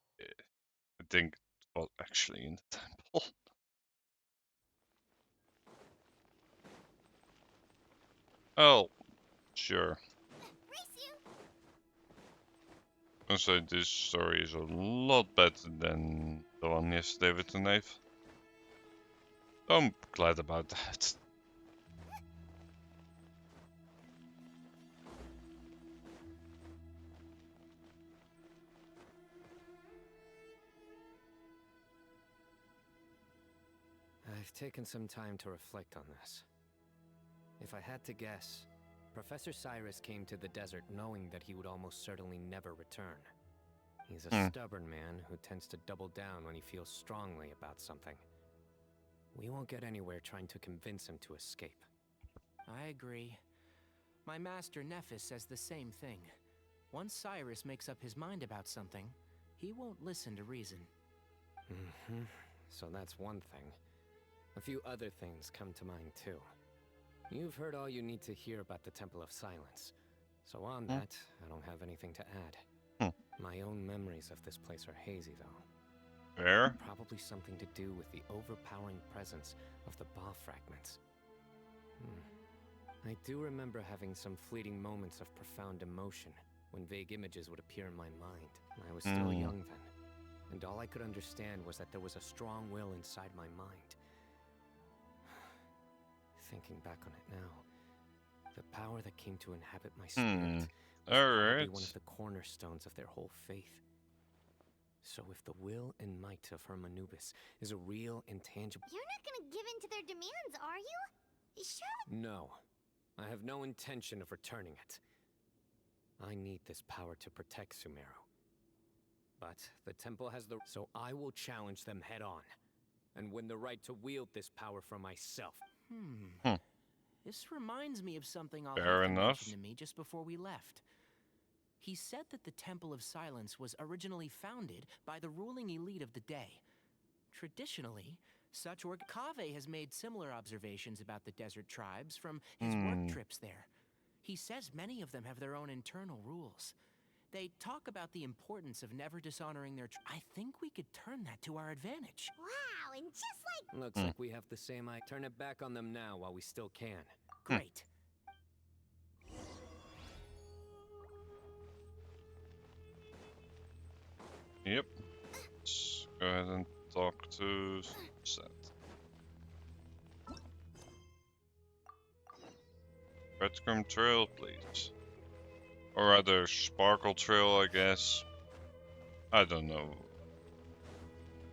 think it was actually in the temple. Oh, sure. I say this story is a lot better than the one yesterday with the knave. I'm glad about that. I've taken some time to reflect on this. If I had to guess, Professor Cyrus came to the desert knowing that he would almost certainly never return. He's a stubborn man who tends to double down when he feels strongly about something. We won't get anywhere trying to convince him to escape. I agree. My master Nephis says the same thing. Once Cyrus makes up his mind about something, he won't listen to reason. So that's one thing. A few other things come to mind too. You've heard all you need to hear about the Temple of Silence. So on that, I don't have anything to add. My own memories of this place are hazy though. Fair? Probably something to do with the overpowering presence of the Ba fragments. I do remember having some fleeting moments of profound emotion when vague images would appear in my mind. I was still young then, and all I could understand was that there was a strong will inside my mind. Thinking back on it now, the power that came to inhabit my spirit was probably one of the cornerstones of their whole faith. So if the will and might of Hermanubis is a real, intangible... You're not gonna give in to their demands, are you? Sure. No. I have no intention of returning it. I need this power to protect Sumeru. But the temple has the... So I will challenge them head on, and win the right to wield this power for myself. This reminds me of something Fair Alhaitham enough. mentioned to me just before we left. He said that the Temple of Silence was originally founded by the ruling elite of the day. Traditionally, such work... Kaveh has made similar observations about the desert tribes from his work trips there. He says many of them have their own internal rules. They talk about the importance of never dishonoring their... I think we could turn that to our advantage. Wow, and just like... Looks like we have the same eye. Turn it back on them now while we still can. Great. Yep. Let's go ahead and talk to Seth. Breadcrumb Trail, please. Or rather, Sparkle Trail, I guess. I don't know.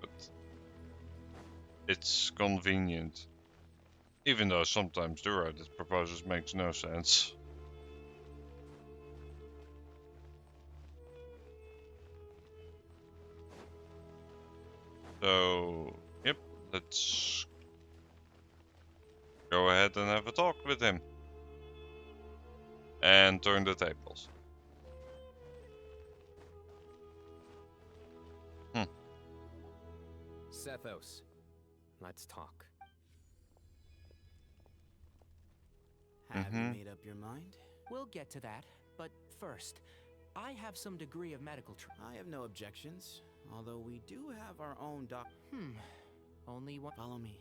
But it's convenient. Even though sometimes the Reddit proposals makes no sense. So, yep, let's go ahead and have a talk with him. And turn the tables. Sethos, let's talk. Have you made up your mind? We'll get to that, but first, I have some degree of medical I have no objections, although we do have our own doc. Only one. Follow me.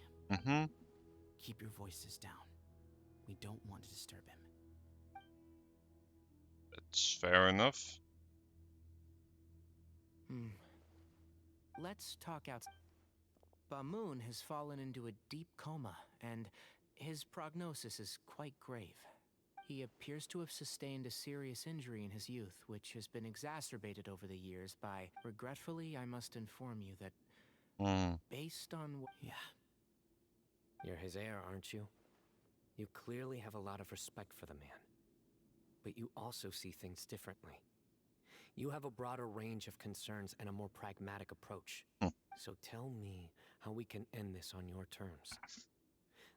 Keep your voices down. We don't want to disturb him. That's fair enough. Let's talk out. Bamoon has fallen into a deep coma, and his prognosis is quite grave. He appears to have sustained a serious injury in his youth, which has been exacerbated over the years by... Regretfully, I must inform you that... Based on... Yeah. You're his heir, aren't you? You clearly have a lot of respect for the man. But you also see things differently. You have a broader range of concerns and a more pragmatic approach. So tell me how we can end this on your terms.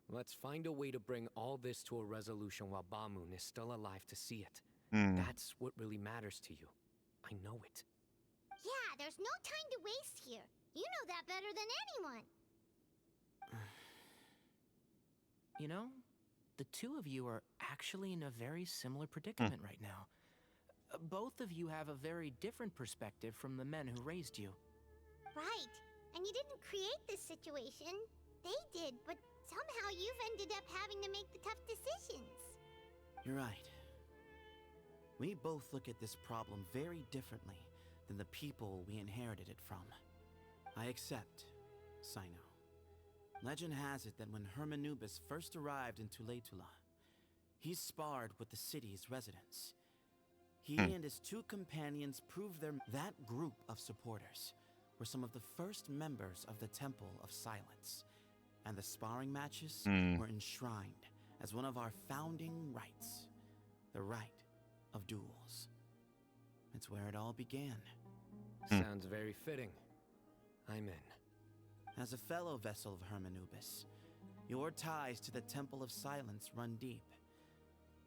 Let's find a way to bring all this to a resolution while Bamoon is still alive to see it. That's what really matters to you. I know it. Yeah, there's no time to waste here. You know that better than anyone. You know, the two of you are actually in a very similar predicament right now. Both of you have a very different perspective from the men who raised you. Right. And you didn't create this situation. They did, but somehow you've ended up having to make the tough decisions. You're right. We both look at this problem very differently than the people we inherited it from. I accept, Sino. Legend has it that when Hermanubis first arrived in Tuletula, he sparred with the city's residents. He and his two companions proved that group of supporters were some of the first members of the Temple of Silence, and the sparring matches were enshrined as one of our founding rights, the right of duels. It's where it all began. Sounds very fitting. I'm in. As a fellow vessel of Hermanubis, your ties to the Temple of Silence run deep.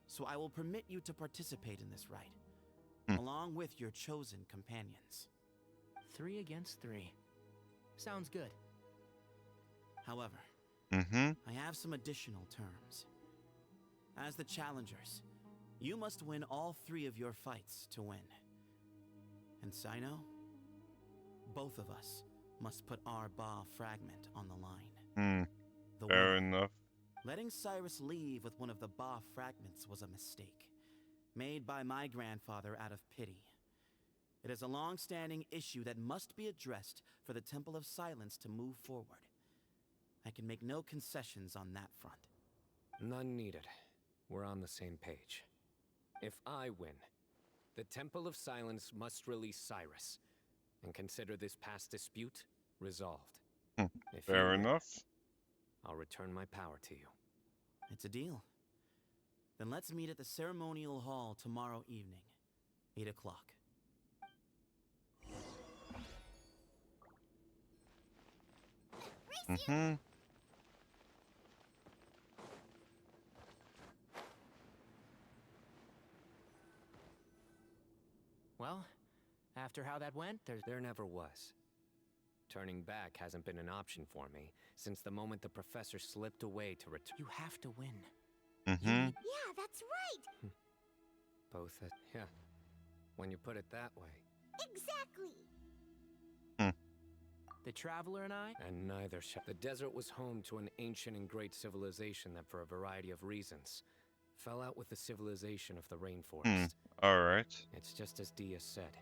So I will permit you to participate in this rite, along with your chosen companions. 3 against 3. Sounds good. However, I have some additional terms. As the challengers, you must win all 3 of your fights to win. And Sino, both of us must put our Ba fragment on the line. Fair enough. Letting Cyrus leave with one of the Ba fragments was a mistake, made by my grandfather out of pity. It is a long-standing issue that must be addressed for the Temple of Silence to move forward. I can make no concessions on that front. None needed. We're on the same page. If I win, the Temple of Silence must release Cyrus and consider this past dispute resolved. If Fair you win, enough. I'll return my power to you. It's a deal. Then let's meet at the ceremonial hall tomorrow evening, 8 o'clock. Well, after how that went, There never was. Turning back hasn't been an option for me since the moment the professor slipped away to return. You have to win. Yeah, that's right. Yeah. When you put it that way. Exactly. The Traveler and I? And neither shall. The desert was home to an ancient and great civilization that, for a variety of reasons, fell out with the civilization of the rainforest. Alright. It's just as Dia said.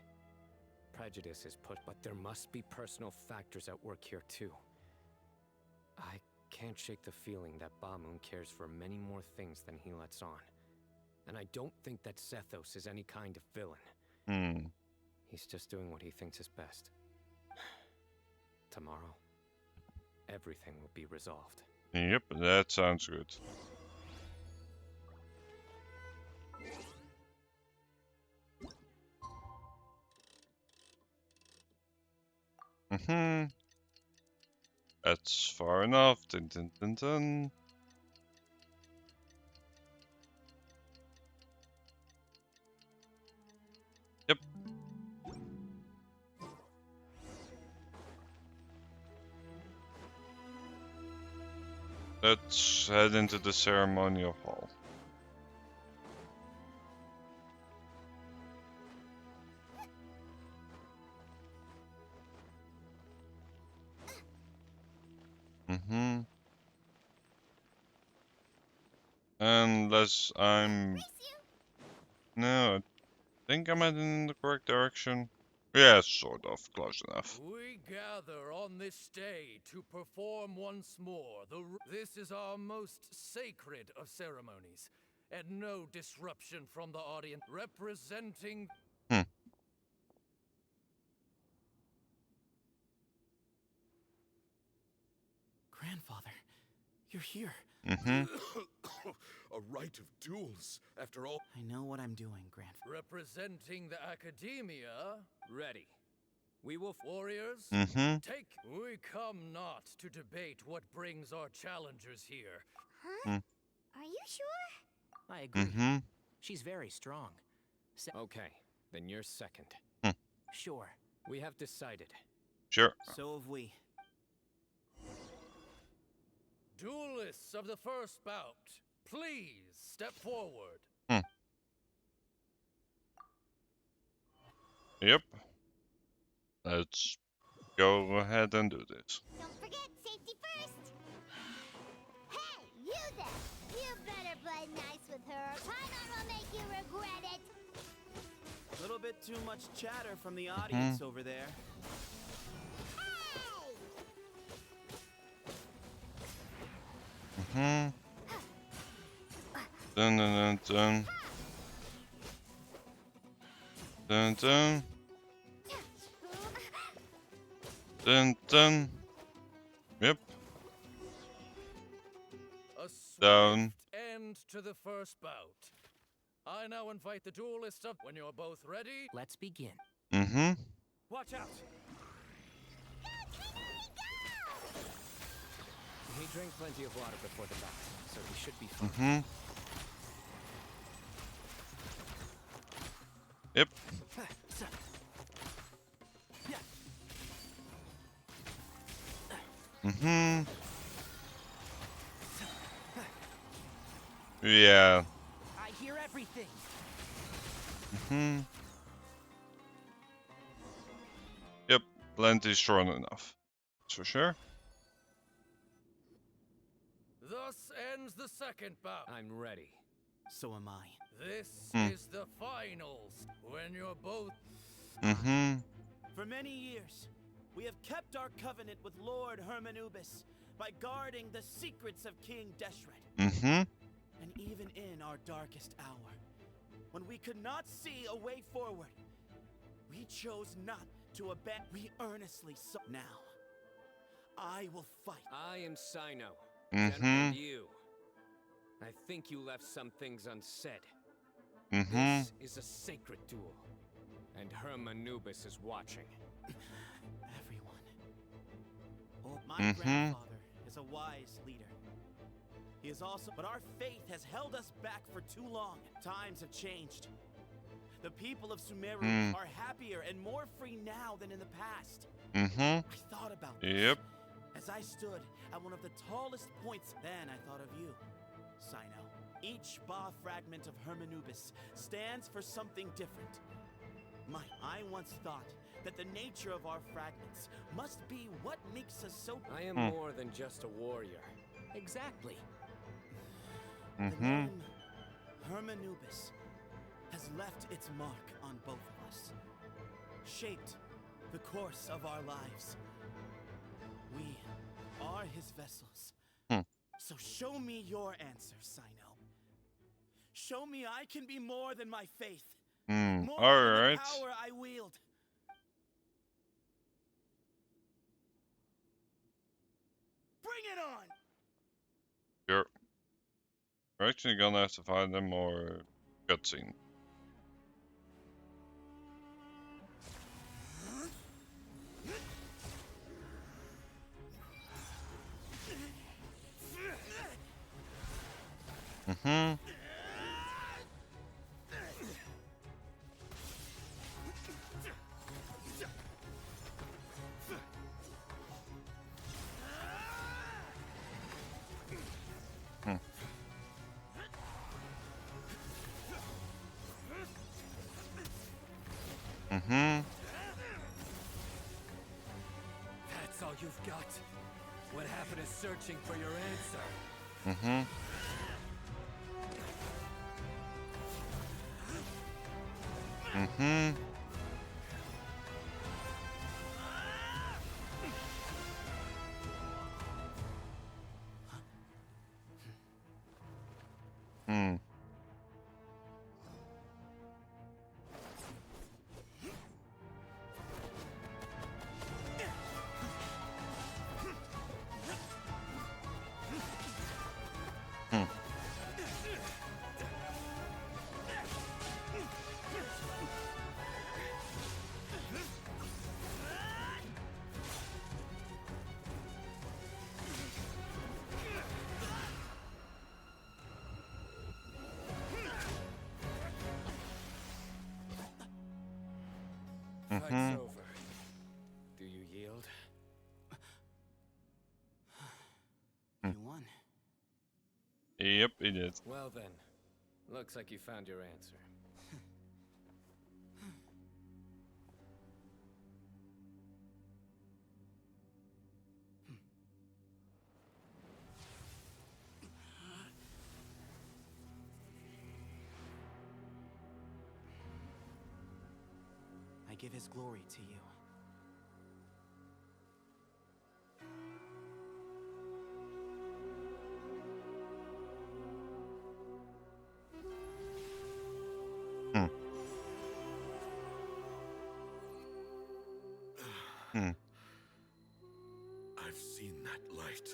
Prejudice is put, but there must be personal factors at work here too. I can't shake the feeling that Bamun cares for many more things than he lets on. And I don't think that Sethos is any kind of villain. He's just doing what he thinks is best. Tomorrow, everything will be resolved. Yep, that sounds good. That's far enough. Dun, dun, dun, dun. Yep. Let's head into the ceremonial hall. Unless I'm... No, I think I'm heading in the correct direction. Yeah, sort of, close enough. We gather on this day to perform once more this is our most sacred of ceremonies, and no disruption from the audience. Representing... Grandfather, you're here. A rite of duels, after all. I know what I'm doing, Grandfather. Representing the academia... Ready. We will... Warriors, take... We come not to debate what brings our challengers here. Huh? Are you sure? I agree. She's very strong. Okay, then you're second. Sure. We have decided. Sure. So have we. Duelists of the first bout, please step forward. Yep. Let's go ahead and do this. Don't forget, safety first. Hey, you there! You better play nice with her, or Paimon will make you regret it. A little bit too much chatter from the audience over there. Dun dun dun dun. Dun dun. Dun dun. Yep. A Down. end to the first bout. I now invite the duelists up when you're both ready. Let's begin. Watch out! He drank plenty of water before the bout, so he should be fine. Yep. Yeah. I hear everything. Yep, plenty strong enough. That's for sure. Thus ends the second bout. I'm ready. So am I. This is the finals, when you're both... For many years, we have kept our covenant with Lord Hermanubis by guarding the secrets of King Deshret. And even in our darkest hour, when we could not see a way forward, we chose not to abandon. We earnestly sought. Now, I will fight. I am Sino. And you. I think you left some things unsaid. This is a sacred duel, and Hermanubis is watching. Everyone. Oh, my grandfather is a wise leader. He is also, but our faith has held us back for too long. Times have changed. The people of Sumeru are happier and more free now than in the past. I thought about this. Yep. As I stood at one of the tallest points, then I thought of you, Sino. Each Ba fragment of Hermanubis stands for something different. I once thought that the nature of our fragments must be what makes us so... I am more than just a warrior. Exactly. The name Hermanubis has left its mark on both of us, shaped the course of our lives. We are his vessels. So show me your answer, Sino. Show me I can be more than my faith. More than the power I wield. Bring it on! We're actually gonna have to find them more cutscene. That's all you've got. What happened is searching for your answer. Fight's over. Do you yield? You won. Yep, he did. Well then, looks like you found your answer. I give his glory to you. I've seen that light.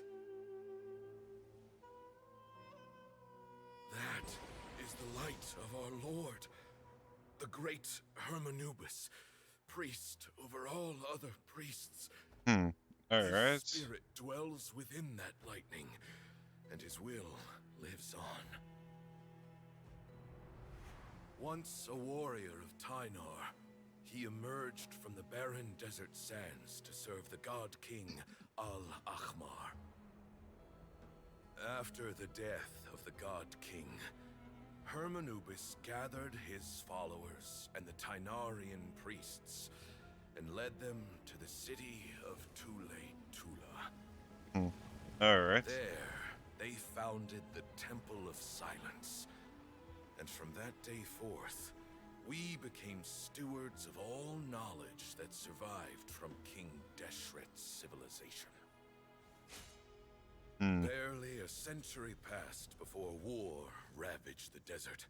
That is the light of our Lord, the great Hermanubis, priest over all other priests. His spirit dwells within that lightning, and his will lives on. Once a warrior of Tynar, he emerged from the barren desert sands to serve the god king Al-Ahmar. After the death of the god king, Hermanubis gathered his followers and the Tynarian priests and led them to the city of Tule-Tula. There, they founded the Temple of Silence. And from that day forth, we became stewards of all knowledge that survived from King Deshret's civilization. Barely a century passed before war ravaged the desert.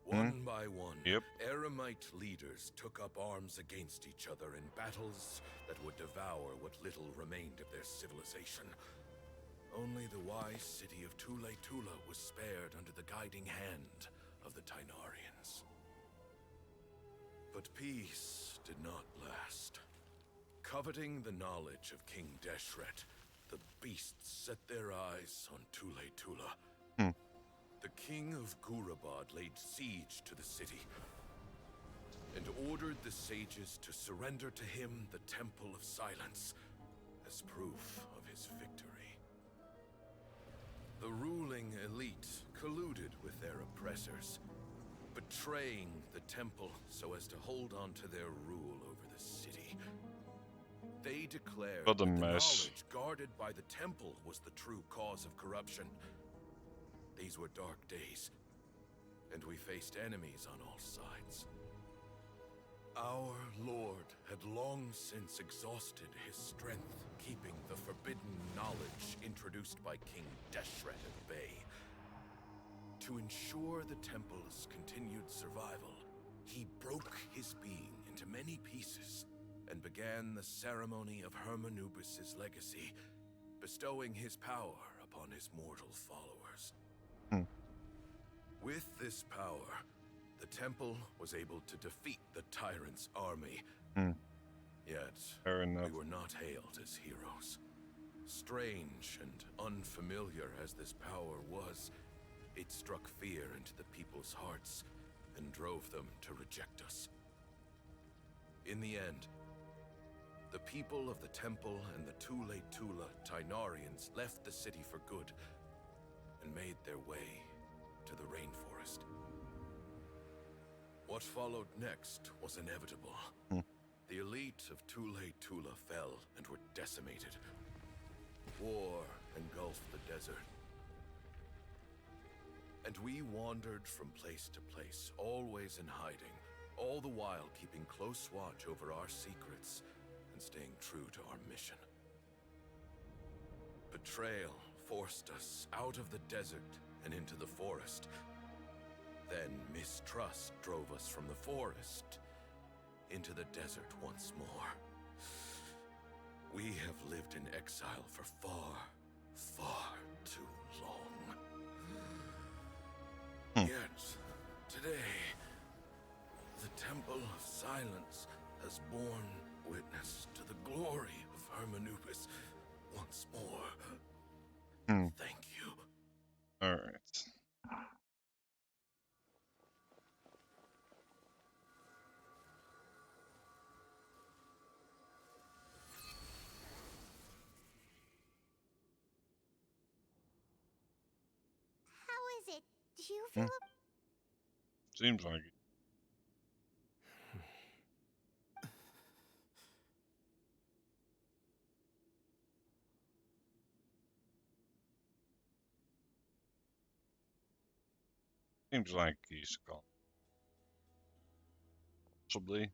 One by one, Eremite leaders took up arms against each other in battles that would devour what little remained of their civilization. Only the wise city of Tule-Tula was spared under the guiding hand of the Tynarians. But peace did not last. Coveting the knowledge of King Deshret, the beasts set their eyes on Tule-Tula. The king of Gurabad laid siege to the city and ordered the sages to surrender to him the Temple of Silence as proof of his victory. The ruling elite colluded with their oppressors, betraying the temple so as to hold on to their rule over the city. They declared What a that the mess. knowledge guarded by the temple was the true cause of corruption. These were dark days, and we faced enemies on all sides. Our Lord had long since exhausted his strength, keeping the forbidden knowledge introduced by King Deshret at bay. To ensure the temple's continued survival, he broke his being into many pieces and began the ceremony of Hermanubis' legacy, bestowing his power upon his mortal followers. With this power, the temple was able to defeat the tyrant's army. Yet, we were not hailed as heroes. Strange and unfamiliar as this power was, it struck fear into the people's hearts and drove them to reject us. In the end, the people of the temple and the Tule Tula Tainarians left the city for good and made their way to the rainforest. What followed next was inevitable. The elite of Tule Tula fell and were decimated. War engulfed the desert. And we wandered from place to place, always in hiding, all the while keeping close watch over our secrets and staying true to our mission. Betrayal forced us out of the desert and into the forest. Then mistrust drove us from the forest into the desert once more. We have lived in exile for far, far too long. Yet, today, the Temple of Silence has borne witness to the glory of Hermanubis once more. Thank you. All right. How is it? Do you feel Seems like it. Seems like he's gone. Possibly.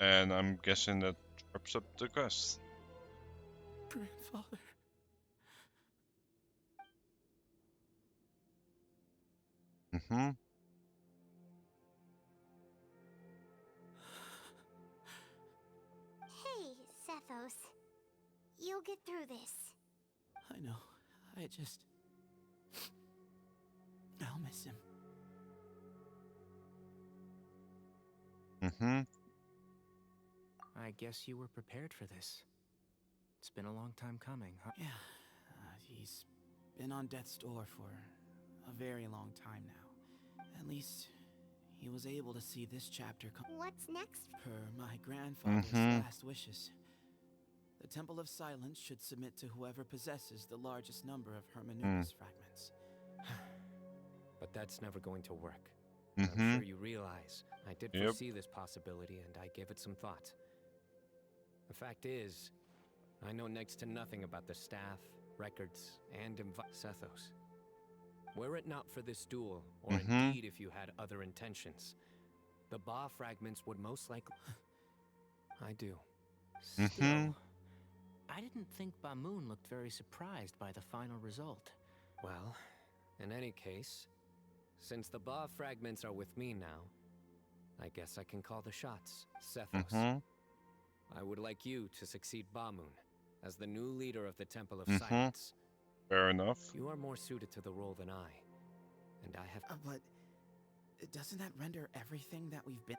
And I'm guessing that wraps up the quest. Grandfather. Hey, Sethos. You'll get through this. I know. I'll miss him. I guess you were prepared for this. It's been a long time coming, huh? Yeah, he's been on death's door for a very long time now. At least, he was able to see this chapter come. What's next? Per my grandfather's last wishes. The Temple of Silence should submit to whoever possesses the largest number of Hermanubis fragments. But that's never going to work. I'm sure you realize I did foresee this possibility and I gave it some thought. The fact is, I know next to nothing about the staff, records, and Sethos. Were it not for this duel, or indeed if you had other intentions, the Ba fragments would most likely... I do. Still, I didn't think Bamoon looked very surprised by the final result. Well, in any case, since the Ba fragments are with me now, I guess I can call the shots. Sethos, I would like you to succeed Bamoon as the new leader of the Temple of Silence. Fair enough. You are more suited to the role than I, and I have... But doesn't that render everything that we've been...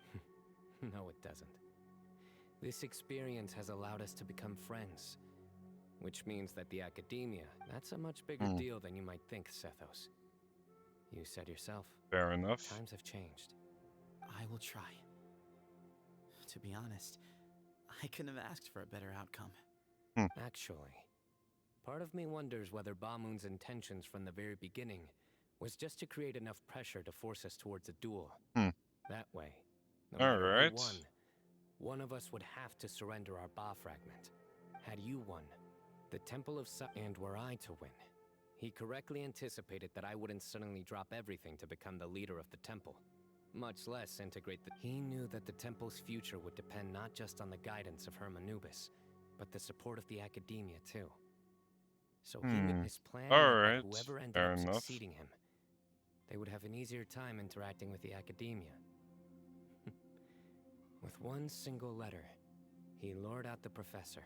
No, it doesn't. This experience has allowed us to become friends, which means that the academia, that's a much bigger deal than you might think, Sethos. You said yourself. Fair enough. Times have changed. I will try. To be honest, I couldn't have asked for a better outcome. Actually, part of me wonders whether Bamoon's intentions from the very beginning was just to create enough pressure to force us towards a duel. That way, no matter who won, one of us would have to surrender our Ba fragment. Had you won, the Temple of and were I to win, he correctly anticipated that I wouldn't suddenly drop everything to become the leader of the temple, much less integrate the... He knew that the temple's future would depend not just on the guidance of Hermanubis, but the support of the academia too. So he made his plan that whoever ended up succeeding him, they would have an easier time interacting with the academia. With one single letter, he lured out the professor.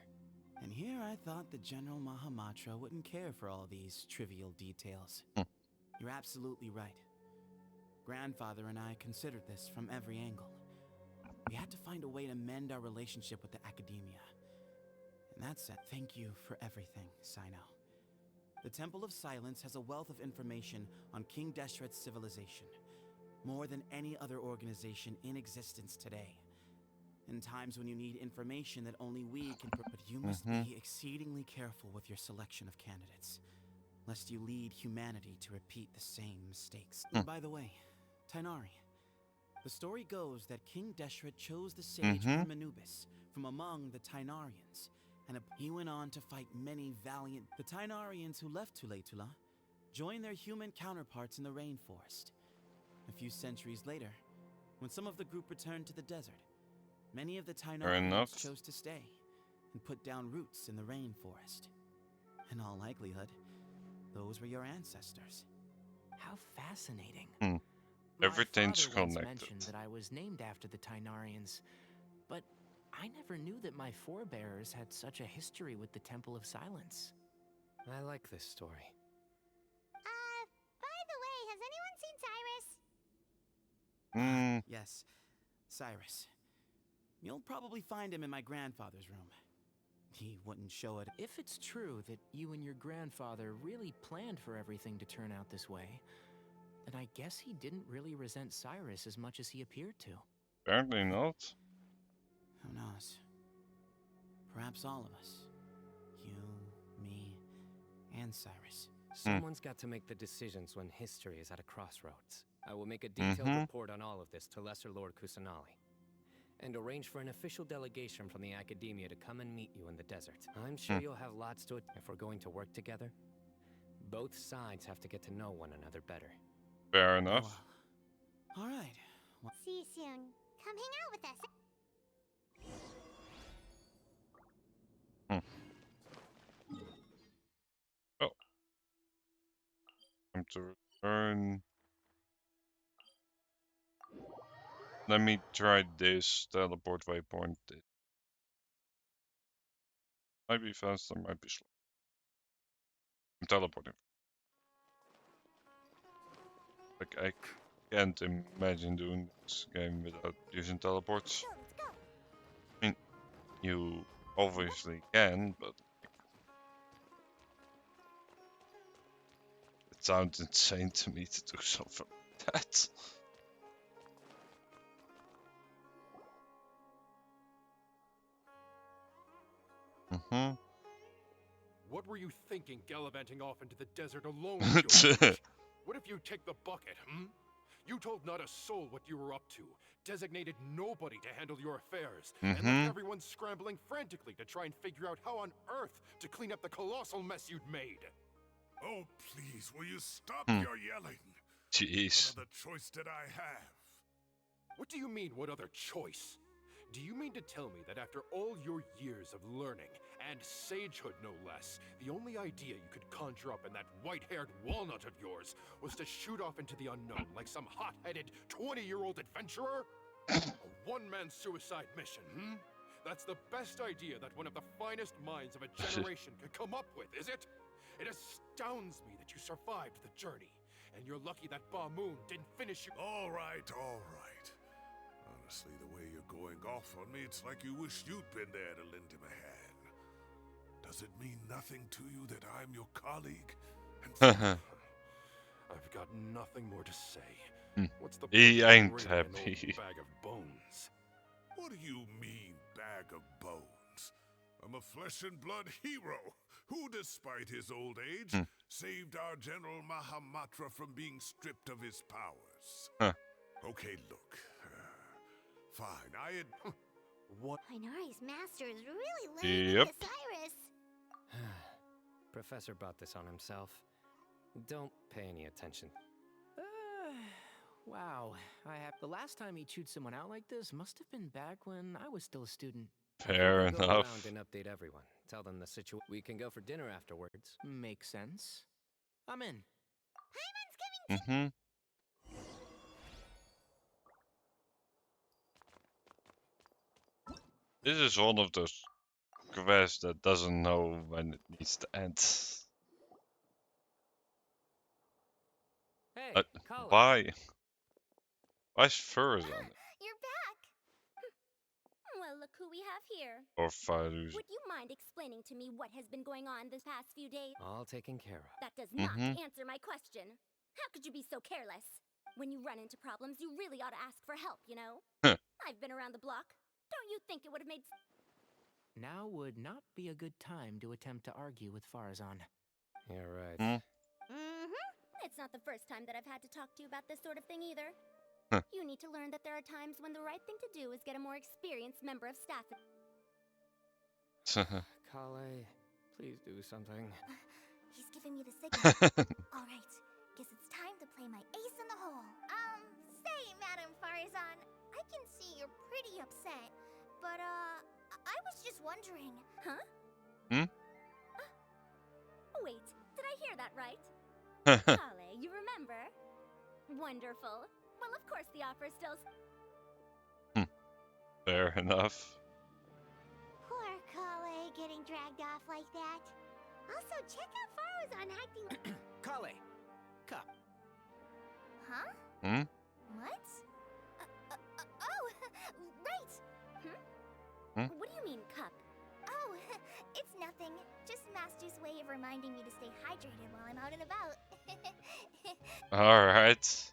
And here I thought the General Mahamatra wouldn't care for all these trivial details. You're absolutely right. Grandfather and I considered this from every angle. We had to find a way to mend our relationship with the academia. And that said, thank you for everything, Sino. The Temple of Silence has a wealth of information on King Deshret's civilization, more than any other organization in existence today. In times when you need information that only we can but you must be exceedingly careful with your selection of candidates, lest you lead humanity to repeat the same mistakes. By the way, Tainari, the story goes that King Deshret chose the sage Hermanubis from among the Tainarians, and he went on to fight many valiant... The Tainarians who left Tuletula joined their human counterparts in the rainforest. A few centuries later, when some of the group returned to the desert, many of the Tainarians chose to stay and put down roots in the rainforest. In all likelihood, those were your ancestors. How fascinating. Everything's My father once connected. mentioned that I was named after the Tainarians, but I never knew that my forebears had such a history with the Temple of Silence. I like this story. By the way, has anyone seen Cyrus? Yes, Cyrus. You'll probably find him in my grandfather's room. He wouldn't show it. If it's true that you and your grandfather really planned for everything to turn out this way, then I guess he didn't really resent Cyrus as much as he appeared to. Apparently not. Who knows? Perhaps all of us. You, me, and Cyrus. Someone's got to make the decisions when history is at a crossroads. I will make a detailed report on all of this to Lesser Lord Kusanali, and arrange for an official delegation from the academia to come and meet you in the desert. I'm sure you'll have lots to... If we're going to work together, both sides have to get to know one another better. Fair enough. All right. See you soon. Come hang out with us. Oh. Time to return. Let me try this teleport waypoint. It might be faster, might be slow. I'm teleporting. Like, I can't imagine doing this game without using teleports. I mean, you obviously can, but it sounds insane to me to do something like that. What were you thinking, gallivanting off into the desert alone with your work? What if you take the bucket, You told not a soul what you were up to, designated nobody to handle your affairs, and left everyone scrambling frantically to try and figure out how on earth to clean up the colossal mess you'd made. Oh, please, will you stop your yelling? Jeez. What other choice did I have? What do you mean, what other choice? Do you mean to tell me that after all your years of learning, and sagehood no less, the only idea you could conjure up in that white-haired walnut of yours was to shoot off into the unknown like some hot-headed 20-year-old adventurer? A one-man suicide mission, That's the best idea that one of the finest minds of a generation could come up with, is it? It astounds me that you survived the journey, and you're lucky that Ba Moon didn't finish you. All right, all right. Honestly, the way you're going off on me, it's like you wish you'd been there to lend him a hand. Does it mean nothing to you that I'm your colleague? I've got nothing more to say. What's the He purpose of ain't raiding an old happy. bag of bones? What do you mean, bag of bones? I'm a flesh and blood hero who, despite his old age, saved our General Mahamatra from being stripped of his powers. Huh. Okay, look. Fine, I had... What? Inari's master is really laying Yep. into Cyrus. Professor brought this on himself. Don't pay any attention. Wow. The last time he chewed someone out like this must have been back when I was still a student. Fair Go enough. around and update everyone. Tell them the situation. We can go for dinner afterwards. Makes sense. I'm in. Mm-hmm. This is one of those quests that doesn't know when it needs to end. Hey, Colin. Why? Why's furs on it? You're back. Well, look who we have here. Or Farus? Would you mind explaining to me what has been going on this past few days? All taken care of. That does not answer my question. How could you be so careless? When you run into problems, you really ought to ask for help, you know? I've been around the block. Don't you think it would have made Now would not be a good time to attempt to argue with Farazan. You're right. Mm-hmm. It's not the first time that I've had to talk to you about this sort of thing either. You need to learn that there are times when the right thing to do is get a more experienced member of staff. Kale, please do something. He's giving me the signal. All right, guess it's time to play my ace in the hole. Say, Madam Farazan, I can see you're pretty upset, but I was just wondering. Huh? Wait, did I hear that right? Kale, you remember? Wonderful. Well, of course the offer still... Fair enough. Poor Kale getting dragged off like that. Also, check out Farazan acting... Kale! Cup. Huh? What? Oh, right! What do you mean, cup? Oh, it's nothing. Just Master's way of reminding me to stay hydrated while I'm out and about. Alright.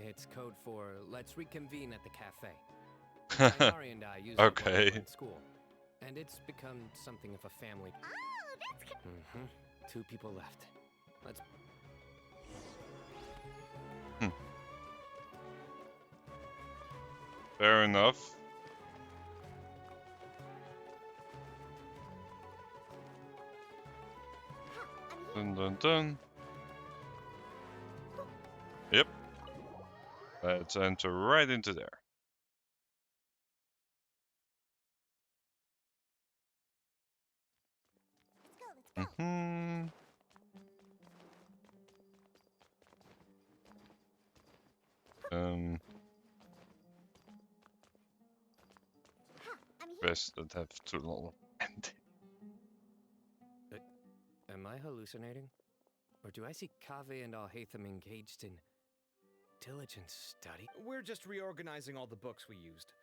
It's code for let's reconvene at the cafe. Tainari and I use it while we were in school. And it's become something of a family. Oh, that's... Two people left. Let's... Fair enough. Dun dun dun. Yep. Let's enter right into there. Let's go. Best that have too long ending. Am I hallucinating? Or do I see Kaveh and Alhaitham engaged in diligent study? We're just reorganizing all the books we used.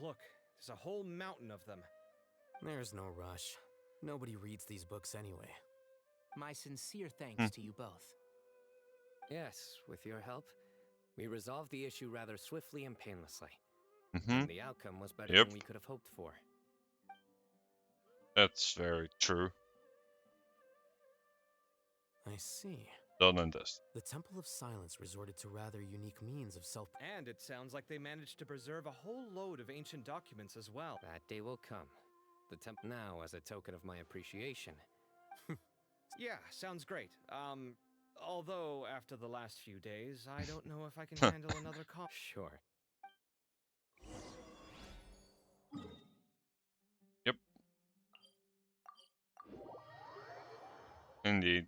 Look, there's a whole mountain of them. There's no rush. Nobody reads these books anyway. My sincere thanks to you both. Yes, with your help, we resolved the issue rather swiftly and painlessly. And the outcome was better than we could have hoped for. That's very true. I see. Done and dusted. The Temple of Silence resorted to rather unique means of self... And it sounds like they managed to preserve a whole load of ancient documents as well. That day will come. The temple now, as a token of my appreciation. Yeah, sounds great. Although after the last few days, I don't know if I can handle another call. Sure. Yep. Indeed.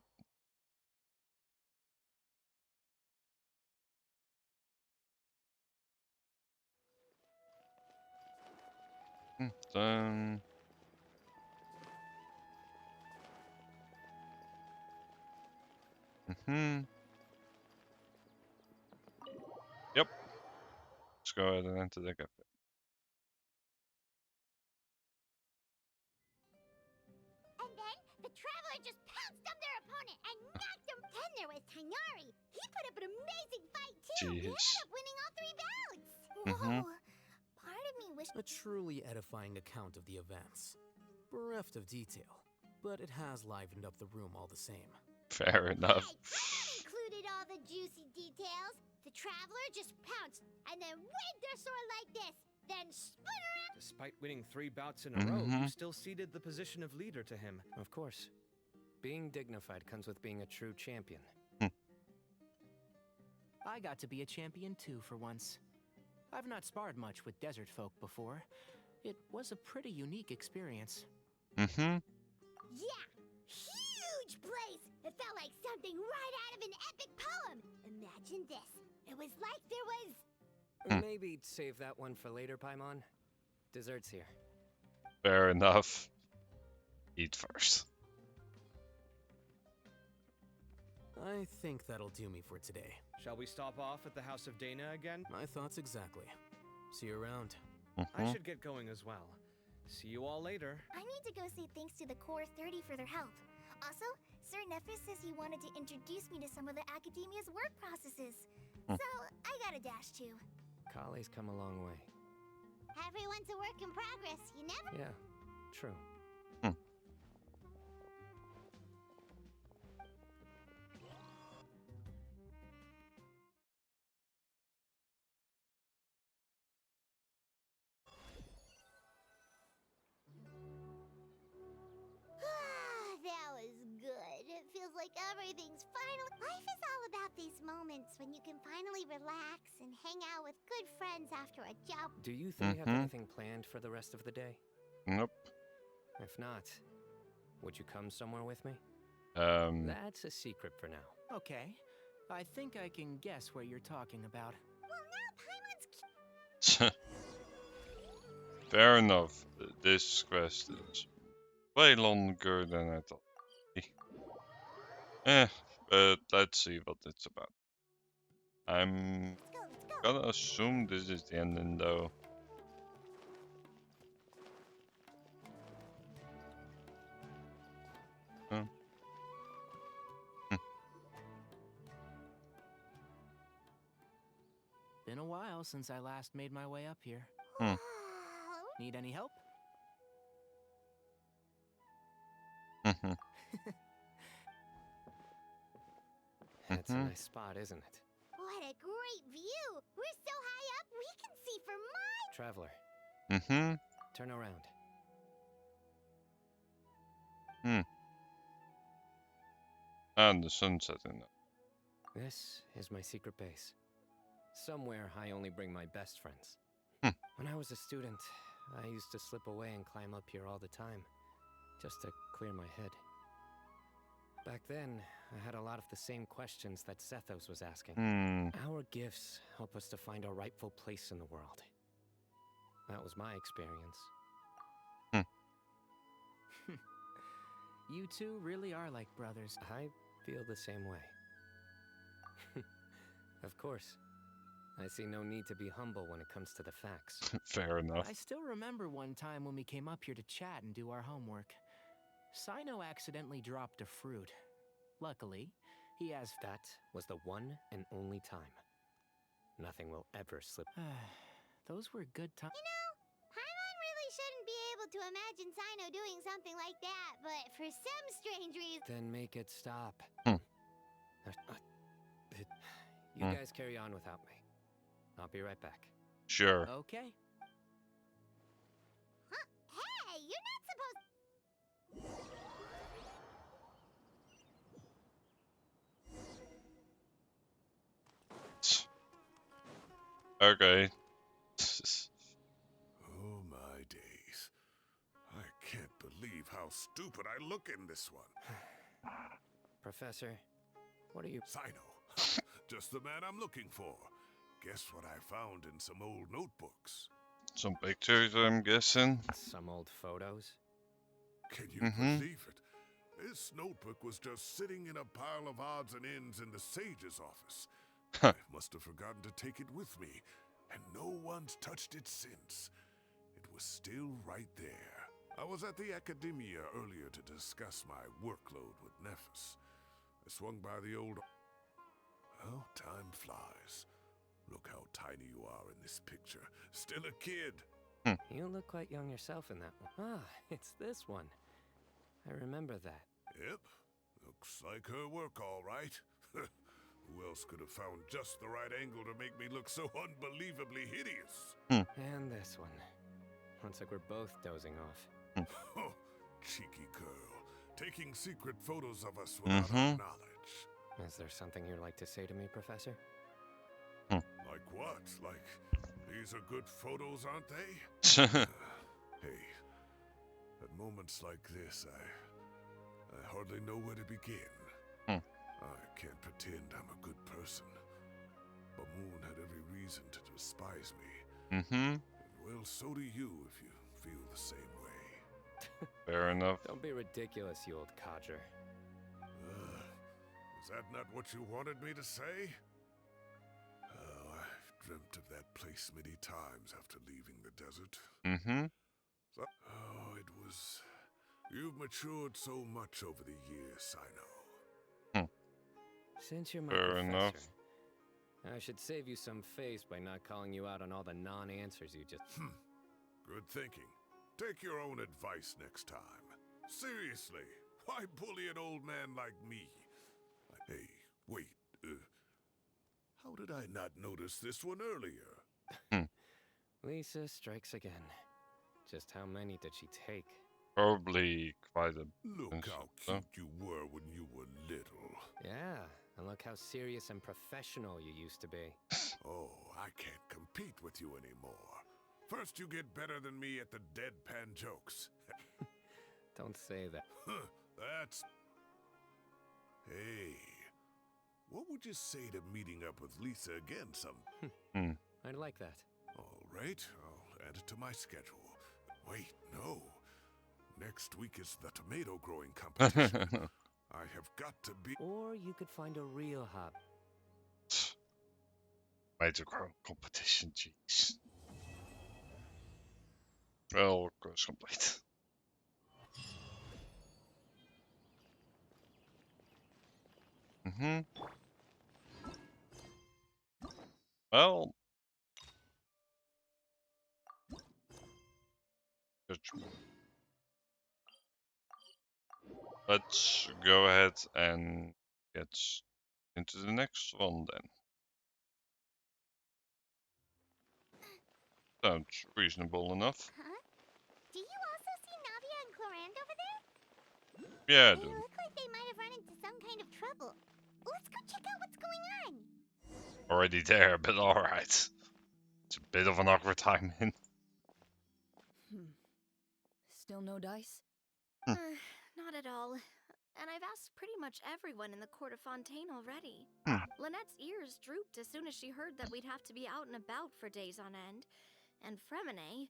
Done. Yep. Let's go ahead and enter the cafe. And then the traveler just pounced on their opponent and knocked him. Then there was Tainari. He put up an amazing fight too. We ended up winning all 3 bouts. Whoa. Part of me wished... A truly edifying account of the events. Bereft of detail, but it has livened up the room all the same. Fair enough. That included all the juicy details. The traveler just pounced and then waved their sword like this, then spun around. Despite winning 3 bouts in a row, you still ceded the position of leader to him. Of course. Being dignified comes with being a true champion. I got to be a champion too for once. I've not sparred much with desert folk before. It was a pretty unique experience. Yeah, huge place. It felt like something right out of an epic poem. Imagine this. It was like there was... Maybe save that one for later, Paimon. Dessert's here. Fair enough. Eat first. I think that'll do me for today. Shall we stop off at the House of Dana again? My thoughts exactly. See you around. I should get going as well. See you all later. I need to go say thanks to the Core 30 for their help. Also, Sir Nephis says he wanted to introduce me to some of the Academia's work processes. So, I gotta dash too. Kali's come a long way. Everyone's a work in progress, you never... Yeah, true. That was good. It feels like everything's finally... Life is all about these moments when you can finally relax and hang out with good friends after a job. Do you three have anything planned for the rest of the day? Nope. If not, would you come somewhere with me? That's a secret for now. Okay. I think I can guess what you're talking about. Well, now Paimon's... Fair enough. This quest is way longer than I thought. But let's see what it's about. I'm gonna assume this is the ending though. Been a while since I last made my way up here. Need any help? That's a nice spot, isn't it? What a great view! We're so high up, we can see for miles! Traveler. Turn around. And the sun's setting up. This is my secret base. Somewhere I only bring my best friends. When I was a student, I used to slip away and climb up here all the time, just to clear my head. Back then, I had a lot of the same questions that Zethos was asking. Our gifts help us to find our rightful place in the world. That was my experience. You two really are like brothers. I feel the same way. Of course. I see no need to be humble when it comes to the facts. Fair enough. I still remember one time when we came up here to chat and do our homework. Sino accidentally dropped a fruit. Luckily, he has... That was the one and only time. Nothing will ever slip. Those were good times. You know, Paimon really shouldn't be able to imagine Sino doing something like that, but for some strange reason... Then make it stop. You guys carry on without me. I'll be right back. Sure. Okay. Huh? Hey, you're not supposed... Okay. Oh my days. I can't believe how stupid I look in this one. Professor, what are you... Sino. Just the man I'm looking for. Guess what I found in some old notebooks? Some pictures, I'm guessing. Some old photos? Can you believe it? This notebook was just sitting in a pile of odds and ends in the sage's office. I must have forgotten to take it with me, and no one's touched it since. It was still right there. I was at the Academia earlier to discuss my workload with Nephis. I swung by the old... Well, time flies. Look how tiny you are in this picture. Still a kid. You look quite young yourself in that one. Ah, it's this one. I remember that. Yep. Looks like her work, all right. Who else could have found just the right angle to make me look so unbelievably hideous? And this one. Looks like we're both dozing off. Oh, cheeky girl. Taking secret photos of us without our knowledge. Is there something you'd like to say to me, Professor? Like what? Like, these are good photos, aren't they? Hey, at moments like this, I hardly know where to begin. I can't pretend I'm a good person. But Moon had every reason to despise me. And well, so do you if you feel the same way. Fair enough. Don't be ridiculous, you old codger. Is that not what you wanted me to say? Oh, I've dreamt of that place many times after leaving the desert. So, oh, it was... You've matured so much over the years, I know. Since you're my professor, I should save you some face by not calling you out on all the non-answers you just... Good thinking. Take your own advice next time. Seriously, why bully an old man like me? Hey, wait, how did I not notice this one earlier? Lisa strikes again. Just how many did she take? Probably quite a... Look how cute you were when you were little. Yeah, and look how serious and professional you used to be. Oh, I can't compete with you anymore. First you get better than me at the deadpan jokes. Don't say that. That's... Hey, what would you say to meeting up with Lisa again some... I'd like that. All right, I'll add it to my schedule. Wait, no. Next week is the tomato growing competition. I have got to be... Or you could find a real hobby. Tomato growing competition, jeez. Well, course complete. Well, let's go ahead and get into the next one then. Sounds reasonable enough. Huh? Do you also see Navia and Clorand over there? Yeah, They look like they might have run into some kind of trouble. Let's go check out what's going on. already there, but alright. It's a bit of an awkward timing. Still no dice? Not at all. And I've asked pretty much everyone in the court of Fontaine already. Lynette's ears drooped as soon as she heard that we'd have to be out and about for days on end. And Fremine,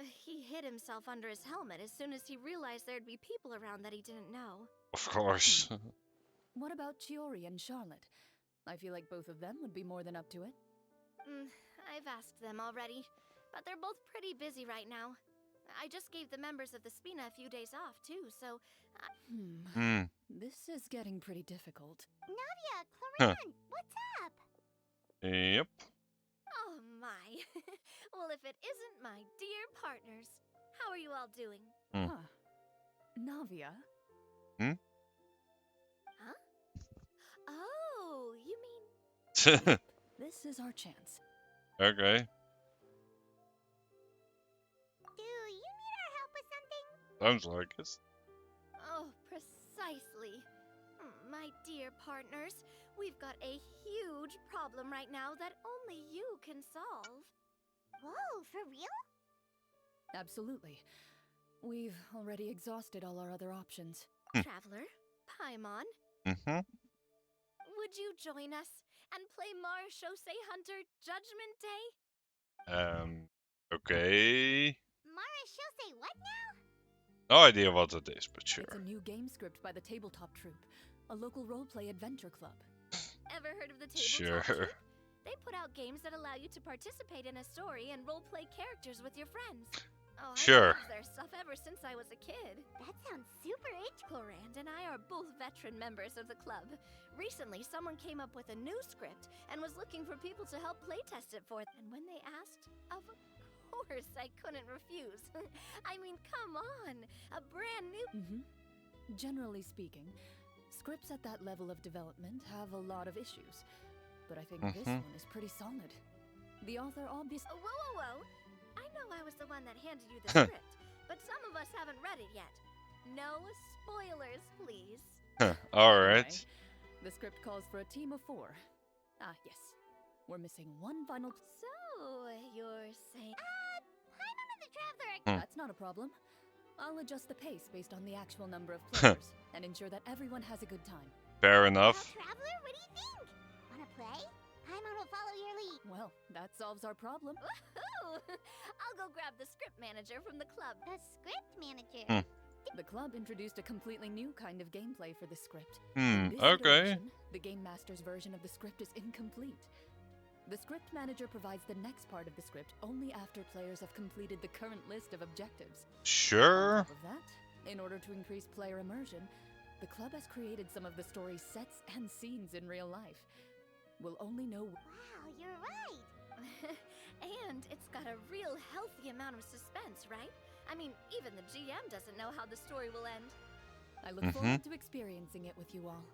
he hid himself under his helmet as soon as he realized there'd be people around that he didn't know. Of course. What about Chiori and Charlotte? I feel like both of them would be more than up to it. I've asked them already, but they're both pretty busy right now. I just gave the members of the Spina a few days off, too, so... This is getting pretty difficult. Navia, Clorand, what's up? Yep. Oh, my. Well, if it isn't my dear partners. How are you all doing? Navia? Huh? Oh, you mean... This is our chance. Okay. Do you need our help with something? Sounds like it. Oh, precisely. My dear partners, we've got a huge problem right now that only you can solve. Whoa, for real? Absolutely. We've already exhausted all our other options. Traveler, Paimon, would you join us and play Marechaussee Hunter Judgment Day? Okay. Marechaussee what now? No idea what it is, but sure. It's a new game script by the Tabletop Troupe, a local roleplay adventure club. Ever heard of the Tabletop Sure. Troupe? They put out games that allow you to participate in a story and roleplay characters with your friends. Oh, Sure. I've loved their stuff ever since I was a kid. That sounds super Clorand and I are both veteran members of the club. Recently, someone came up with a new script and was looking for people to help playtest it for them. And when they asked, of course I couldn't refuse. I mean, come on, a brand new... Generally speaking, scripts at that level of development have a lot of issues. But I think this one is pretty solid. The author obviously... Whoa, whoa, whoa! I know I was the one that handed you the script, but some of us haven't read it yet. No spoilers, please. Alright. Anyway, the script calls for a team of 4. Ah, yes. We're missing one final... So, you're saying... Paimon and the Traveler That's not a problem. I'll adjust the pace based on the actual number of players and ensure that everyone has a good time. Fair enough. Traveler, what do you think? Wanna play? Paimon will follow your lead. Well, that solves our problem. Woohoo! I'll go grab the script manager from the club. The script manager? The club introduced a completely new kind of gameplay for the script. Okay. The Game Master's version of the script is incomplete. The script manager provides the next part of the script only after players have completed the current list of objectives. Sure. On top of that, in order to increase player immersion, the club has created some of the story's sets and scenes in real life. We'll only know... Wow, you're right! And it's got a real healthy amount of suspense, right? I mean, even the GM doesn't know how the story will end. I look forward to experiencing it with you all.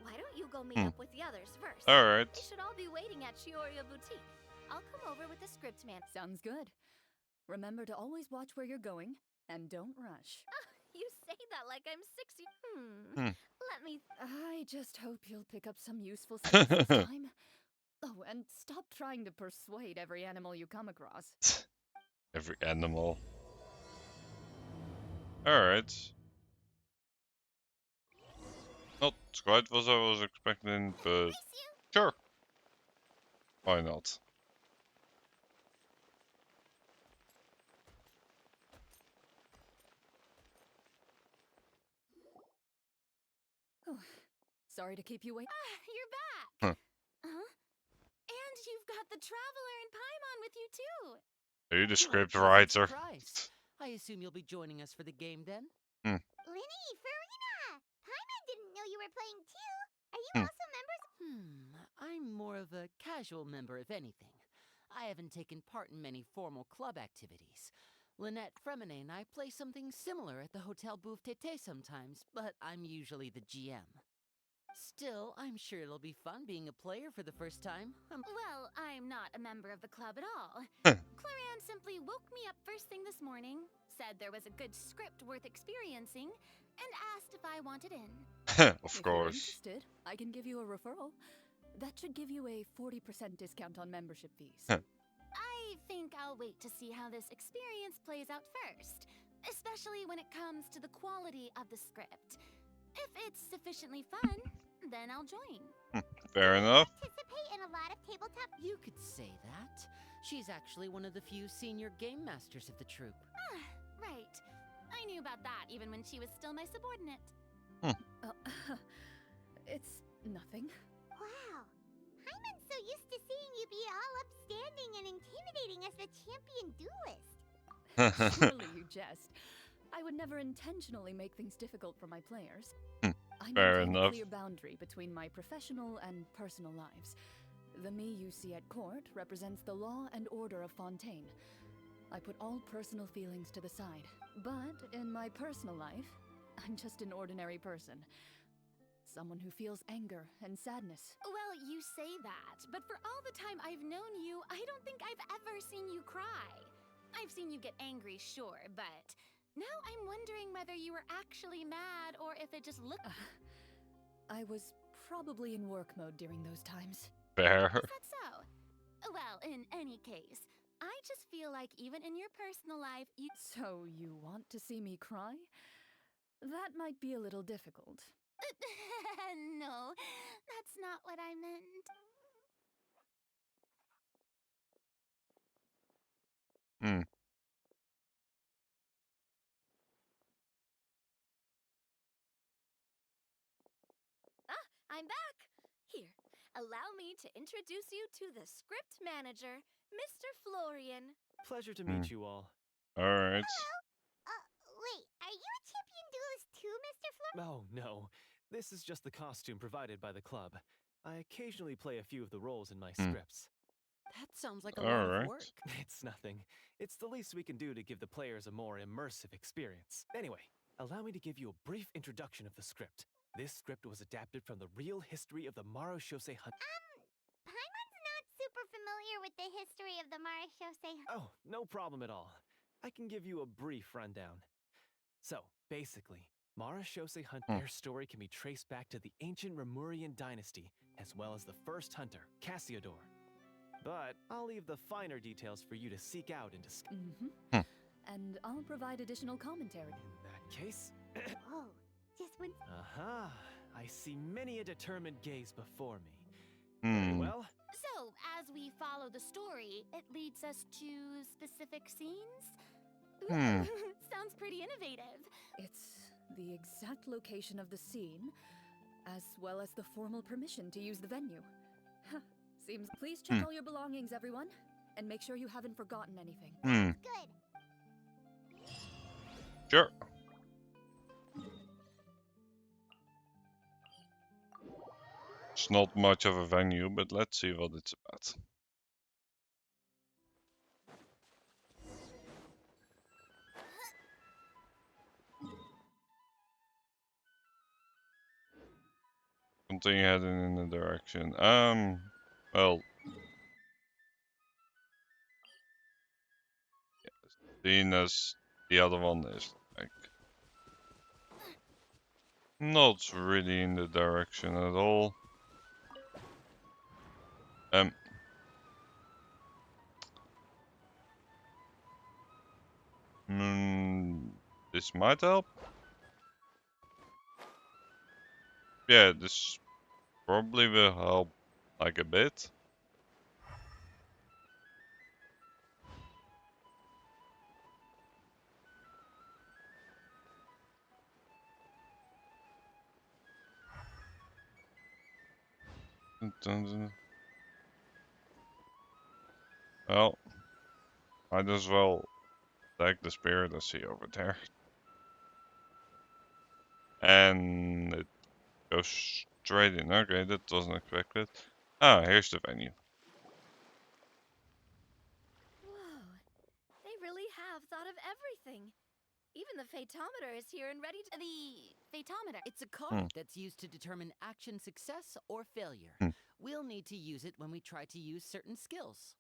Why don't you go meet up with the others first? Alright. They should all be waiting at Chioria Boutique. I'll come over with the script man. Sounds good. Remember to always watch where you're going, and don't rush. You say that like I'm 60. Let me... I just hope you'll pick up some useful skills this time. Oh, and stop trying to persuade every animal you come across. Every animal. Alright. Not quite what I was expecting, but sure. Why not? Oh, sorry to keep you waiting. You're back! Huh. And you've got the Traveler and Paimon with you too! Are you the script Pleasant writer? surprise. I assume you'll be joining us for the game then? Linny, Farina! Paimon didn't know you were playing too! Are you also members? I'm more of a casual member, if anything. I haven't taken part in many formal club activities. Lynette Fremine and I play something similar at the Hotel Bouffe Tété sometimes, but I'm usually the GM. Still, I'm sure it'll be fun being a player for the first time. Well, I'm not a member of the club at all. Clorand simply woke me up first thing this morning, said there was a good script worth experiencing, and asked if I wanted in. Of If you're course. interested, I can give you a referral. That should give you a 40% discount on membership fees. I think I'll wait to see how this experience plays out first, especially when it comes to the quality of the script. If it's sufficiently fun, then I'll join. Fair enough. Participate in a lot of tabletop... You could say that. She's actually one of the few senior game masters of the troupe. Right. I knew about that even when she was still my subordinate. It's nothing. Wow. Paimon's so used to seeing you be all upstanding and intimidating as the champion duelist. Surely you jest. I would never intentionally make things difficult for my players. I Fair maintain a enough. clear boundary between my professional and personal lives. The me you see at court represents the law and order of Fontaine. I put all personal feelings to the side, but in my personal life, I'm just an ordinary person. Someone who feels anger and sadness. Well, you say that, but for all the time I've known you, I don't think I've ever seen you cry. I've seen you get angry, sure, but now I'm wondering whether you were actually mad or if it just looked... I was probably in work mode during those times. Fair. Is that so? Well, in any case, I just feel like even in your personal life, you... So you want to see me cry? That might be a little difficult. No, that's not what I meant. I'm back! Here, allow me to introduce you to the script manager, Mr. Florian. Pleasure to meet you all. Alright. Wait, are you a champion duelist too, Mr. Flor? Oh, no. This is just the costume provided by the club. I occasionally play a few of the roles in my scripts. That sounds like a lot of work. It's nothing. It's the least we can do to give the players a more immersive experience. Anyway, allow me to give you a brief introduction of the script. This script was adapted from the real history of the Marashose Hunt. Paimon's not super familiar with the history of the Marashose. Oh, no problem at all. I can give you a brief rundown. So, basically, Marashose Hunt, their story can be traced back to the ancient Remurian dynasty, as well as the first hunter, Cassiodor. But I'll leave the finer details for you to seek out and discuss. And I'll provide additional commentary. In that case... Whoa, just one... Aha! I see many a determined gaze before me. Very well. So, as we follow the story, it leads us to specific scenes? Sounds pretty innovative. It's the exact location of the scene, as well as the formal permission to use the venue. Seems. Please check all your belongings, everyone, and make sure you haven't forgotten anything. Good. Sure. It's not much of a venue, but let's see what it's about. Continue heading in the direction. Well, seeing as the other one is like not really in the direction at all. This might help. Yeah, this probably will help like a bit. Well, might as well take the spirit I see over there. And it goes straight in. Okay, that wasn't expected. Ah, here's the venue. Whoa, they really have thought of everything. Even the phaetometer is here and ready to... The phaetometer. It's a card that's used to determine action success or failure. We'll need to use it when we try to use certain skills.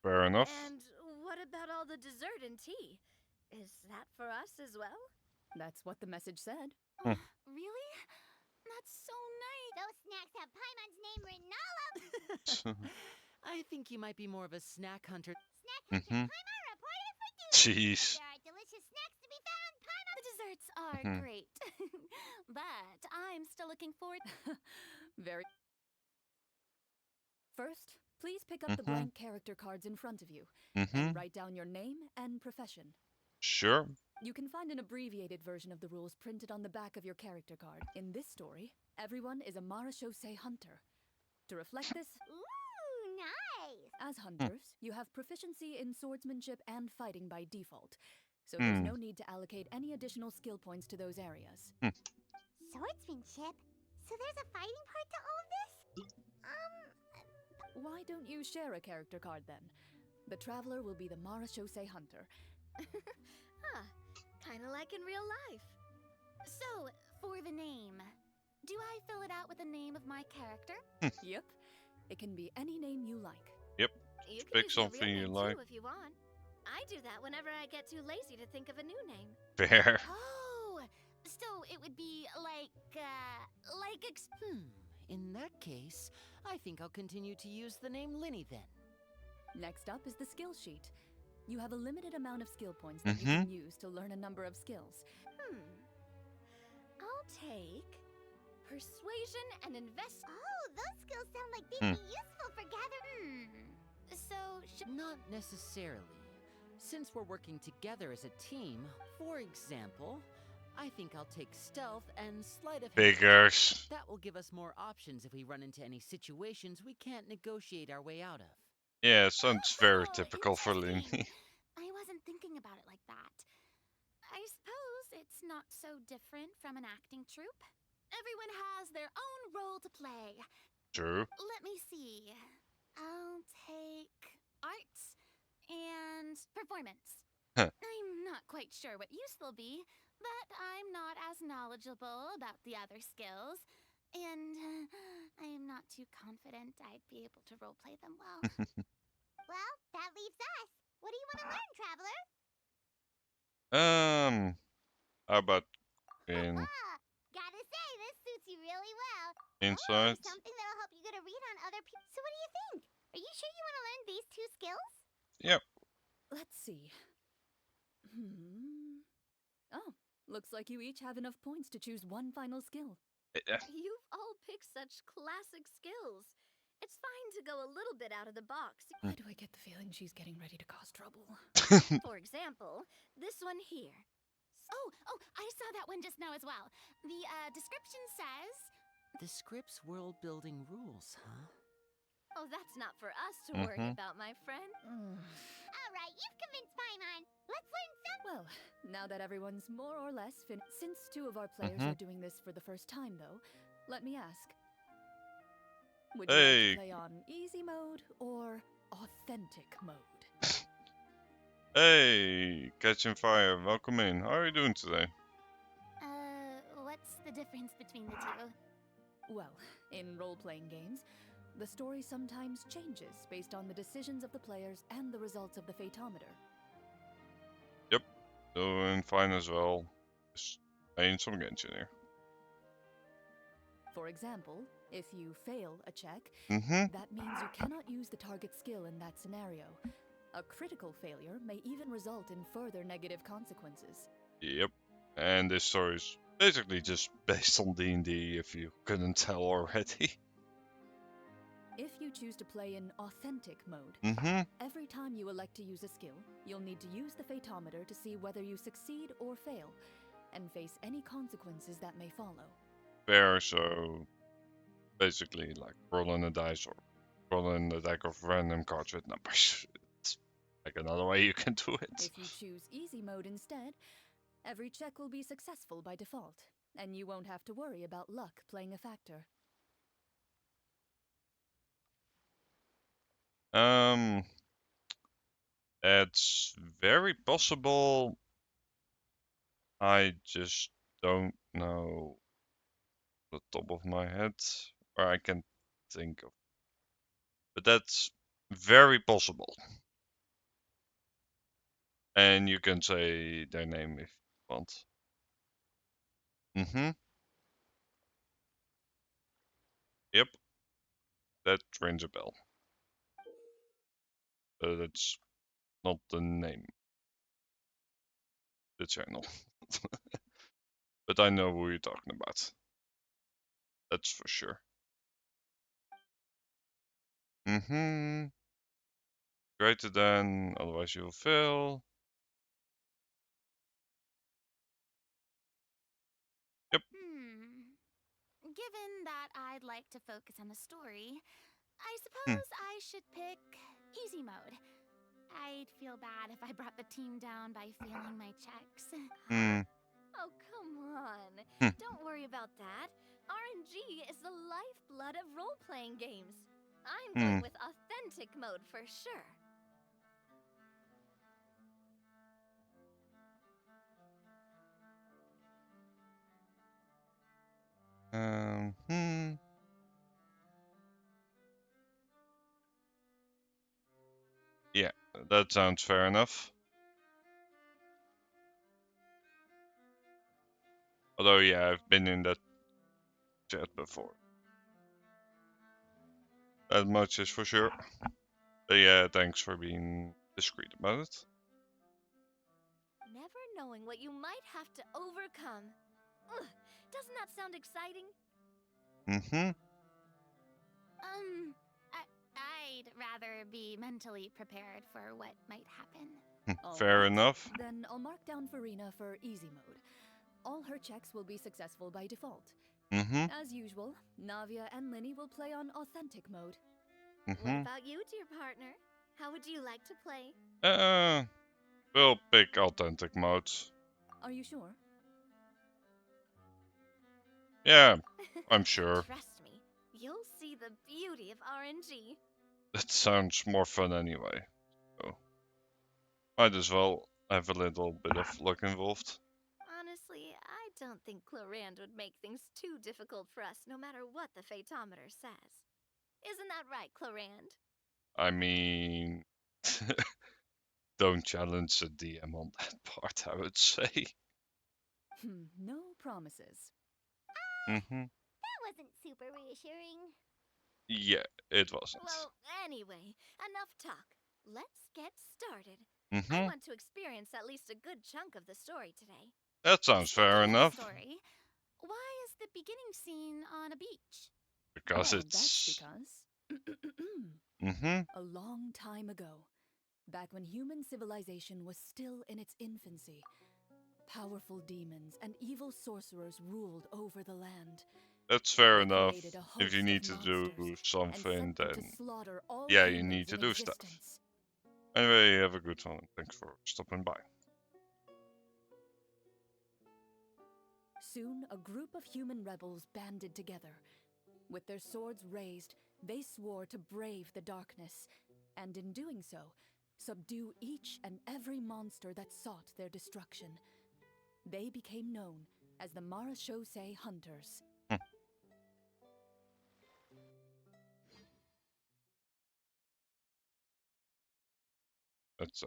Fair enough. And what about all the dessert and tea? Is that for us as well? That's what the message said. Really? That's so nice. Those snacks have Paimon's name written all over. I think you might be more of a snack hunter. Snack hunter Paimon reported for duty. Jeez. There are delicious snacks to be found. Paimon. The desserts are great, but I'm still looking forward. Very. First, please pick up the blank character cards in front of you and write down your name and profession. Sure. You can find an abbreviated version of the rules printed on the back of your character card. In this story, everyone is a Marashose hunter. To reflect this, Ooh, nice. as hunters, you have proficiency in swordsmanship and fighting by default, so there's no need to allocate any additional skill points to those areas. Swordsmanship? So there's a fighting part to all of this? Why don't you share a character card then? The traveler will be the Marashose hunter. Kinda like in real life. So, for the name, do I fill it out with the name of my character? Yep. It can be any name you like. Yep. You can Pick use your something real you name like. too if you want. I do that whenever I get too lazy to think of a new name. Fair. Oh, so it would be In that case, I think I'll continue to use the name Linny then. Next up is the skill sheet. You have a limited amount of skill points that you can use to learn a number of skills. I'll take persuasion and invest. Oh, those skills sound like they'd be useful for gathering. So, Not necessarily. Since we're working together as a team, for example, I think I'll take stealth and sleight of hand. Figures. That will give us more options if we run into any situations we can't negotiate our way out of. Yeah, sounds very typical for Linny. I wasn't thinking about it like not so different from an acting troupe. Everyone has their own role to play. True. Let me see. I'll take arts and performance. I'm not quite sure what use they'll be, but I'm not as knowledgeable about the other skills, and I am not too confident I'd be able to roleplay them well. Well, that leaves us. What do you want to learn, Traveler? How about in Gotta say, this suits you really well. insight? Something that'll help you get a read on other people. So what do you think? Are you sure you want to learn these 2 skills? Yep. Let's see. Oh, looks like you each have enough points to choose one final skill. You've all picked such classic skills. It's fine to go a little bit out of the box. Why do I get the feeling she's getting ready to cause trouble? For example, this one here. Oh, I saw that one just now as well. The description says... The script's world-building rules, huh? Oh, that's not for us to worry about, my friend. All right, you've convinced Paimon. Let's learn some... Well, now that everyone's more or less since 2 of our players are doing this for the first time, though, let me ask. Would you like to play on easy mode or authentic mode? Hey, Catching Fire, welcome in. How are you doing today? What's the difference between the 2? Well, in role-playing games, the story sometimes changes based on the decisions of the players and the results of the fatometer. Yep, doing fine as well. Just playing some Genshin here. For example, if you fail a check, that means you cannot use the target skill in that scenario. A critical failure may even result in further negative consequences. Yep, and this story is basically just based on D&D, if you couldn't tell already. If you choose to play in authentic mode, every time you elect to use a skill, you'll need to use the fatometer to see whether you succeed or fail, and face any consequences that may follow. Fair, so basically like rolling a dice or rolling a deck of random cards with numbers. It's like another way you can do it. If you choose easy mode instead, every check will be successful by default, and you won't have to worry about luck playing a factor. It's very possible. I just don't know the top of my head, or I can think of. But that's very possible. And you can say their name if you want. Yep. That rings a bell. That's not the name. The channel. But I know who you're talking about. That's for sure. Greater than, otherwise you'll fail. Yep. Given that I'd like to focus on the story, I suppose I should pick easy mode. I'd feel bad if I brought the team down by failing my checks. Oh, come on. Don't worry about that. RNG is the lifeblood of role-playing games. I'm going with authentic mode for sure. Yeah, that sounds fair enough. Although, yeah, I've been in that chat before. That much is for sure. But yeah, thanks for being discreet about it. Never knowing what you might have to overcome. Ugh, doesn't that sound exciting? I'd rather be mentally prepared for what might happen. Fair enough. Then I'll mark down Farina for easy mode. All her checks will be successful by default. As usual, Navia and Linny will play on authentic mode. What about you, dear partner? How would you like to play? We'll pick authentic modes. Are you sure? Yeah, I'm sure. Trust me, you'll see the beauty of RNG. That sounds more fun anyway. So, might as well have a little bit of luck involved. Honestly, I don't think Clorand would make things too difficult for us no matter what the Fatometer says. Isn't that right, Clorand? I mean, don't challenge the DM on that part, I would say. No promises. That wasn't super reassuring. Yeah, it wasn't. Well, anyway, enough talk. Let's get started. I want to experience at least a good chunk of the story today. That sounds fair enough. Story. Why is the beginning scene on a beach? Because well, it's... that's because... A long time ago, back when human civilization was still in its infancy, powerful demons and evil sorcerers ruled over the land. That's fair They enough. created a If you host need of to do monsters something, and sent them then to slaughter all yeah, you humans need to in do stuff. existence. Anyway, have a good one. Thanks for stopping by. Soon, a group of human rebels banded together. With their swords raised, they swore to brave the darkness, and in doing so, subdue each and every monster that sought their destruction. They became known as the Marachose Hunters. That's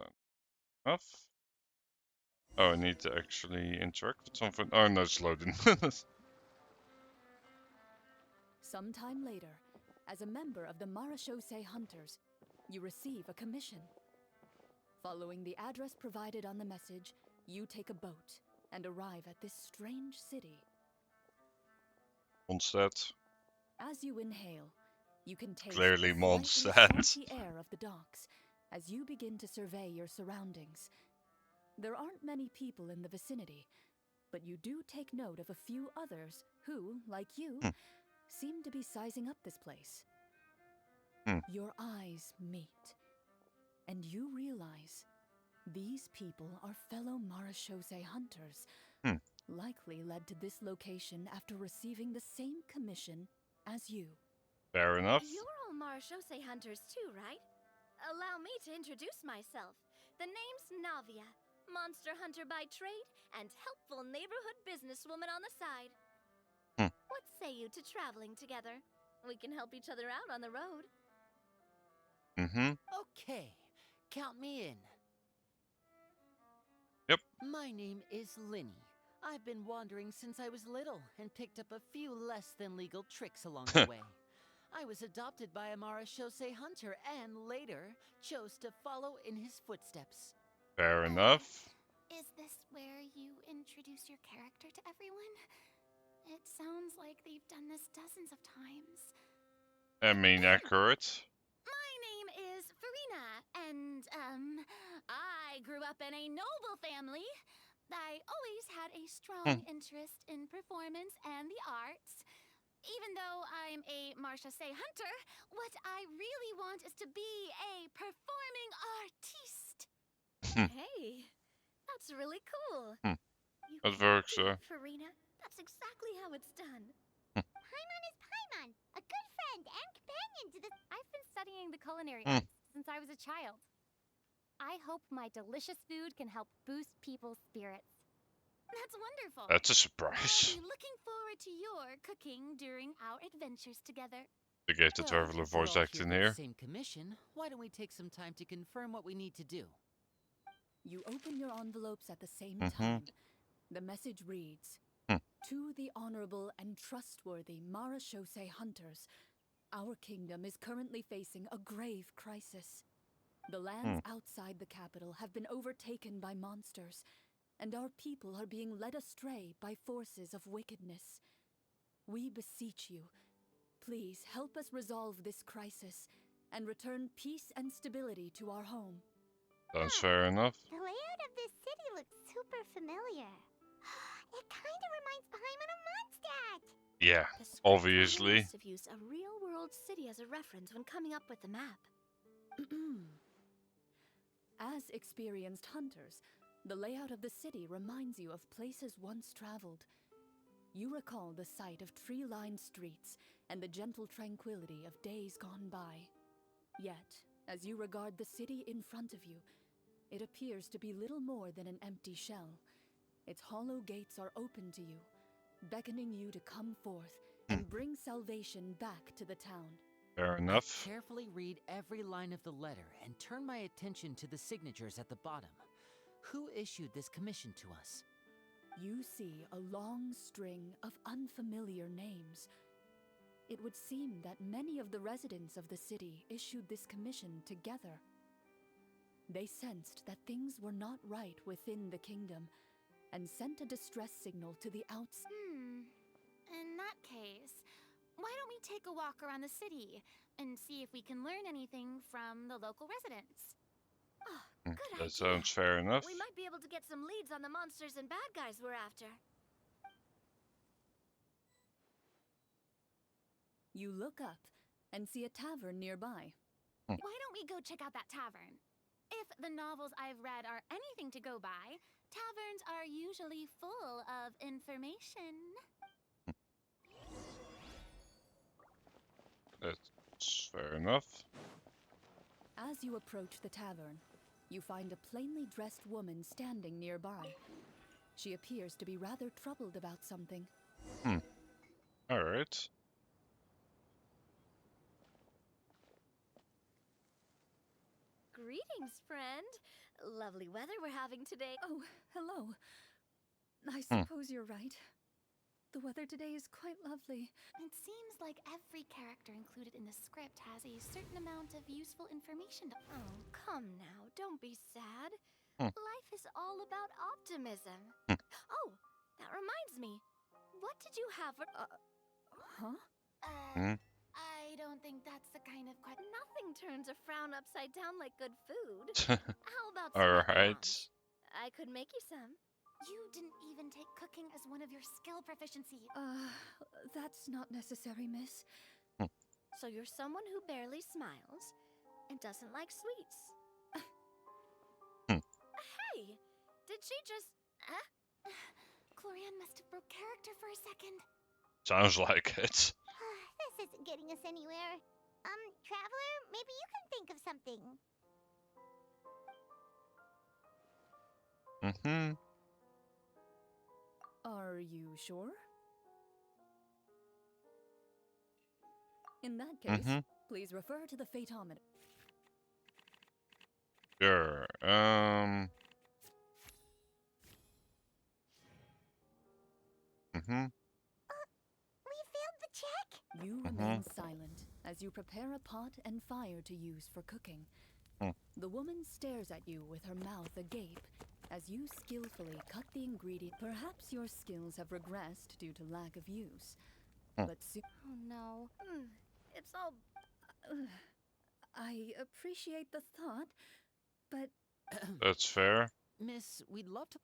enough. Oh, I need to actually interact with something. Oh, no, it's loading. Sometime later, as a member of the Marachose Hunters, you receive a commission. Following the address provided on the message, you take a boat and arrive at this strange city. Mondstadt. As you inhale, you can taste Clearly the slightly Mondstadt. salty air of the docks as you begin to survey your surroundings. There aren't many people in the vicinity, but you do take note of a few others who, like you, seem to be sizing up this place. Your eyes meet, and you realize these people are fellow Marachose hunters, likely led to this location after receiving the same commission as you. Fair enough. You're all Marachose hunters too, right? Allow me to introduce myself. The name's Navia, monster hunter by trade and helpful neighborhood businesswoman on the side. What say you to traveling together? We can help each other out on the road. Okay, count me in. Yep. My name is Linny. I've been wandering since I was little and picked up a few less than legal tricks along the way. I was adopted by a Marachose hunter and later chose to follow in his footsteps. Fair enough. Is this where you introduce your character to everyone? It sounds like they've done this dozens of times. I mean, accurate. My name is Farina, and, I grew up in a noble family. I always had a strong interest in performance and the arts. Even though I'm a Marachose hunter, what I really want is to be a performing artiste. Hey, that's really cool. That works, sir. Farina, that's exactly how it's done. Paimon is Paimon, a good friend and companion to the... I've been studying the culinary arts since I was a child. I hope my delicious food can help boost people's spirits. That's wonderful. That's a surprise. I'll be looking forward to your cooking during our adventures together. To get the Traveler voice acting here. Same commission. Why don't we take some time to confirm what we need to do? You open your envelopes at the same time. The message reads, To the honorable and trustworthy Marachose hunters, our kingdom is currently facing a grave crisis. The lands outside the capital have been overtaken by monsters, and our people are being led astray by forces of wickedness. We beseech you, please help us resolve this crisis and return peace and stability to our home. Sounds fair enough. The layout of this city looks super familiar. It kind of reminds Paimon of Mondstadt. Yeah, obviously. Must have used a real-world city as a reference when coming up with the map. As experienced hunters, the layout of the city reminds you of places once traveled. You recall the sight of tree-lined streets and the gentle tranquility of days gone by. Yet, as you regard the city in front of you, it appears to be little more than an empty shell. Its hollow gates are open to you, beckoning you to come forth and bring salvation back to the town. Fair enough. I carefully read every line of the letter and turn my attention to the signatures at the bottom. Who issued this commission to us? You see a long string of unfamiliar names. It would seem that many of the residents of the city issued this commission together. They sensed that things were not right within the kingdom and sent a distress signal to the outside. In that case, why don't we take a walk around the city and see if we can learn anything from the local residents? Oh, good idea. That sounds fair enough. We might be able to get some leads on the monsters and bad guys we're after. You look up and see a tavern nearby. Why don't we go check out that tavern? If the novels I've read are anything to go by, taverns are usually full of information. That's fair enough. As you approach the tavern, you find a plainly dressed woman standing nearby. She appears to be rather troubled about something. Alright. Greetings, friend. Lovely weather we're having today. Oh, hello. I suppose you're right. The weather today is quite lovely. It seems like every character included in the script has a certain amount of useful information. Oh, come now, don't be sad. Life is all about optimism. Oh, that reminds me. What did you have for... Huh? I don't think that's the kind of question. Nothing turns a frown upside down like good food. How about some macarons? I could make you some. You didn't even take cooking as one of your skill proficiency. That's not necessary, miss. So you're someone who barely smiles and doesn't like sweets. Hey, did she just... Clorian must have broke character for a second. Sounds like it. This isn't getting us anywhere. Traveler, maybe you can think of something. Are you sure? In that case, please refer to the fatometer. Sure. We failed the check. You remain silent as you prepare a pot and fire to use for cooking. The woman stares at you with her mouth agape as you skillfully cut the ingredient. Perhaps your skills have regressed due to lack of use. But oh no. It's all... I appreciate the thought, but... That's fair. Miss, we'd love to...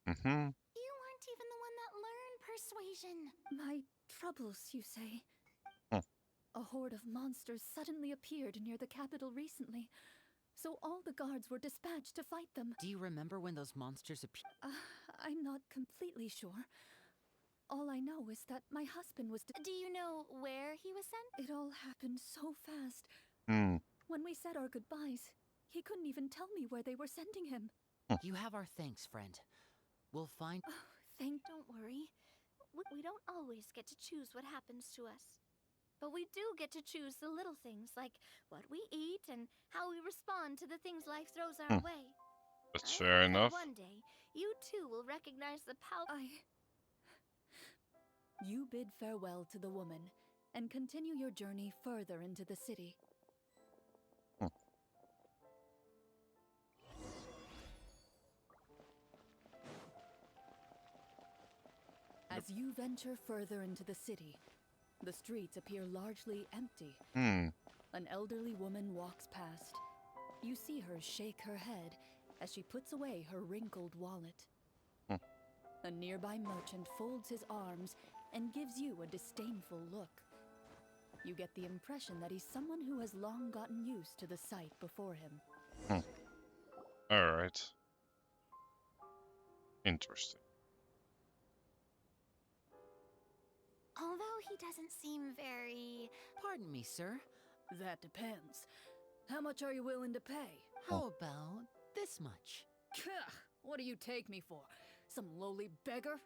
You weren't even the one that learned persuasion. My troubles, you say? A horde of monsters suddenly appeared near the capital recently, so all the guards were dispatched to fight them. Do you remember when those monsters appeared? I'm not completely sure. All I know is that my husband was... Do you know where he was sent? It all happened so fast. When we said our goodbyes, he couldn't even tell me where they were sending him. You have our thanks, friend. We'll find... Don't worry. We don't always get to choose what happens to us. But we do get to choose the little things, like what we eat and how we respond to the things life throws our way. That's fair enough. One day, you too will recognize the power... You bid farewell to the woman and continue your journey further into the city. As you venture further into the city, the streets appear largely empty. An elderly woman walks past. You see her shake her head as she puts away her wrinkled wallet. A nearby merchant folds his arms and gives you a disdainful look. You get the impression that he's someone who has long gotten used to the sight before him. Alright. Interesting. Although he doesn't seem very... Pardon me, sir. That depends. How much are you willing to pay? How about this much? What do you take me for? Some lowly beggar?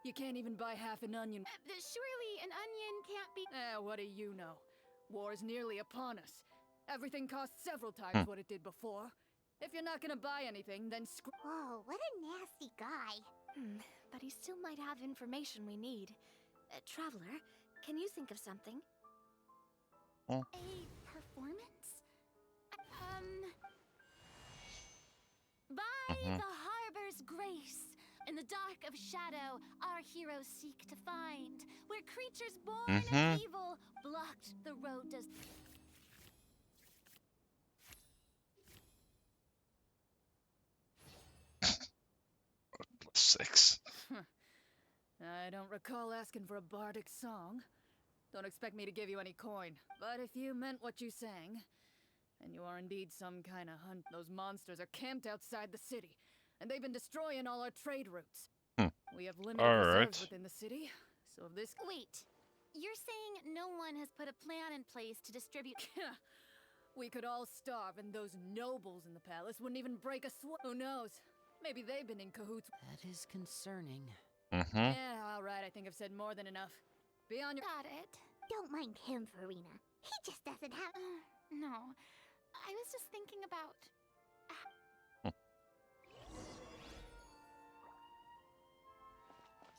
You can't even buy half an onion. Surely an onion can't be... What do you know? War's nearly upon us. Everything costs several times what it did before. If you're not gonna buy anything, then Whoa, what a nasty guy. But he still might have information we need. Traveler, can you think of something? A performance? By the harbor's grace, in the dark of shadow, our heroes seek to find where creatures born of evil blocked the road to... 6. I don't recall asking for a bardic song. Don't expect me to give you any coin. But if you meant what you sang, and you are indeed some kind of hunt, those monsters are camped outside the city, and they've been destroying all our trade routes. We have limited reserves within the city, so if this... Wait, you're saying no one has put a plan in place to distribute... We could all starve, and those nobles in the palace wouldn't even break a sweat. Who knows? Maybe they've been in cahoots. That is concerning. Yeah, all right, I think I've said more than enough. Be on your... Got it. Don't mind him, Farina. He just doesn't have... No, I was just thinking about...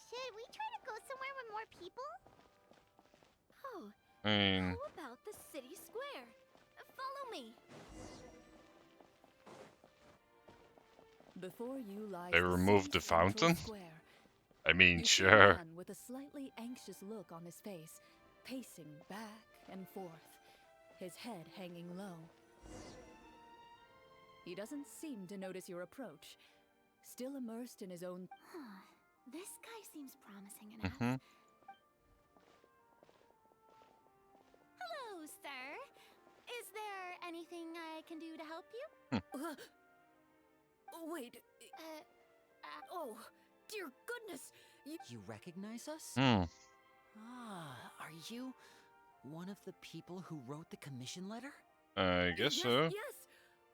Should we try to go somewhere with more people? Oh, I mean... how about the city square? Follow me. Before you lies They the removed the city's central fountain? square. I mean, You see a sure. man with a slightly anxious look on his face, pacing back and forth, his head hanging low. He doesn't seem to notice your approach, still immersed in his own... This guy seems promising enough. Hello, sir. Is there anything I can do to help you? Wait. Oh, dear goodness. You recognize us? Are you one of the people who wrote the commission letter? I guess so. Yes.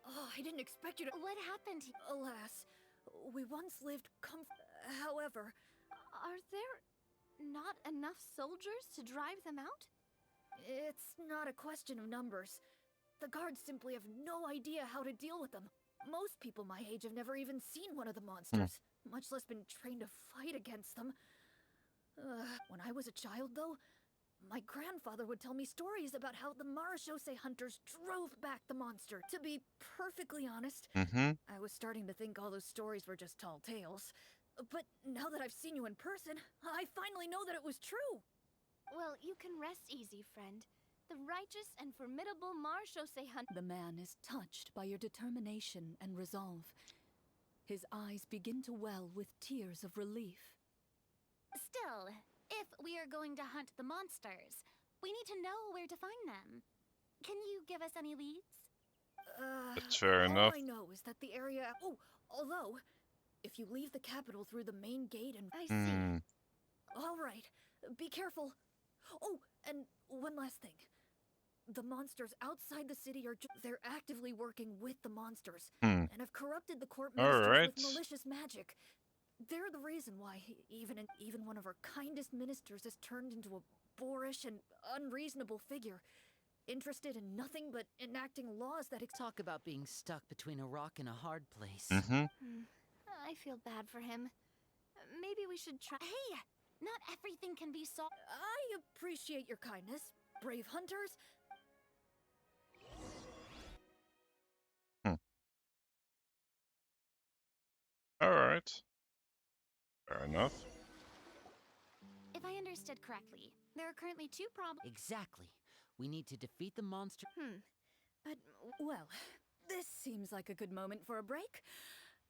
Oh, I didn't expect you to... What happened? Alas, we once lived However... Are there not enough soldiers to drive them out? It's not a question of numbers. The guards simply have no idea how to deal with them. Most people my age have never even seen one of the monsters, much less been trained to fight against them. When I was a child, though, my grandfather would tell me stories about how the Marachose hunters drove back the monster. To be perfectly honest, I was starting to think all those stories were just tall tales. But now that I've seen you in person, I finally know that it was true. Well, you can rest easy, friend. The righteous and formidable Marachose hunter... The man is touched by your determination and resolve. His eyes begin to well with tears of relief. Still, if we are going to hunt the monsters, we need to know where to find them. Can you give us any leads? That's fair enough. All I know is that the area... Oh, although, if you leave the capital through the main gate and... I see. All right, be careful. Oh, and one last thing. The monsters outside the city they're actively working with the monsters and have corrupted the court ministers with malicious magic. They're the reason why even one of our kindest ministers has turned into a boorish and unreasonable figure, interested in nothing but enacting laws that talk about being stuck between a rock and a hard place. I feel bad for him. Maybe we should try... Hey! Not everything can be solved. I appreciate your kindness, brave hunters. Alright. Fair enough. If I understood correctly, there are currently 2 problems. Exactly. We need to defeat the monster. But, well, this seems like a good moment for a break.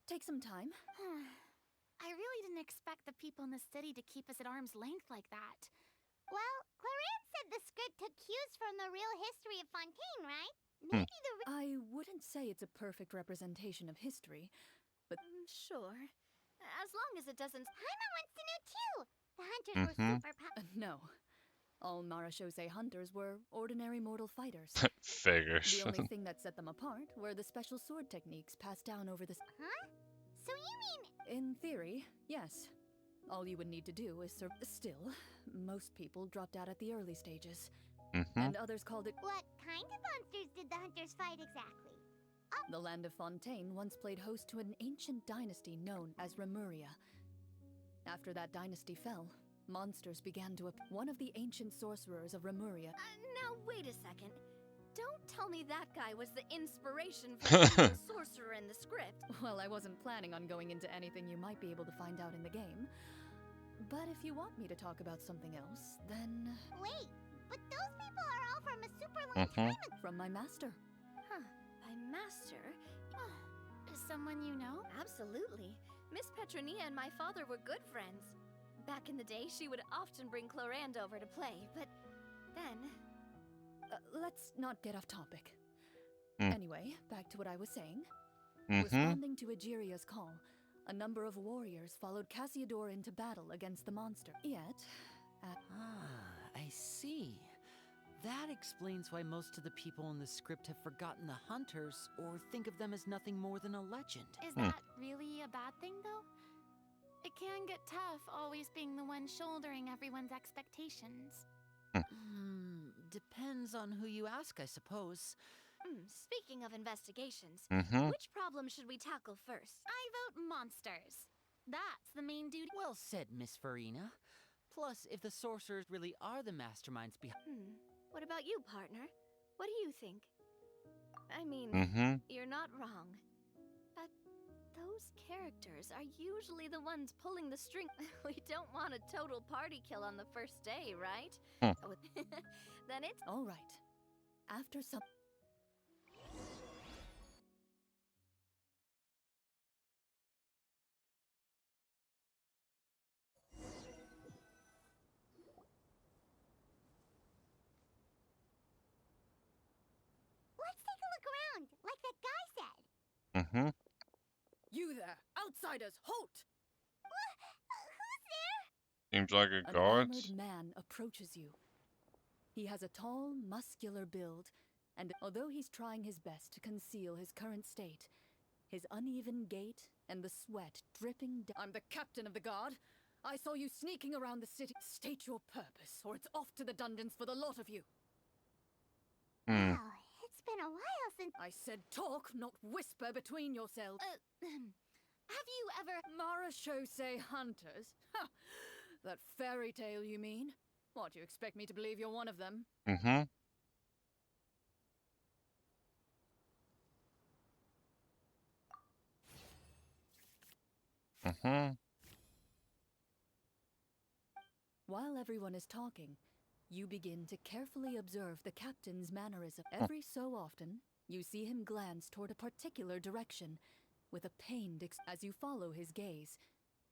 Take some time. I really didn't expect the people in the city to keep us at arm's length like that. Well, Clarence said the script took cues from the real history of Fontaine, right? Maybe I wouldn't say it's a perfect representation of history, but... Sure. As long as it doesn't... Paimon wants to know too! The hunters were super No. All Marashose hunters were ordinary mortal fighters. Figures. The only thing that set them apart were the special sword techniques passed down over the... Huh? So you mean... In theory, yes. All you would need to do is Still, most people dropped out at the early stages. And others called it... What kind of monsters did the hunters fight exactly? The land of Fontaine once played host to an ancient dynasty known as Remuria. After that dynasty fell, monsters began to appear. One of the ancient sorcerers of Remuria... now, wait a second. Don't tell me that guy was the inspiration for the sorcerer in the script. Well, I wasn't planning on going into anything you might be able to find out in the game. But if you want me to talk about something else, then... Wait, but those people are all from a super long time ago. From my master. Huh. My master? Someone you know? Absolutely. Miss Petronia and my father were good friends. Back in the day, she would often bring Clorand over to play, but then... Let's not get off topic. Anyway, back to what I was saying. Responding to Egeria's call, a number of warriors followed Cassiodor into battle against the monster. Yet... I see. That explains why most of the people in the script have forgotten the hunters or think of them as nothing more than a legend. Is that really a bad thing, though? It can get tough always being the one shouldering everyone's expectations. Depends on who you ask, I suppose. Speaking of investigations, Mm-hmm. which problem should we tackle first? I vote monsters. That's the main duty. Well said, Miss Farina. Plus, if the sorcerers really are the masterminds behind... What about you, partner? What do you think? I mean, you're not wrong. But those characters are usually the ones pulling the string. We don't want a total party kill on the first day, right? Then it's... All right. After some... Let's take a look around, like that guy said. You there! Outsiders, halt! Who's there? Seems like a An guard. armored man approaches you. He has a tall, muscular build, and although he's trying his best to conceal his current state, his uneven gait and the sweat dripping down... I'm the captain of the guard. I saw you sneaking around the city. State your purpose, or it's off to the dungeons for the lot of you. Wow, it's been a while since... I said talk, not whisper between yourselves. Have you ever... Marashose hunters? Ha! That fairy tale, you mean? What, you expect me to believe you're one of them? While everyone is talking, you begin to carefully observe the captain's mannerism. Every so often, you see him glance toward a particular direction, with a pained as you follow his gaze.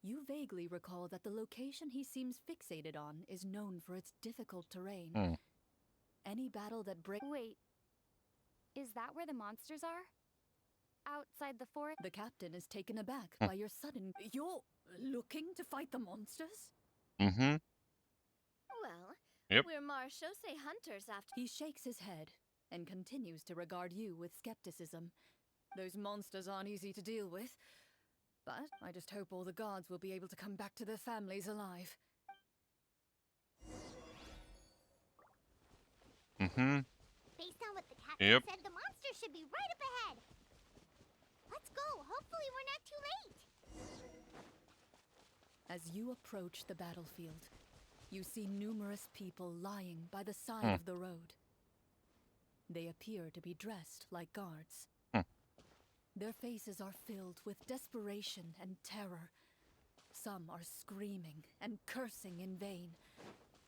You vaguely recall that the location he seems fixated on is known for its difficult terrain. Any battle that Wait, is that where the monsters are? Outside the forest? The captain is taken aback by your sudden... You're looking to fight the monsters? Well, Yep. we're Marashose hunters after... He shakes his head and continues to regard you with skepticism. Those monsters aren't easy to deal with, but I just hope all the guards will be able to come back to their families alive. Based on what the captain said, the monster should be right up ahead. Let's go. Hopefully we're not too late. As you approach the battlefield, you see numerous people lying by the side of the road. They appear to be dressed like guards. Their faces are filled with desperation and terror. Some are screaming and cursing in vain,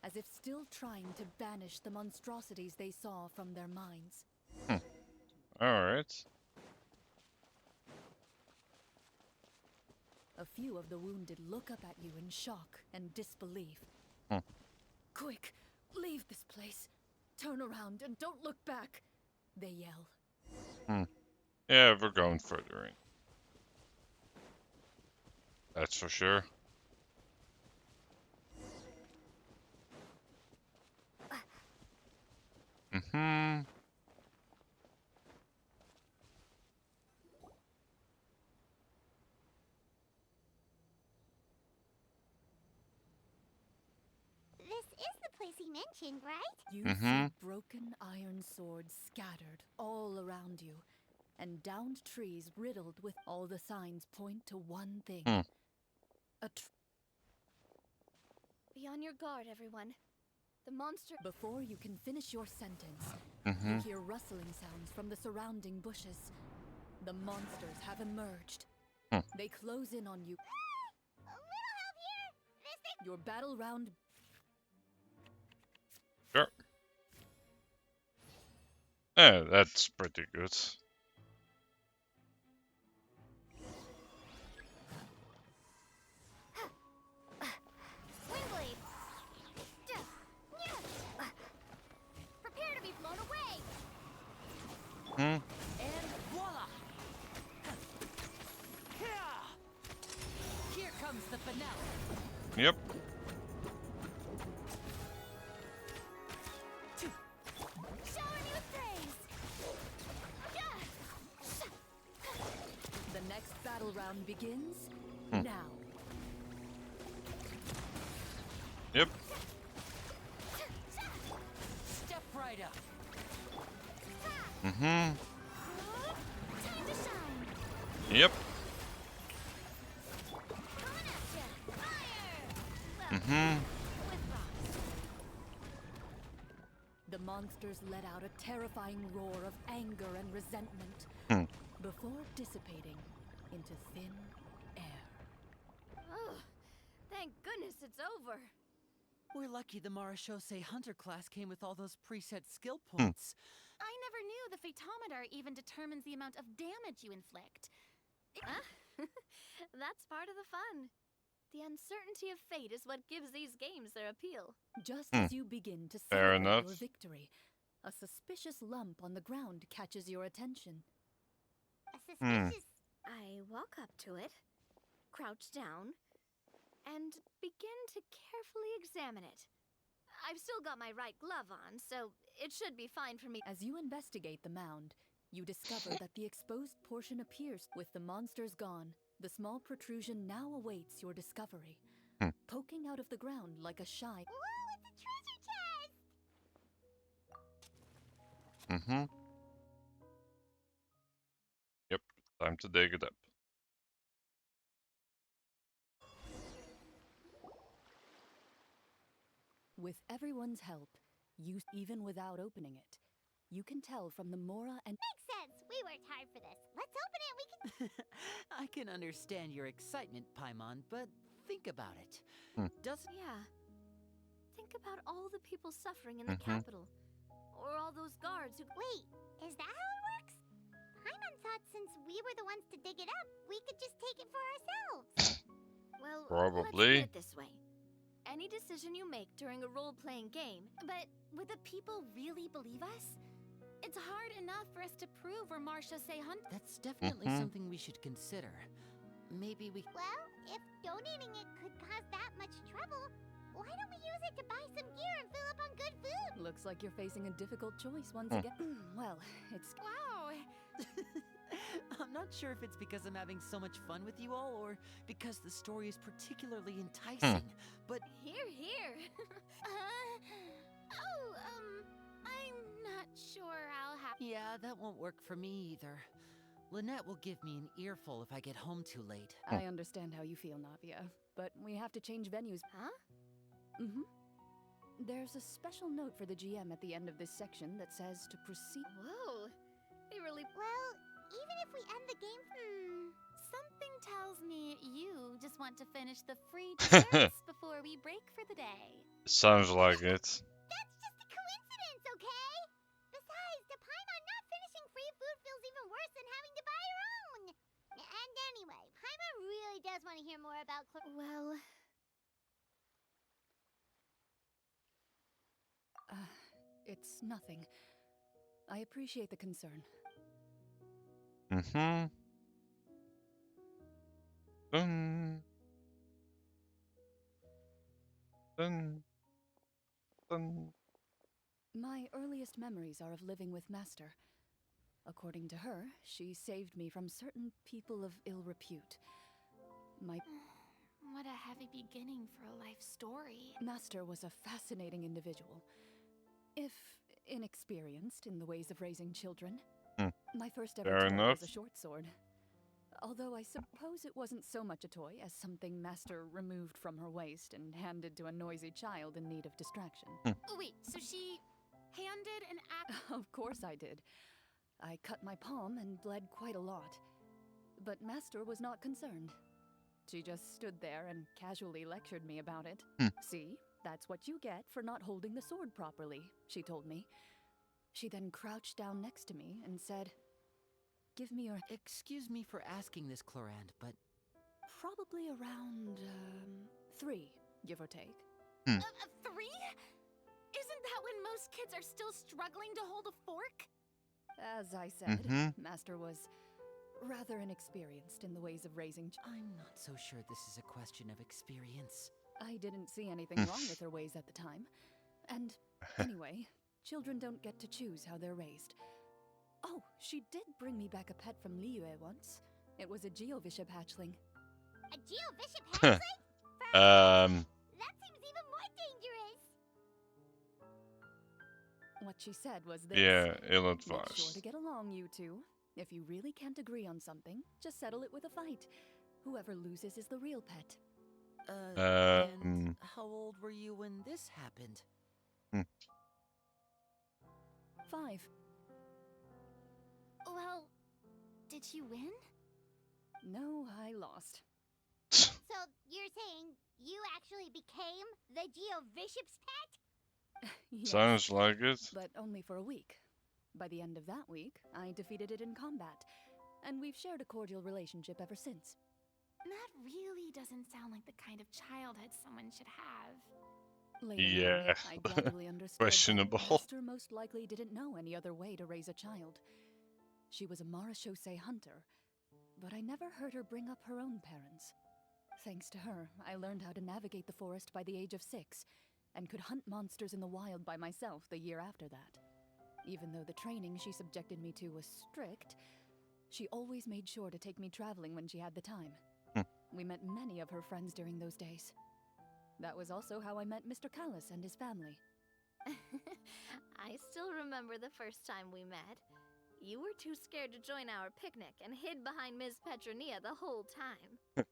as if still trying to banish the monstrosities they saw from their minds. Alright. A few of the wounded look up at you in shock and disbelief. Quick, leave this place. Turn around and don't look back, they yell. Yeah, we're going further in. That's for sure. Mm-hmm. This is the place he mentioned, right? You see broken iron swords scattered all around you, and downed trees riddled with all the signs point to one thing. Be on your guard, everyone. The monster... Before you can finish your sentence, you hear rustling sounds from the surrounding bushes. The monsters have emerged. They close in on you. A little help here! This thing... Your battle round... Sure. Yeah, that's pretty good. Windblade! Prepare to be blown away! And voila! Here comes the finale. Yep. Showing you praise! The next battle round begins now. Yep. Step right up. Time to shine! Yep. Coming at ya! Fire! With rocks. The monsters let out a terrifying roar of anger and resentment before dissipating into thin air. Oh, thank goodness it's over. We're lucky the Marashose Hunter class came with all those preset skill points. I never knew the photometer even determines the amount of damage you inflict. That's part of the fun. The uncertainty of fate is what gives these games their appeal. Just as you begin to Fair celebrate enough. your victory, a suspicious lump on the ground catches your attention. A suspicious... I walk up to it, crouch down, and begin to carefully examine it. I've still got my right glove on, so it should be fine for me. As you investigate the mound, you discover that the exposed portion appears. With the monsters gone, the small protrusion now awaits your discovery, poking out of the ground like a shy... Whoa, it's a treasure chest! Yep. Time to dig it up. With everyone's help, even without opening it, you can tell from the Mora and... Makes sense! We worked hard for this. Let's open it, we can... I can understand your excitement, Paimon, but think about it. Yeah. Think about all the people suffering in the capital. Or all those guards who... Wait, is that how it works? Paimon thought since we were the ones to dig it up, we could just take it for ourselves. Well, Probably. let's put it this way. Any decision you make during a role-playing game... But would the people really believe us? It's hard enough for us to prove we're Marshose Hunt. That's definitely something we should consider. Maybe we... Well, if donating it could cause that much trouble, why don't we use it to buy some gear and fill up on good food? Looks like you're facing a difficult choice once again. Well, it's... Wow! I'm not sure if it's because I'm having so much fun with you all, or because the story is particularly enticing, but... Here, here! I'm not sure I'll have... Yeah, that won't work for me either. Lynette will give me an earful if I get home too late. I understand how you feel, Navia, but we have to change venues. Huh? There's a special note for the GM at the end of this section that says to proceed... Whoa! They really... Well, even if we end the game... Something tells me you just want to finish the free desserts before we break for the day. Sounds like it. That's just a coincidence, okay? Besides, to Paimon, not finishing free food feels even worse than having to buy your own. And anyway, Paimon really does want to hear more about... Well... It's nothing. I appreciate the concern. Dun, dun. My earliest memories are of living with Master. According to her, she saved me from certain people of ill repute. What a heavy beginning for a life story. Master was a fascinating individual, if inexperienced in the ways of raising children. My first ever Fair toy enough. was a short sword. Although I suppose it wasn't so much a toy as something Master removed from her waist and handed to a noisy child in need of distraction. Oh, wait, so she handed an axe? Of course I did. I cut my palm and bled quite a lot. But Master was not concerned. She just stood there and casually lectured me about it. See, that's what you get for not holding the sword properly, she told me. She then crouched down next to me and said, "Give me your..." Excuse me for asking this, Clorand, but... Probably around, 3, give or take. 3? Isn't that when most kids are still struggling to hold a fork? As I said, Master was rather inexperienced in the ways of raising I'm not so sure this is a question of experience. I didn't see anything wrong with her ways at the time. And anyway, children don't get to choose how they're raised. Oh, she did bring me back a pet from Liyue once. It was a Geovishap hatchling. A Geovishap hatchling? That seems even more dangerous. What she said was this. Yeah, ill Make sure advised. to get along, you two. If you really can't agree on something, just settle it with a fight. Whoever loses is the real pet. And how old were you when this happened? 5. Well, did you win? No, I lost. So you're saying you actually became the Geovishap's pet? Yes, Sounds like it. but only for a week. By the end of that week, I defeated it in combat, and we've shared a cordial relationship ever since. That really doesn't sound like the kind of childhood someone should have. Later Yeah. on, I gradually understood Questionable. that Master most likely didn't know any other way to raise a child. She was a marechaussee hunter, but I never heard her bring up her own parents. Thanks to her, I learned how to navigate the forest by the age of 6, and could hunt monsters in the wild by myself the year after that. Even though the training she subjected me to was strict, she always made sure to take me traveling when she had the time. We met many of her friends during those days. That was also how I met Mr. Callis and his family. I still remember the first time we met. You were too scared to join our picnic and hid behind Ms. Petronia the whole time.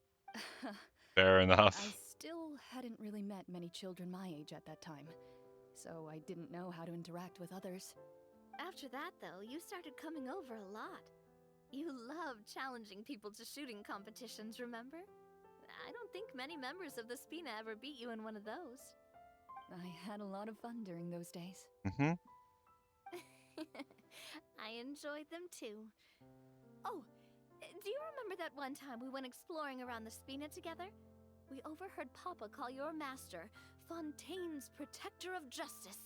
Fair enough. I still hadn't really met many children my age at that time, so I didn't know how to interact with others. After that, though, you started coming over a lot. You loved challenging people to shooting competitions, remember? I don't think many members of the Spina ever beat you in one of those. I had a lot of fun during those days. I enjoyed them too. Oh, do you remember that one time we went exploring around the Spina together? We overheard Papa call your master Fontaine's Protector of Justice.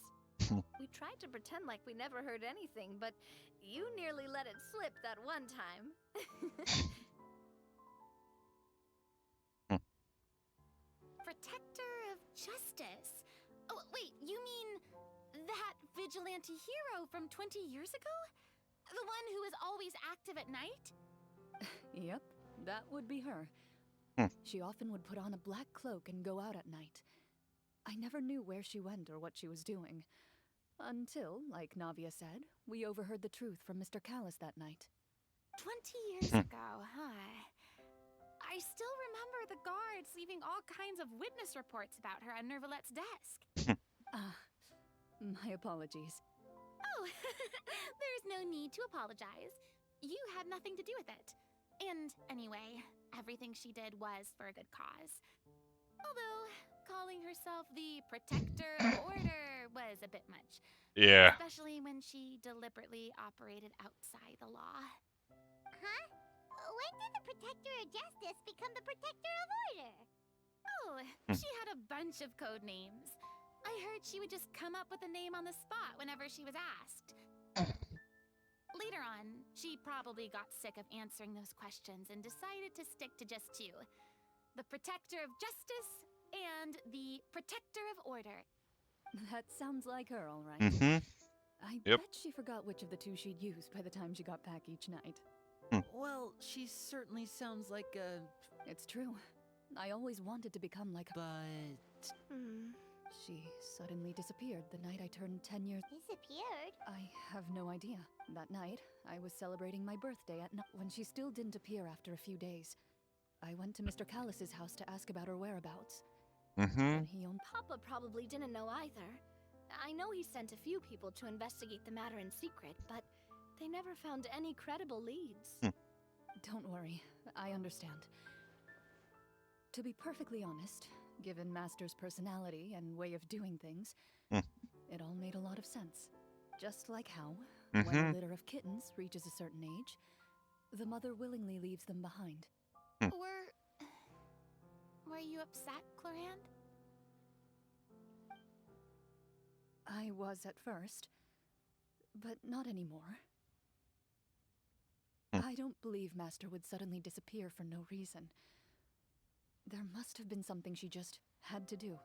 We tried to pretend like we never heard anything, but you nearly let it slip that one time. Protector of Justice? Oh, wait, you mean that vigilante hero from 20 years ago? The one who is always active at night? Yep, that would be her. She often would put on a black cloak and go out at night. I never knew where she went or what she was doing. Until, like Navia said, we overheard the truth from Mr. Callis that night. 20 years ago, huh? I still remember the guards leaving all kinds of witness reports about her on Nervalette's desk. My apologies. Oh, there's no need to apologize. You had nothing to do with it. And anyway, everything she did was for a good cause. Although, calling herself the Protector of Order was a bit much. Yeah. Especially when she deliberately operated outside the law. Huh? When did the Protector of Justice become the Protector of Order? Oh, she had a bunch of code names. I heard she would just come up with a name on the spot whenever she was asked. Later on, she probably got sick of answering those questions and decided to stick to just 2. The Protector of Justice and the protector of order. That sounds like her, all right. I Yep. bet she forgot which of the two she'd use by the time she got back each night. Well, she certainly sounds like a... It's true. I always wanted to become like her. But... She suddenly disappeared the night I turned 10 years... Disappeared? I have no idea. That night, I was celebrating my birthday at night when she still didn't appear after a few days. I went to Mr. Callis's house to ask about her whereabouts. But he only... Papa probably didn't know either. I know he sent a few people to investigate the matter in secret, but they never found any credible leads. Don't worry, I understand. To be perfectly honest, given Master's personality and way of doing things, it all made a lot of sense. Just like how, when a litter of kittens reaches a certain age, the mother willingly leaves them behind. Were you upset, Clorand? I was at first, but not anymore. I don't believe Master would suddenly disappear for no reason. There must have been something she just had to do.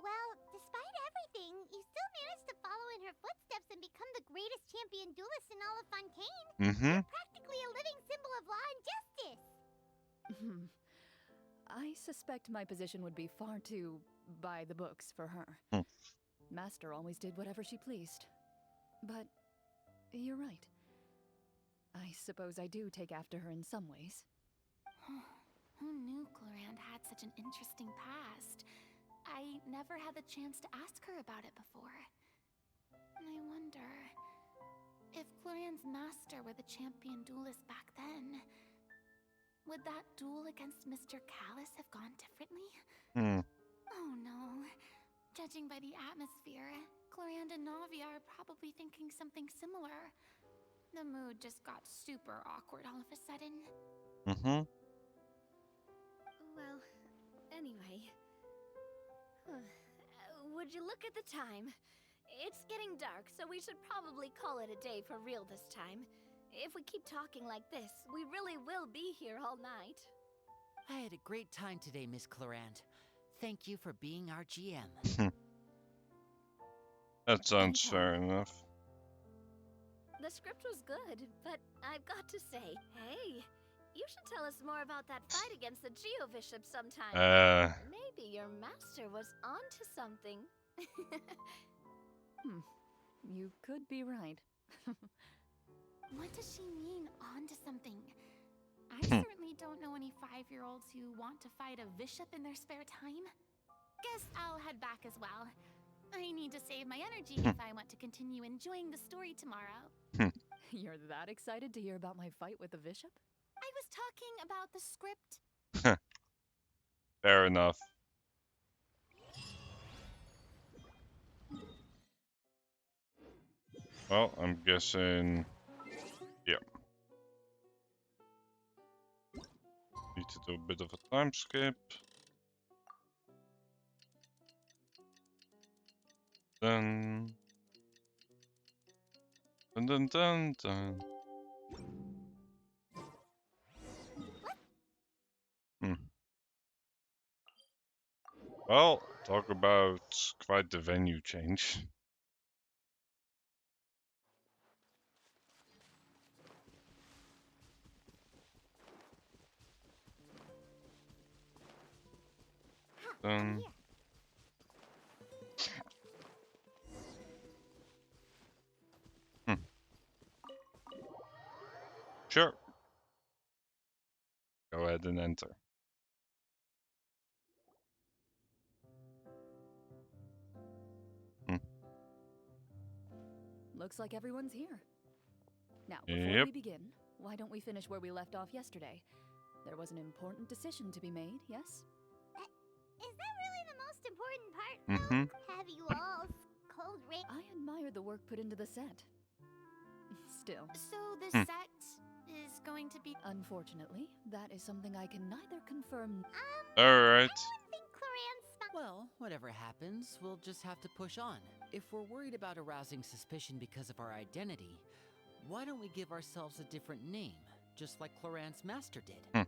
Well, despite everything, you still managed to follow in her footsteps and become the greatest champion duelist in all of Fontaine. You're practically a living symbol of law and justice. I suspect my position would be far too by the books for her. Master always did whatever she pleased. But you're right. I suppose I do take after her in some ways. Who knew Clorand had such an interesting past? I never had the chance to ask her about it before. And I wonder... if Clorand's master were the champion duelist back then, would that duel against Mr. Callis have gone differently? Oh no. Judging by the atmosphere, Clorand and Navi are probably thinking something similar. The mood just got super awkward all of a sudden. Well, anyway... would you look at the time? It's getting dark, so we should probably call it a day for real this time. If we keep talking like this, we really will be here all night. I had a great time today, Miss Clorand. Thank you for being our GM. That sounds fair enough. The script was good, but I've got to say, hey, you should tell us more about that fight against the Geo-Bishop sometime. Maybe your master was onto something. You could be right. What does she mean, onto something? I certainly don't know any 5-year-olds who want to fight a bishop in their spare time. Guess I'll head back as well. I need to save my energy if I want to continue enjoying the story tomorrow. You're that excited to hear about my fight with the bishop? I was talking about the script. Fair enough. Well, I'm guessing... yeah. Need to do a bit of a time skip. Dun. Dun dun dun dun. Well, talk about quite the venue change. Sure. Go ahead and enter. Looks like everyone's here. Now, before we begin, why don't we finish where we left off yesterday? There was an important decision to be made, yes? Is that really the most important part, though? Have you all cold rain? I admire the work put into the set. Still. So the set is going to be... Unfortunately, that is something I can neither confirm... Alright. Well, whatever happens, we'll just have to push on. If we're worried about arousing suspicion because of our identity, why don't we give ourselves a different name, just like Clorand's master did? Yeah,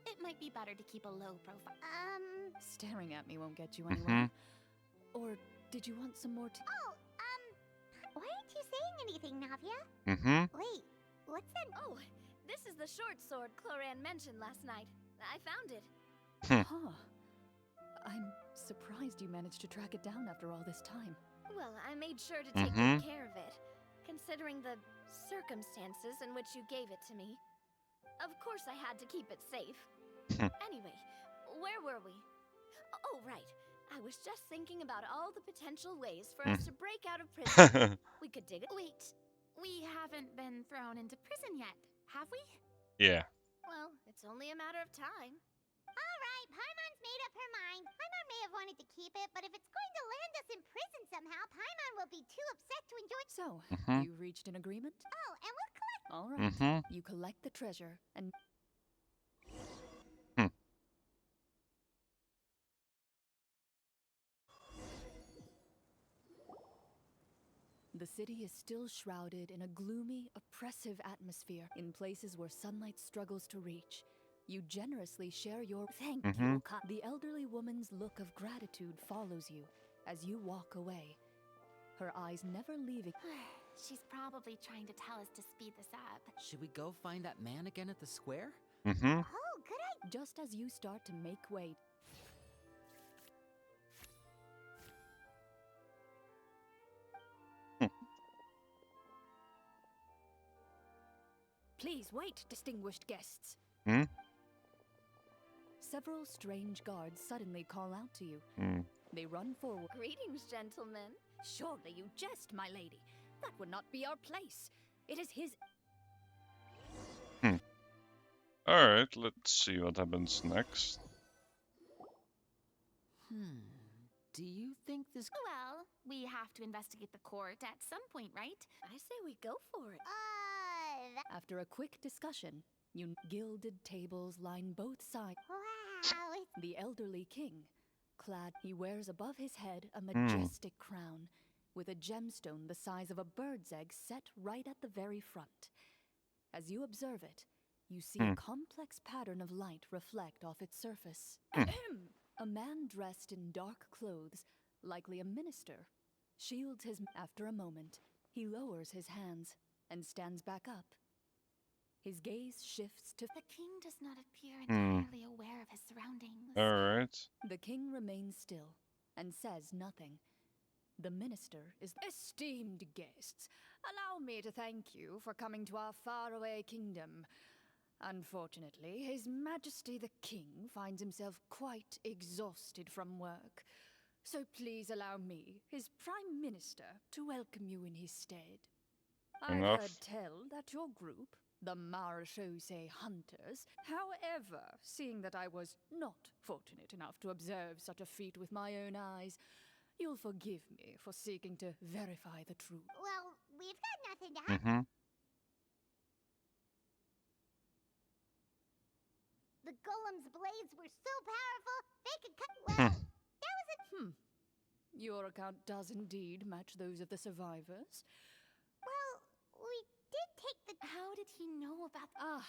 it might be better to keep a low profile. Staring at me won't get you anywhere. Or did you want some more tea? Oh, why aren't you saying anything, Navia? Wait, what's that? Oh, this is the short sword Cloran mentioned last night. I found it. Huh. I'm surprised you managed to track it down after all this time. Well, I made sure to take good care of it, considering the circumstances in which you gave it to me. Of course I had to keep it safe. Anyway, where were we? Oh, right. I was just thinking about all the potential ways for us to break out of prison. We could dig it. Wait, we haven't been thrown into prison yet, have we? Yeah. Well, it's only a matter of time. Alright, Paimon's made up her mind. Paimon may have wanted to keep it, but if it's going to land us in prison somehow, Paimon will be too upset to enjoy. So, you reached an agreement? Oh, and we'll collect. All right. You collect the treasure and. The city is still shrouded in a gloomy, oppressive atmosphere in places where sunlight struggles to reach. You generously share your thank you. The elderly woman's look of gratitude follows you as you walk away, her eyes never leaving. She's probably trying to tell us to speed this up. Should we go find that man again at the square? Oh, good idea. Just as you start to make way. Please wait, distinguished guests. Several strange guards suddenly call out to you. They run forward. Greetings, gentlemen. Surely you jest, my lady. That would not be our place. It is his. Alright, let's see what happens next. Do you think this... Well, we have to investigate the court at some point, right? I say we go for it. After a quick discussion, gilded tables line both sides. Wow, The elderly king, clad, he wears above his head a majestic crown with a gemstone the size of a bird's egg set right at the very front. As you observe it, you see a complex pattern of light reflect off its surface. A man dressed in dark clothes, likely a minister, shields his... After a moment, he lowers his hands and stands back up. His gaze shifts to... The king does not appear entirely aware of his surroundings. Alright. The king remains still and says nothing. The minister is... Esteemed guests, allow me to thank you for coming to our faraway kingdom. Unfortunately, His Majesty the King finds himself quite exhausted from work. So please allow me, his Prime Minister, to welcome you in his stead. I've heard tell that your group, the Marechaussee Hunters, however, seeing that I was not fortunate enough to observe such a feat with my own eyes, you'll forgive me for seeking to verify the truth. Well, we've got nothing to hide. The golem's blades were so powerful, they could cut... Well, that was a... Your account does indeed match those of the survivors. Well, we did take the... How did he know about...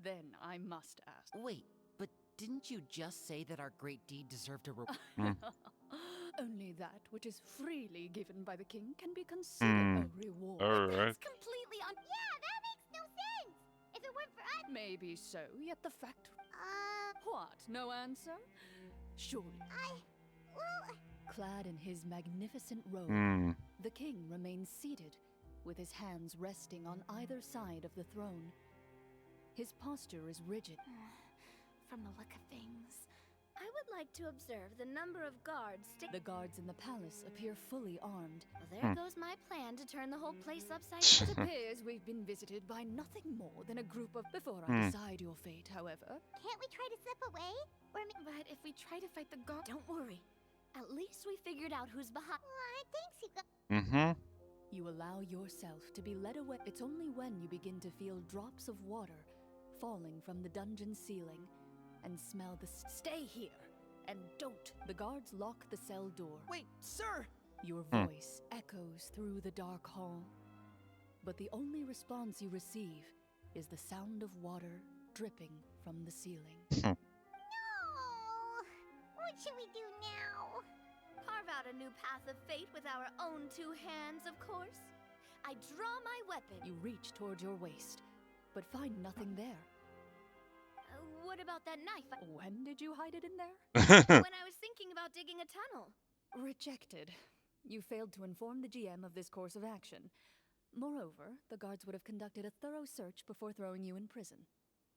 Then I must ask. Wait, but didn't you just say that our great deed deserved a reward? Only that which is freely given by the king can be considered a reward. Alright. That's completely un... Yeah, that makes no sense! If it weren't for us... Maybe so, yet the fact... What? No answer? Surely. Well... Clad in his magnificent robe, the king remains seated, with his hands resting on either side of the throne. His posture is rigid. From the look of things... I would like to observe the number of guards. The guards in the palace appear fully armed. Well, there goes my plan to turn the whole place upside down. It appears we've been visited by nothing more than a group of... Before I decide your fate, however... Can't we try to slip away? But if we try to fight the guard... Don't worry. At least we figured out who's behind. Thanks, you You allow yourself to be led away. It's only when you begin to feel drops of water falling from the dungeon ceiling and smell the... Stay here, and don't. The guards lock the cell door. Wait, sir! Your voice echoes through the dark hall. But the only response you receive is the sound of water dripping from the ceiling. No! What should we do now? Carve out a new path of fate with our own two hands, of course. I draw my weapon. You reach towards your waist, but find nothing there. What about that knife? When did you hide it in there? When I was thinking about digging a tunnel. Rejected. You failed to inform the GM of this course of action. Moreover, the guards would have conducted a thorough search before throwing you in prison.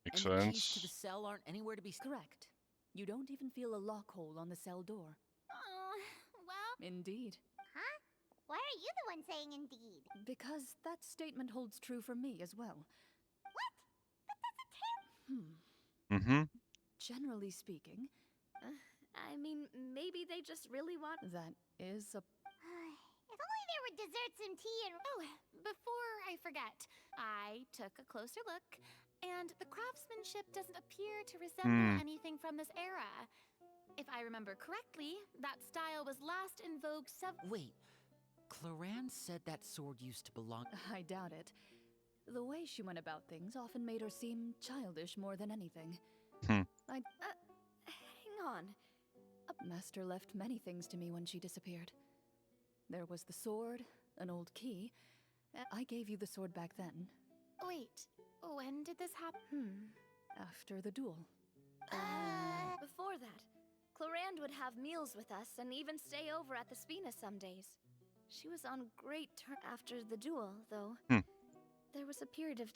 Makes and the sense. keys to the cell aren't anywhere to be... Correct. You don't even feel a lock hole on the cell door. Oh, well... Indeed. Huh? Why are you the one saying indeed? Because that statement holds true for me as well. What? But that's a terrible... Mm-hmm. Generally speaking... I mean, maybe they just really want... That is a... If only there were desserts and tea and... Oh, before I forget, I took a closer look, and the craftsmanship doesn't appear to resemble anything from this era. If I remember correctly, that style was last in vogue Wait, Cloran said that sword used to belong... I doubt it. The way she went about things often made her seem childish more than anything. Hmm. Hang on. Master left many things to me when she disappeared. There was the sword, an old key. I gave you the sword back then. Wait, when did this happen? After the duel. Before that, Clorand would have meals with us and even stay over at the Spina some days. She was on great terms after the duel, though. There was a period of...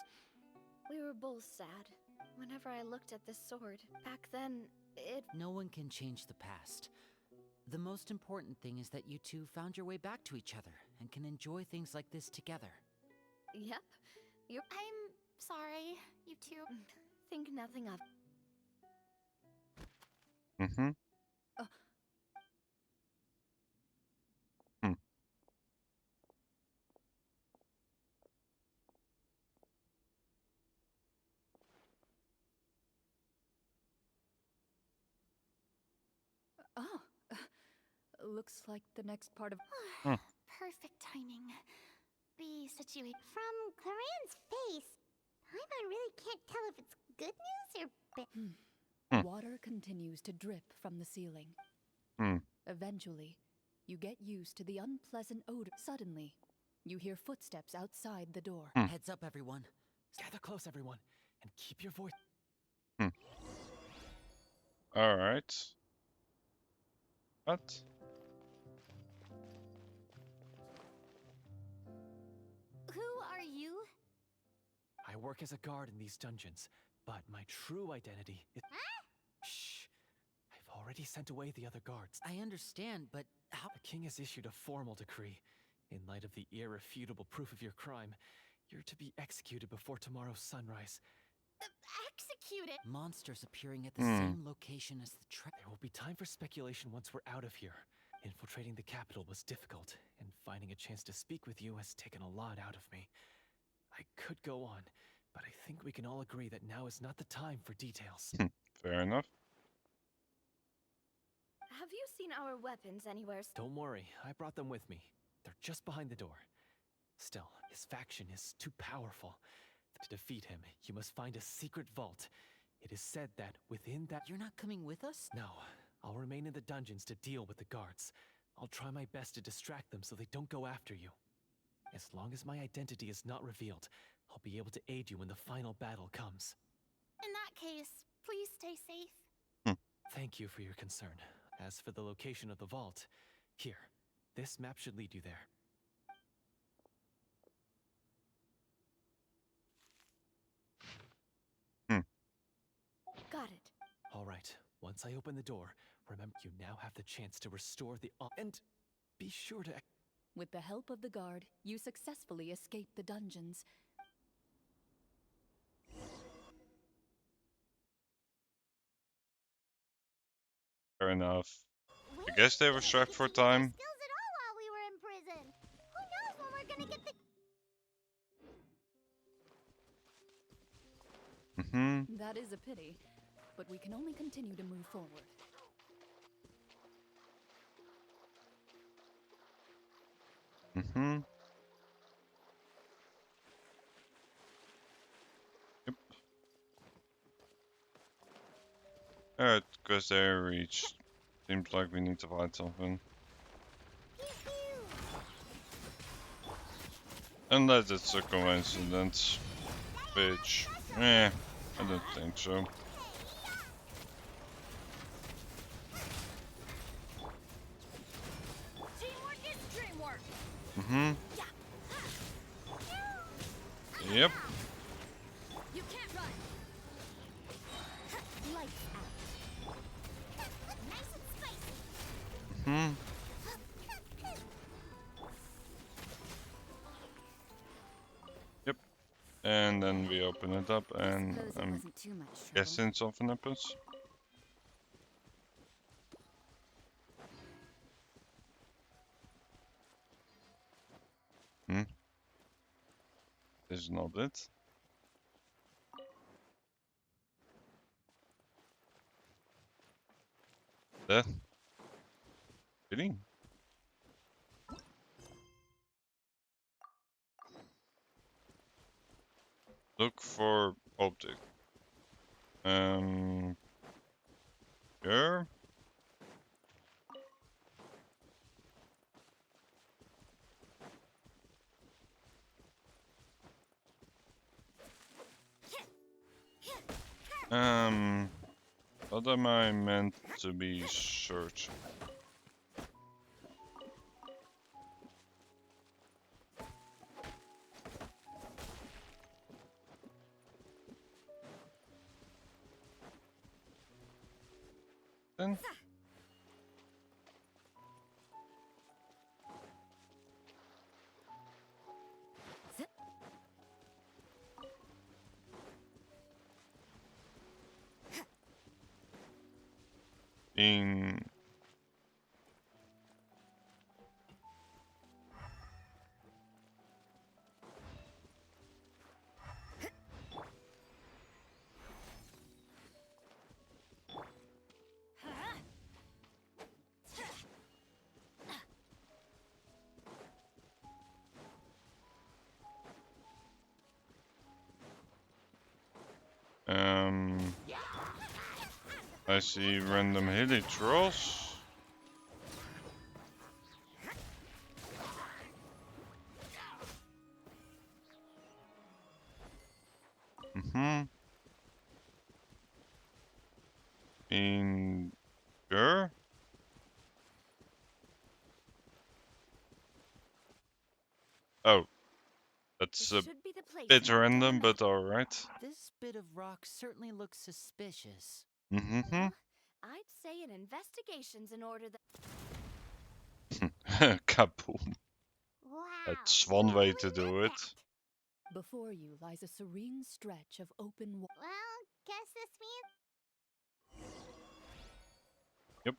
We were both sad. Whenever I looked at this sword, back then, it... No one can change the past. The most important thing is that you two found your way back to each other and can enjoy things like this together. Yep. I'm sorry, you two. Think nothing of... Mm-hmm. Looks like the next part of... Perfect timing. Be situated. From Cloran's face, Paimon really can't tell if it's good news or bad. Water continues to drip from the ceiling. Eventually, you get used to the unpleasant odor. Suddenly, you hear footsteps outside the door. Heads up, everyone. Gather close, everyone, and keep your voice. Alright. What? Who are you? I work as a guard in these dungeons, but my true identity is... Shh! I've already sent away the other guards. I understand, but how... The king has issued a formal decree. In light of the irrefutable proof of your crime, you're to be executed before tomorrow's sunrise. Executed? Monsters appearing at the same location as the trap. There will be time for speculation once we're out of here. Infiltrating the capital was difficult, and finding a chance to speak with you has taken a lot out of me. I could go on, but I think we can all agree that now is not the time for details. Fair enough. Have you seen our weapons anywhere? Don't worry, I brought them with me. They're just behind the door. Still, his faction is too powerful. To defeat him, you must find a secret vault. It is said that within that... You're not coming with us? No, I'll remain in the dungeons to deal with the guards. I'll try my best to distract them so they don't go after you. As long as my identity is not revealed, I'll be able to aid you when the final battle comes. In that case, please stay safe. Thank you for your concern. As for the location of the vault, here, this map should lead you there. Got it. All right, once I open the door, remember you now have the chance to restore the... And be sure to... With the help of the guard, you successfully escape the dungeons. Fair enough. I guess they were strapped for time. Skills at all while we were in prison. Who knows when we're gonna get the... That is a pity, but we can only continue to move forward. Yep. Alright, because they reached Seems like we need to find something. Unless it's a coincidence. Which, I don't think so. Teamwork is dreamwork. Mm-hmm. Yep. You can't run. Lights out. Nice and spicy. Mm-hmm. Yep. And then we open it up and I'm guessing something happens. This is not it. There. Really? Look for object. Here. What am I meant to be searching? Then? In I see random hilly trolls. In here. Oh, that's a bit random, but alright. This bit of rock certainly looks suspicious. Mm-hmm. I'd say an investigation's in order that. Kaboom. Wow. That's one way to do it. Before you lies a serene stretch of open water. Well, guess this means. Yep.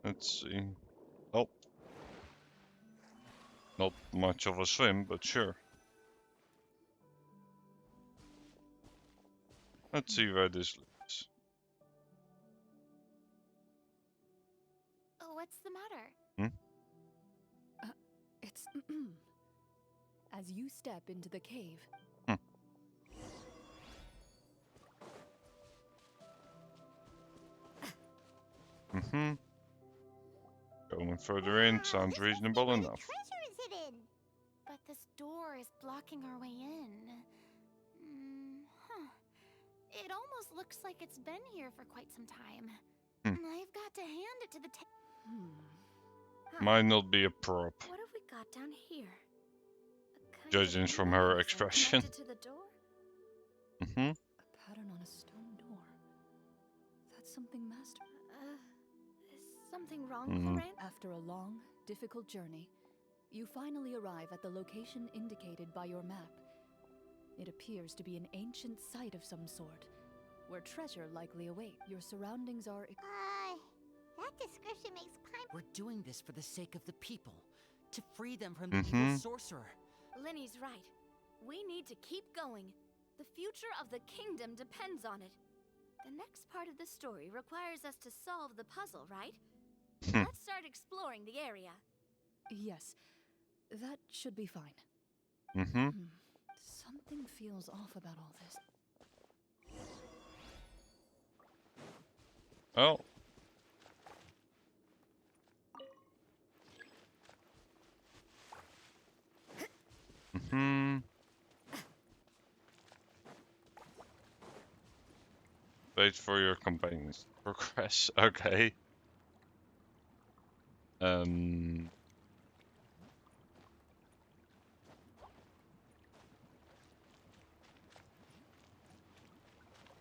Let's see. Oh. Not much of a swim, but sure. Let's see where this leads. Oh, what's the matter? It's as you step into the cave. Mm-hmm. Going further in sounds reasonable enough. Treasure is hidden. But this door is blocking our way in. It almost looks like it's been here for quite some time. I've got to hand it to the Might not be a prop. What have we got down here? Judging from her expression. To the door? Mm-hmm. A pattern on a stone door. That's something master. Is something wrong, Lorraine? After a long, difficult journey, you finally arrive at the location indicated by your map. It appears to be an ancient site of some sort, where treasure likely awaits. Your surroundings are... That description makes prime... We're doing this for the sake of the people, to free them from the evil sorcerer. Linny's right. We need to keep going. The future of the kingdom depends on it. The next part of the story requires us to solve the puzzle, right? Let's start exploring the area. Yes, that should be fine. Something feels off about all this. Oh. Wait for your companions to progress. Okay. I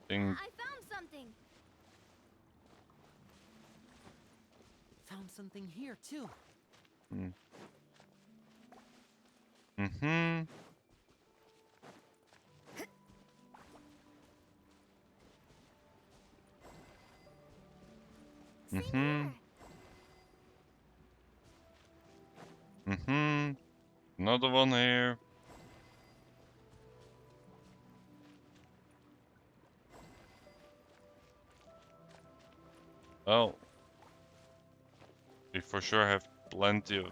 found something. Found something here too. Another one here. Oh. We for sure have plenty of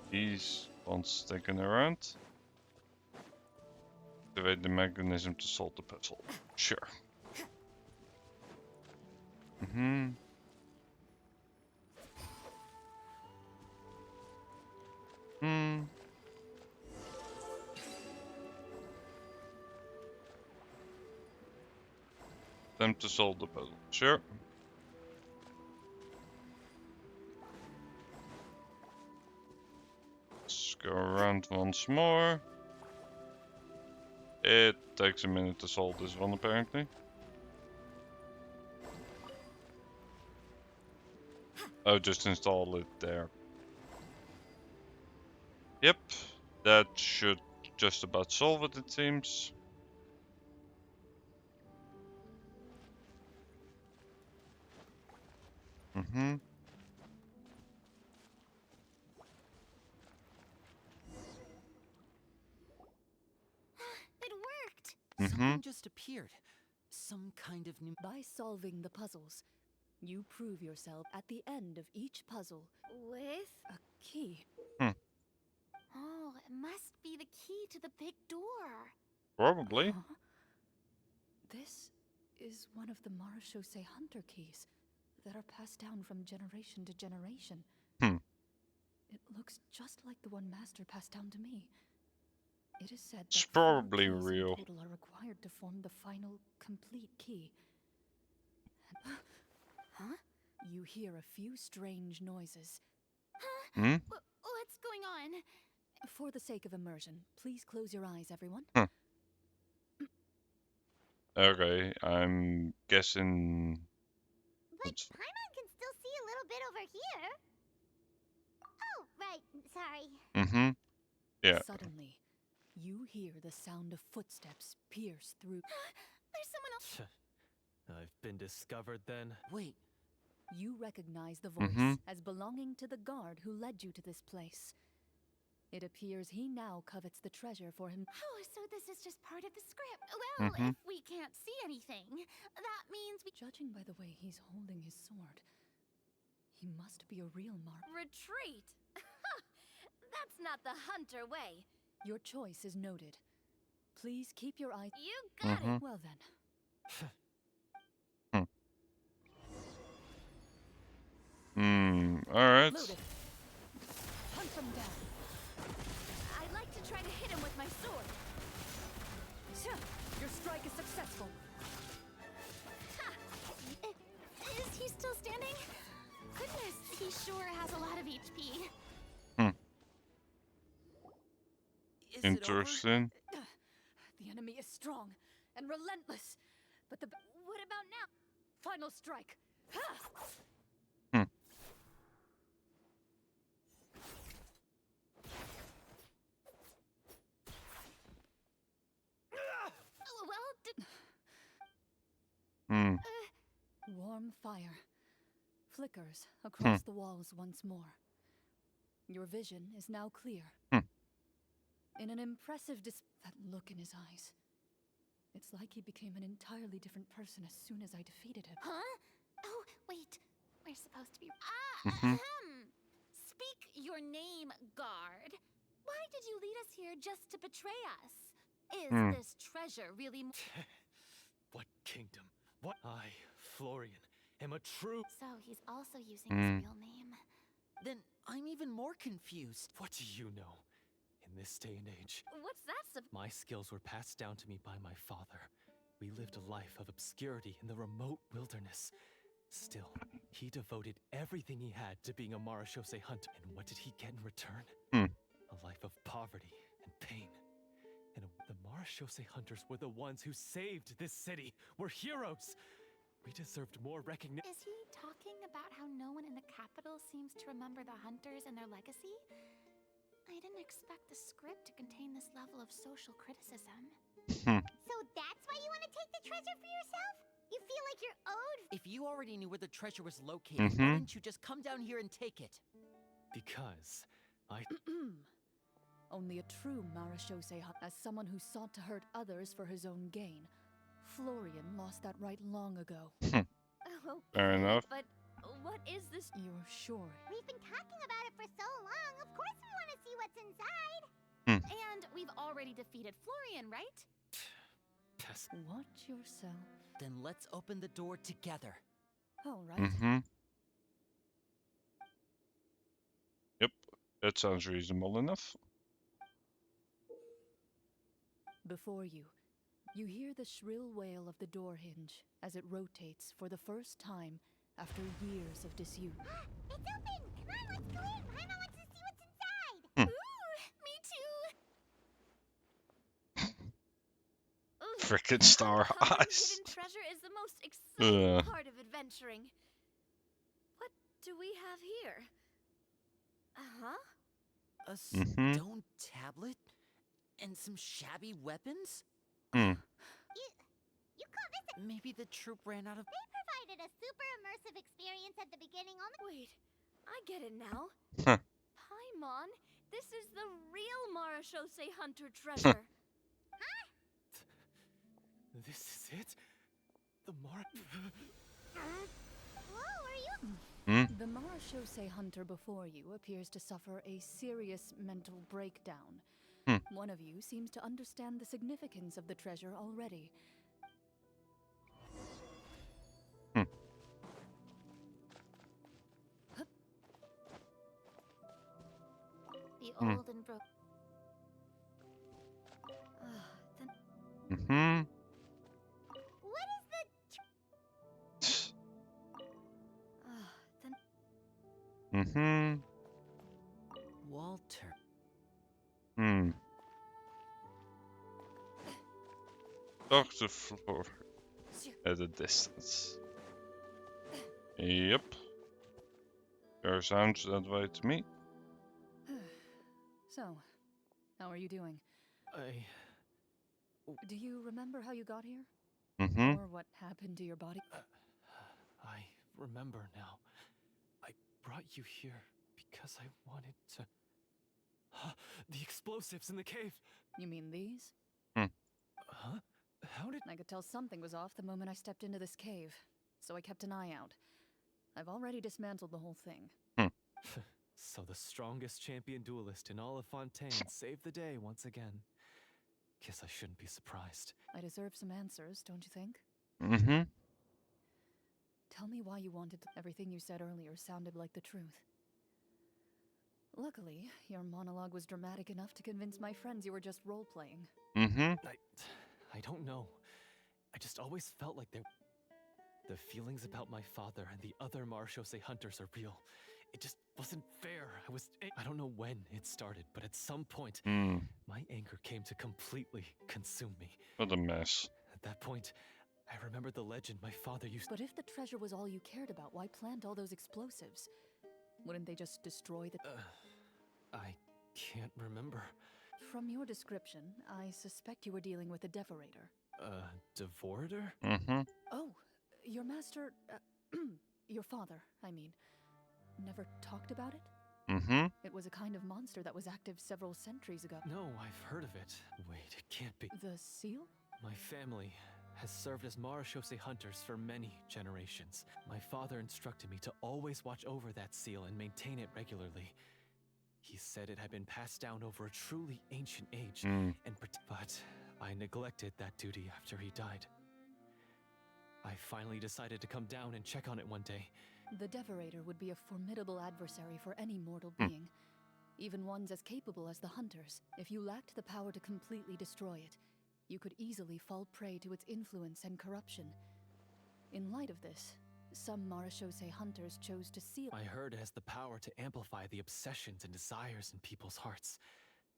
these ones sticking around. Activate the mechanism to solve the puzzle. Sure. Attempt to solve the puzzle. Sure. Let's go around once more. It takes a minute to solve this one, apparently. Oh, just install it there. Yep, that should just about solve it, it seems. It worked! Something just appeared. Some kind of new... By solving the puzzles, you prove yourself at the end of each puzzle. With? A key. Oh, it must be the key to the big door. Probably. This is one of the Marechaussee Hunter keys that are passed down from generation to generation. It looks just like the one Master passed down to me. It is said that It's probably 4 keys real. in total are required to form the final, complete key. Huh? You hear a few strange noises. What's going on? For the sake of immersion, please close your eyes, everyone. Okay, I'm guessing... But Paimon can still see a little bit over here. Oh, right. Sorry. Yeah. Suddenly, you hear the sound of footsteps pierce through. There's someone else. I've been discovered then. Wait. You recognize the voice as belonging to the guard who led you to this place. It appears he now covets the treasure for him. Oh, so this is just part of the script. Well, if we can't see anything, that means we... Judging by the way he's holding his sword, he must be a real mark. Retreat! That's not the Hunter way. Your choice is noted. Please keep your eye... You got it! Well then. Alright. Loaded. Hunt them down. I'd like to try to hit him with my sword. Your strike is successful. Is he still standing? Goodness, he sure has a lot of HP. Interesting. The enemy is strong and relentless, but the... What about now? Final strike. Warm fire flickers across the walls once more. Your vision is now clear. In an impressive that look in his eyes. It's like he became an entirely different person as soon as I defeated him. Huh? Oh, wait. We're supposed to be... Mhm. Speak your name, guard. Why did you lead us here just to betray us? Is this treasure really... What kingdom? What? I, Florian, am a true... So he's also using his real name. Then I'm even more confused. What do you know? In this day and age, What's that? my skills were passed down to me by my father. We lived a life of obscurity in the remote wilderness. Still, he devoted everything he had to being a Marachose hunter. And what did he get in return? A life of poverty and pain. And the Marachose hunters were the ones who saved this city. We're heroes. We deserved more recognition. Is he talking about how no one in the capital seems to remember the hunters and their legacy? I didn't expect the script to contain this level of social criticism. So that's why you want to take the treasure for yourself? You feel like you're owed? If you already knew where the treasure was located, why didn't you just come down here and take it? Because I... Only a true Marachose hunter, as someone who sought to hurt others for his own gain. Florian lost that right long ago. Okay, Fair enough. but what is this? You're sure? We've been talking about it for so long. Of course we want to see what's inside. And we've already defeated Florian, right? Watch yourself. Then let's open the door together. All right. Yep, that sounds reasonable enough. Before you, you hear the shrill wail of the door hinge as it rotates for the first time after years of disuse. It's open! Come on, let's go in! Paimon wants to see what's inside! Ooh, me too! Frickin' star Uncovering eyes. hidden treasure is the most exciting part of adventuring. What do we have here? A stone tablet? And some shabby weapons? You call this a... Maybe the troop ran out of... They provided a super immersive experience at the beginning on the... Wait, I get it now. Paimon, this is the real Marachose hunter treasure. This is it? The Whoa, are you... The Marachose hunter before you appears to suffer a serious mental breakdown. One of you seems to understand the significance of the treasure already. The old and broke. What is the... Walter. Talk to floor at a distance. Yep. Sure sounds that way to me. So, how are you doing? Do you remember how you got here? Or what happened to your body? I remember now. I brought you here because I wanted to... The explosives in the cave! You mean these? Huh? How did... I could tell something was off the moment I stepped into this cave, so I kept an eye out. I've already dismantled the whole thing. So the strongest champion duelist in all of Fontaine saved the day once again. Guess I shouldn't be surprised. I deserve some answers, don't you think? Tell me why you wanted to... Everything you said earlier sounded like the truth. Luckily, your monologue was dramatic enough to convince my friends you were just role-playing. I don't know. I just always felt like the feelings about my father and the other Marachose hunters are real. It just wasn't fair. I don't know when it started, but at some point, my anger came to completely consume me. What a mess. At that point, I remembered the legend my father used... But if the treasure was all you cared about, why plant all those explosives? Wouldn't they just destroy the... I can't remember. From your description, I suspect you were dealing with a devorator. Devorator? Oh, your master... your father, I mean. Never talked about it? It was a kind of monster that was active several centuries ago. No, I've heard of it. Wait, it can't be... The seal? My family has served as Marashose hunters for many generations. My father instructed me to always watch over that seal and maintain it regularly. He said it had been passed down over a truly ancient age, but I neglected that duty after he died. I finally decided to come down and check on it one day. The Devorator would be a formidable adversary for any mortal being, even ones as capable as the Hunters. If you lacked the power to completely destroy it, you could easily fall prey to its influence and corruption. In light of this, some Marashose hunters chose to seal. I heard it has the power to amplify the obsessions and desires in people's hearts,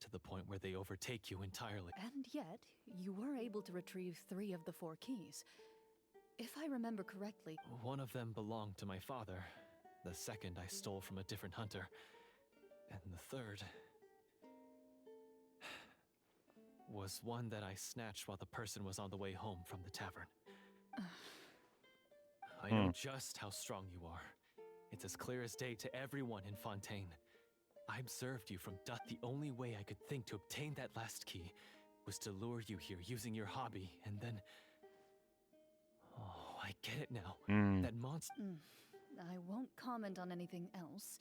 to the point where they overtake you entirely. And yet, you were able to retrieve 3 of the 4 keys. If I remember correctly... One of them belonged to my father. The second I stole from a different hunter. And the third... was one that I snatched while the person was on the way home from the tavern. I know just how strong you are. It's as clear as day to everyone in Fontaine. I observed you from death. The only way I could think to obtain that last key was to lure you here using your hobby, and then... Oh, I get it now. That monster... I won't comment on anything else,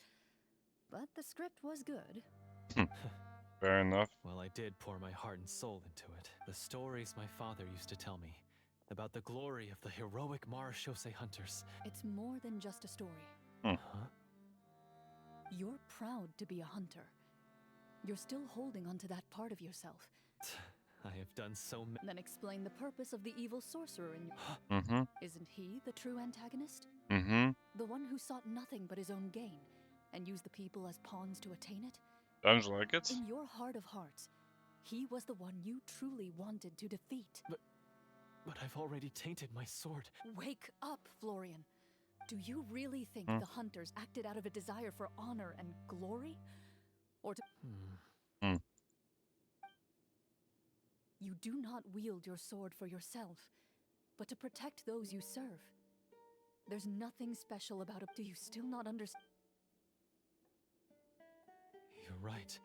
but the script was good. Fair enough. Well, I did pour my heart and soul into it. The stories my father used to tell me about the glory of the heroic Marashose hunters. It's more than just a story. Huh? You're proud to be a hunter. You're still holding onto that part of yourself. I have done so many. Then explain the purpose of the evil sorcerer in you. Isn't he the true antagonist? The one who sought nothing but his own gain, and used the people as pawns to attain it? Sounds like it. In your heart of hearts, he was the one you truly wanted to defeat. But I've already tainted my sword. Wake up, Florian. Do you really think the hunters acted out of a desire for honor and glory? Or to... You do not wield your sword for yourself, but to protect those you serve. There's nothing special about it. Do you still not understand? You're right.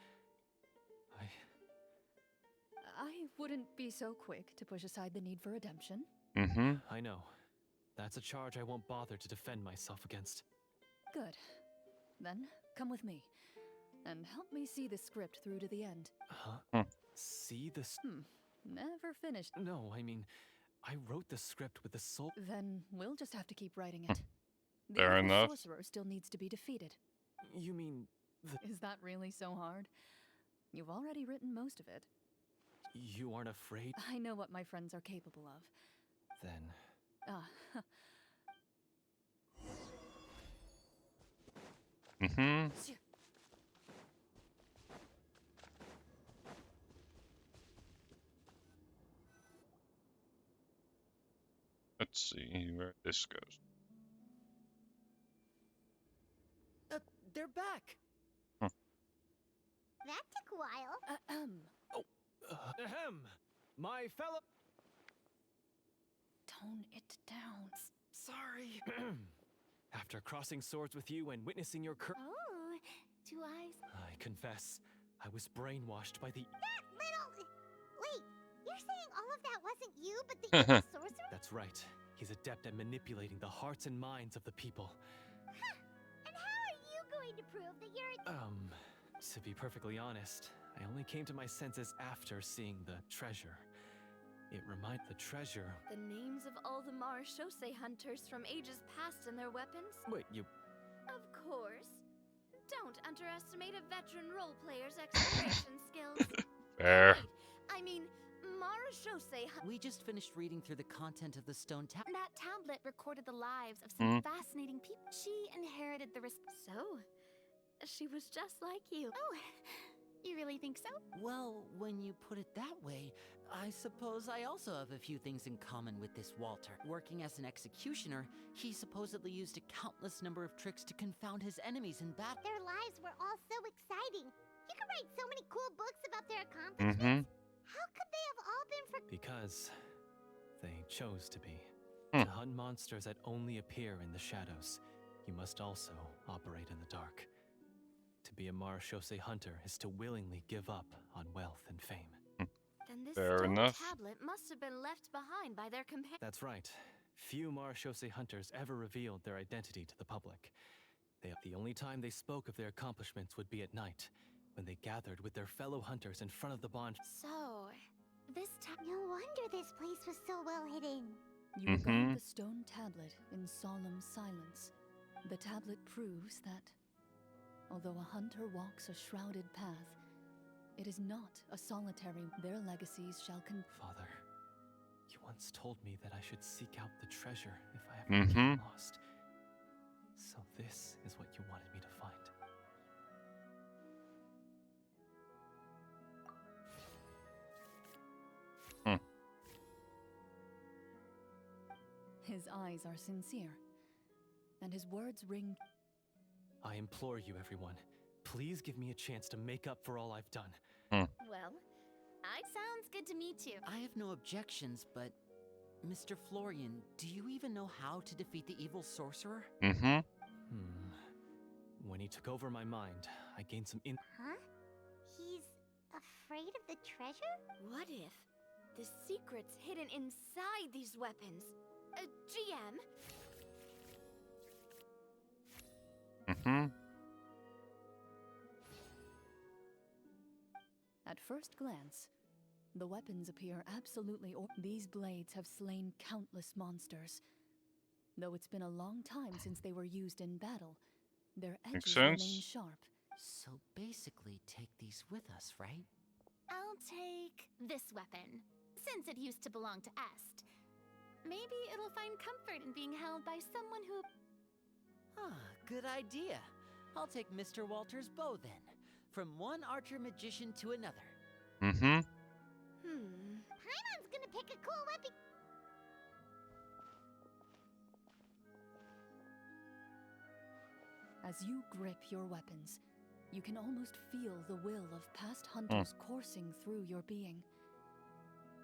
I wouldn't be so quick to push aside the need for redemption. I know. That's a charge I won't bother to defend myself against. Good. Then, come with me, and help me see the script through to the end. See the... Never finished. No, I mean, I wrote the script with the soul... Then we'll just have to keep writing it. The Fair evil enough. sorcerer still needs to be defeated. You mean... Is that really so hard? You've already written most of it. You aren't afraid? I know what my friends are capable of. Then... Let's see where this goes. They're back! That took a while. Ahem! My fellow... Tone it down. Sorry. After crossing swords with you and witnessing your Oh, do I... I confess, I was brainwashed by the... That little... Wait, you're saying all of that wasn't you, but the evil sorcerer? That's right. He's adept at manipulating the hearts and minds of the people. Huh. And how are you going to prove that you're... To be perfectly honest, I only came to my senses after seeing the treasure. It reminded the treasure... The names of all the Marashose hunters from ages past and their weapons? Wait, you... Of course. Don't underestimate a veteran role player's exploration skills. Fair. Wait, I mean, Marashose... We just finished reading through the content of the stone tablet. That tablet recorded the lives of some fascinating people. She inherited the So, she was just like you. Oh, you really think so? Well, when you put it that way, I suppose I also have a few things in common with this Walter. Working as an executioner, he supposedly used a countless number of tricks to confound his enemies in battle. Their lives were all so exciting. You could write so many cool books about their accomplishments. How could they have all been for... Because they chose to be. To hunt monsters that only appear in the shadows, you must also operate in the dark. To be a Marashose hunter is to willingly give up on wealth and fame. Then this Fair stone enough. tablet must have been left behind by their companions. That's right. Few Marechaussee hunters ever revealed their identity to the public. The only time they spoke of their accomplishments would be at night, when they gathered with their fellow hunters in front of the bond. So, this time. No wonder this place was so well hidden. You regard the stone tablet in solemn silence. The tablet proves that, although a hunter walks a shrouded path, it is not a solitary. Their legacies shall Father, you once told me that I should seek out the treasure if I ever became lost. So this is what you wanted me to find. His eyes are sincere, and his words ring. I implore you, everyone, please give me a chance to make up for all I've done. Well, it sounds good to me too. I have no objections, but Mr. Florian, do you even know how to defeat the evil sorcerer? When he took over my mind, I gained some Huh? He's afraid of the treasure? What if the secret's hidden inside these weapons? GM? At first glance, the weapons appear absolutely these blades have slain countless monsters. Though it's been a long time since they were used in battle, their edges remain sharp. So basically, take these with us, right? I'll take this weapon, since it used to belong to Est. Maybe it'll find comfort in being held by someone who... Good idea. I'll take Mr. Walter's bow then. From one archer-magician to another. Paimon's gonna pick a cool weapon. As you grip your weapons, you can almost feel the will of past hunters coursing through your being.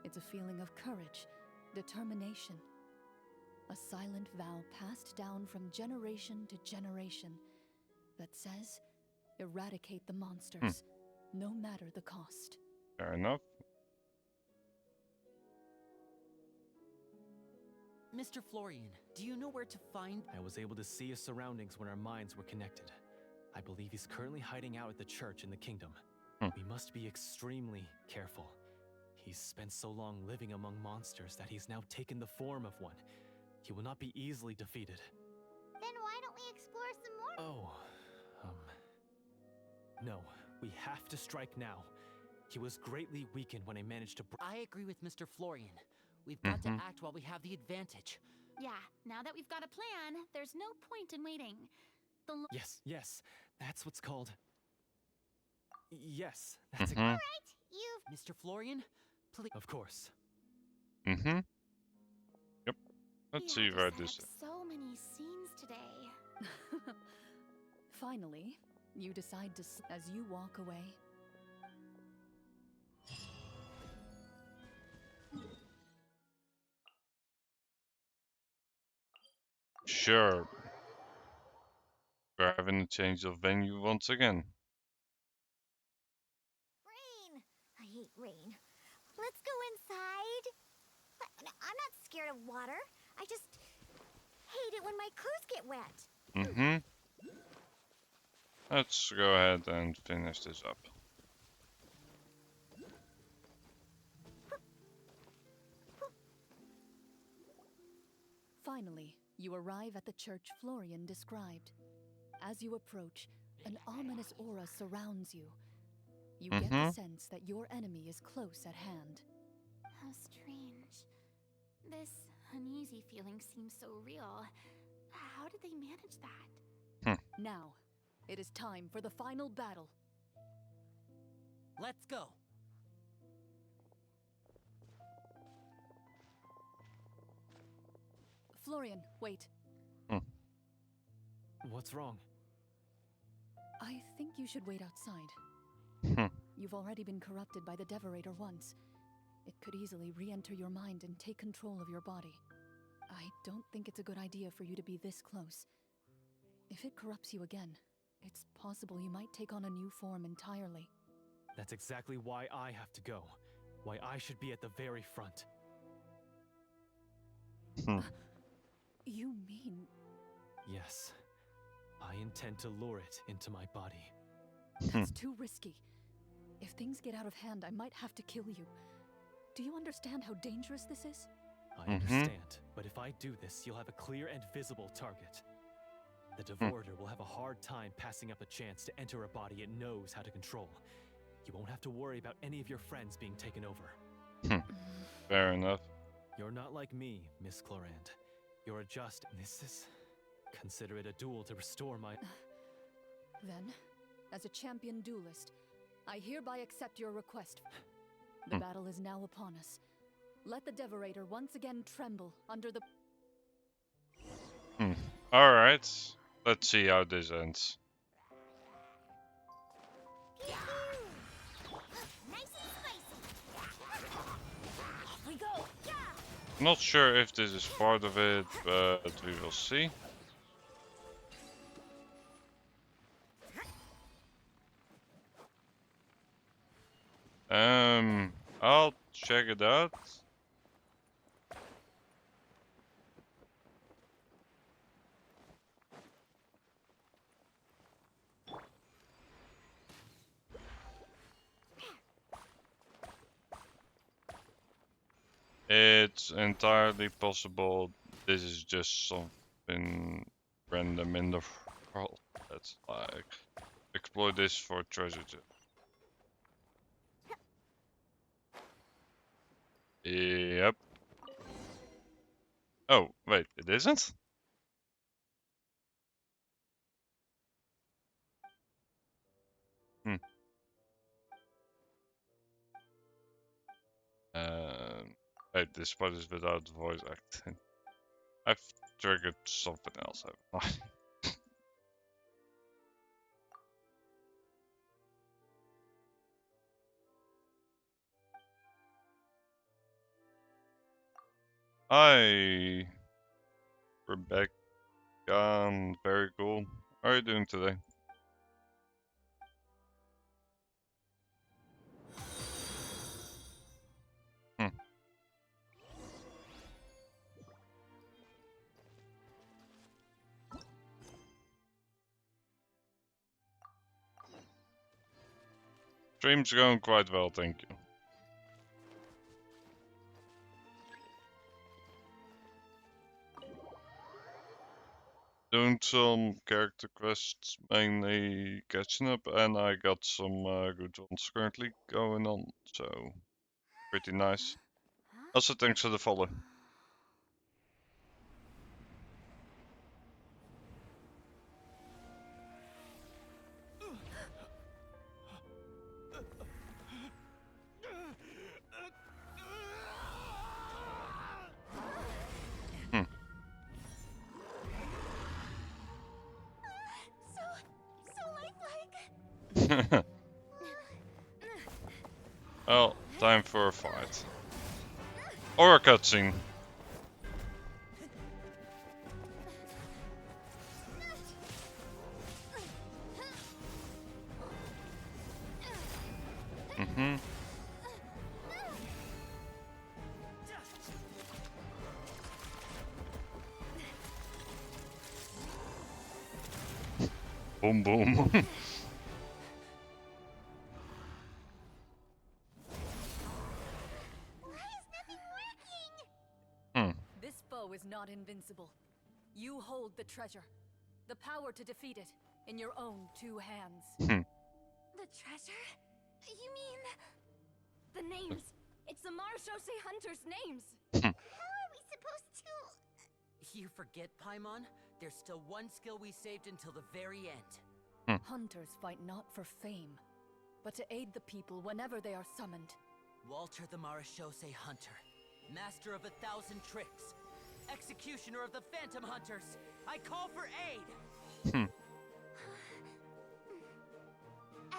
It's a feeling of courage, determination. A silent vow passed down from generation to generation that says, eradicate the monsters, no matter the cost. Fair enough. Mr. Florian, do you know where to find... I was able to see his surroundings when our minds were connected. I believe he's currently hiding out at the church in the kingdom. We must be extremely careful. He's spent so long living among monsters that he's now taken the form of one. He will not be easily defeated. Then why don't we explore some more? No, we have to strike now. He was greatly weakened when I managed to... I agree with Mr. Florian. We've got to act while we have the advantage. Yeah, now that we've got a plan, there's no point in waiting. Yes, that's what's called... Yes, that's All right, you've... Mr. Florian, please... Of course. Yep. Let's see where this... So many scenes today. Finally, you decide to... As you walk away... Sure. We're having a change of venue once again. Rain! I hate rain. Let's go inside. I'm not scared of water. I just hate it when my clothes get wet. Let's go ahead and finish this up. Finally, you arrive at the church Florian described. As you approach, an ominous aura surrounds you. You get the sense that your enemy is close at hand. How strange. This uneasy feeling seems so real. How did they manage that? Now, it is time for the final battle. Let's go. Florian, wait. What's wrong? I think you should wait outside. You've already been corrupted by the Devorator once. It could easily re-enter your mind and take control of your body. I don't think it's a good idea for you to be this close. If it corrupts you again, it's possible you might take on a new form entirely. That's exactly why I have to go. why I should be at the very front. You mean... Yes. I intend to lure it into my body. That's too risky. If things get out of hand, I might have to kill you. Do you understand how dangerous this is? I understand, but if I do this, you'll have a clear and visible target. The Devorator will have a hard time passing up a chance to enter a body it knows how to control. You won't have to worry about any of your friends being taken over. Fair enough. You're not like me, Miss Clorand. You're a just... This is... Consider it a duel to restore my... Then, as a champion duelist, I hereby accept your request. The battle is now upon us. Let the Devorator once again tremble under the... Alright. Let's see how this ends. Not sure if this is part of it, but we will see. I'll check it out. It's entirely possible this is just something random in the world. That's like exploit this for treasure chest. Yep. Oh, wait, it isn't? Wait, this part is without voice acting. I've triggered something else, haven't I? Hi, Rebecca. Very cool. How are you doing today? Stream's going quite well, thank you. Doing some character quests, mainly catching up, and I got some good ones currently going on, so pretty nice. Also, thanks for the follow. Well, time for a fight. Or a cutscene. Boom boom. This foe is not invincible. You hold the treasure. The power to defeat it in your own two hands. The treasure? You mean... the names. It's the Marechaussee Hunters' names. How are we supposed to... You forget, Paimon? There's still one skill we saved until the very end. Hunters fight not for fame, but to aid the people whenever they are summoned. Walter the Marechaussee Hunter, master of 1,000 tricks, executioner of the Phantom Hunters, I call for aid!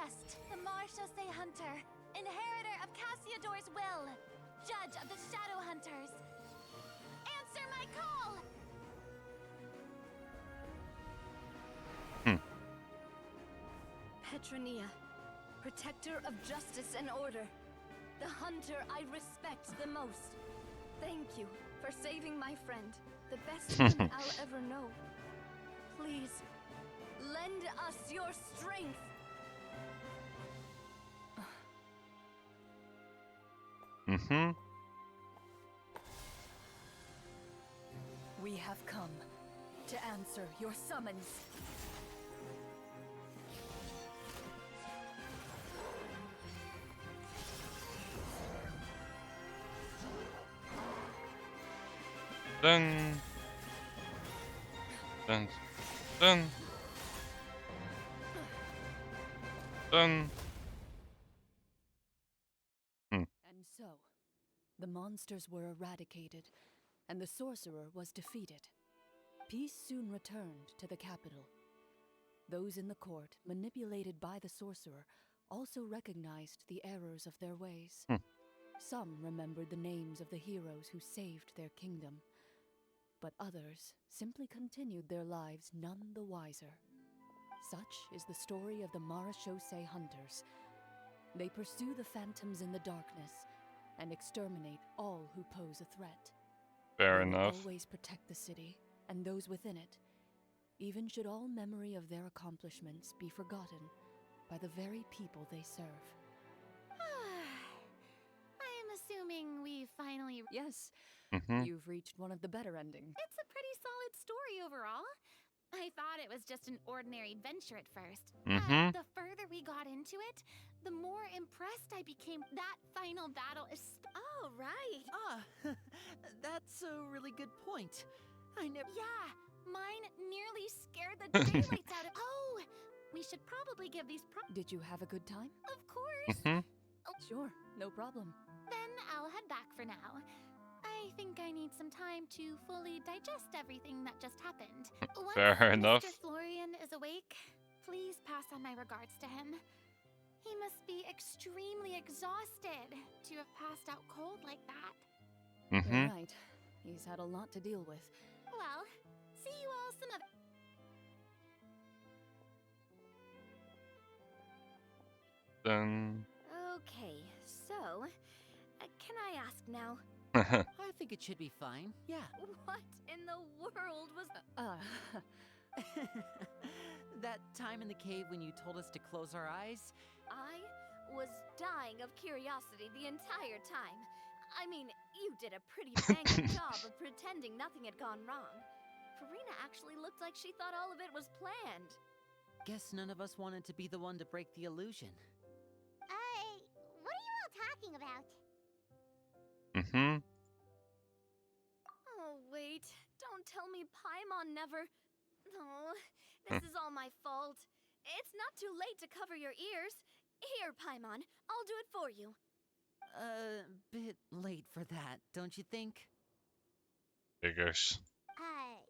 Est, the Marechaussee Hunter, inheritor of Cassiodor's will, judge of the Shadow Hunters. Answer my call! Petronia, protector of justice and order, the the hunter I respect the most. Thank you for saving my friend, the best one I'll ever know. Please, lend us your strength. We have come to answer your summons. Dun. Dun. Dun. Dun. And so, the monsters were eradicated, and the sorcerer was defeated. Peace soon returned to the capital. Those in the court, manipulated by the sorcerer, also recognized the errors of their ways. Some remembered the names of the heroes who saved their kingdom, but others simply continued their lives none the wiser. Such is the story of the Marechaussee Hunters. They pursue the phantoms in the darkness and exterminate all who pose a threat. Fair They will enough. always protect the city and those within it, even should all memory of their accomplishments be forgotten by the very people they serve. I am assuming we finally... Yes, you've reached one of the better endings. It's a pretty solid story overall. I thought it was just an ordinary adventure at first. But the further we got into it, the more impressed I became. That final battle is... Oh, right. That's a really good point. I never... Yeah, mine nearly scared the daylights out of... Oh, we should probably give these... Did you have a good time? Of course. Sure, no problem. Then I'll head back for now. I think I need some time to fully digest everything that just happened. Fair Once enough. Mr. Florian is awake, please pass on my regards to him. He must be extremely exhausted to have passed out cold like that. You're right. He's had a lot to deal with. Well, see you all some other... Dun. Okay, so, can I ask now? I think it should be fine, yeah. What in the world was... That time in the cave when you told us to close our eyes? I was dying of curiosity the entire time. I mean, you did a pretty bang-up job of pretending nothing had gone wrong. Farina actually looked like she thought all of it was planned. Guess none of us wanted to be the one to break the illusion. What are you all talking about? Oh, wait. Don't tell me Paimon never... Oh, this is all my fault. It's not too late to cover your ears. Here, Paimon, I'll do it for you. Bit late for that, don't you think? Figures.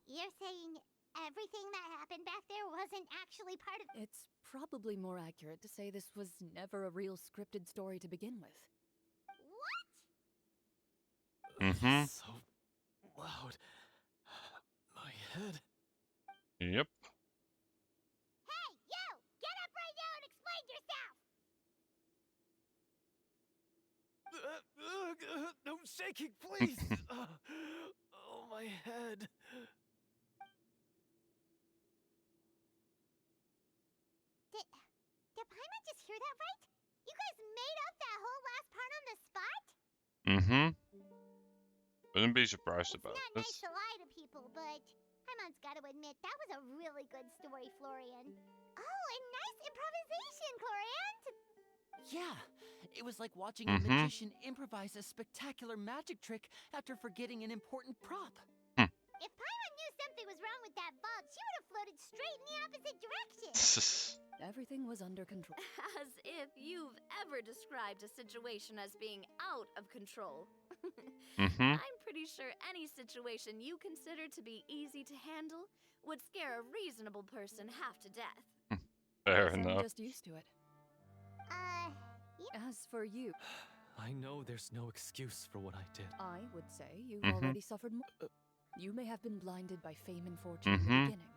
You're saying everything that happened back there wasn't actually part of... It's probably more accurate to say this was never a real scripted story to begin with. What? So loud. My head. Yep. Hey, you! Get up right now and explain yourself! No shaking, please! Oh, my head. Did Paimon just hear that right? You guys made up that whole last part on the spot? Wouldn't be surprised about Not this. nice to lie to people, but Paimon's got to admit that was a really good story, Florian. Oh, and nice improvisation, Florian! Yeah, it was like watching a magician improvise a spectacular magic trick after forgetting an important prop. If Paimon knew something was wrong with that vault, she would have floated straight in the opposite direction. Everything was under control. As if you've ever described a situation as being out of control. I'm pretty sure any situation you consider to be easy to handle would scare a reasonable person half to death. Fair I'm enough. just used to it. As for you... I know there's no excuse for what I did. I would say you've already suffered more. You may have been blinded by fame and fortune in the beginning,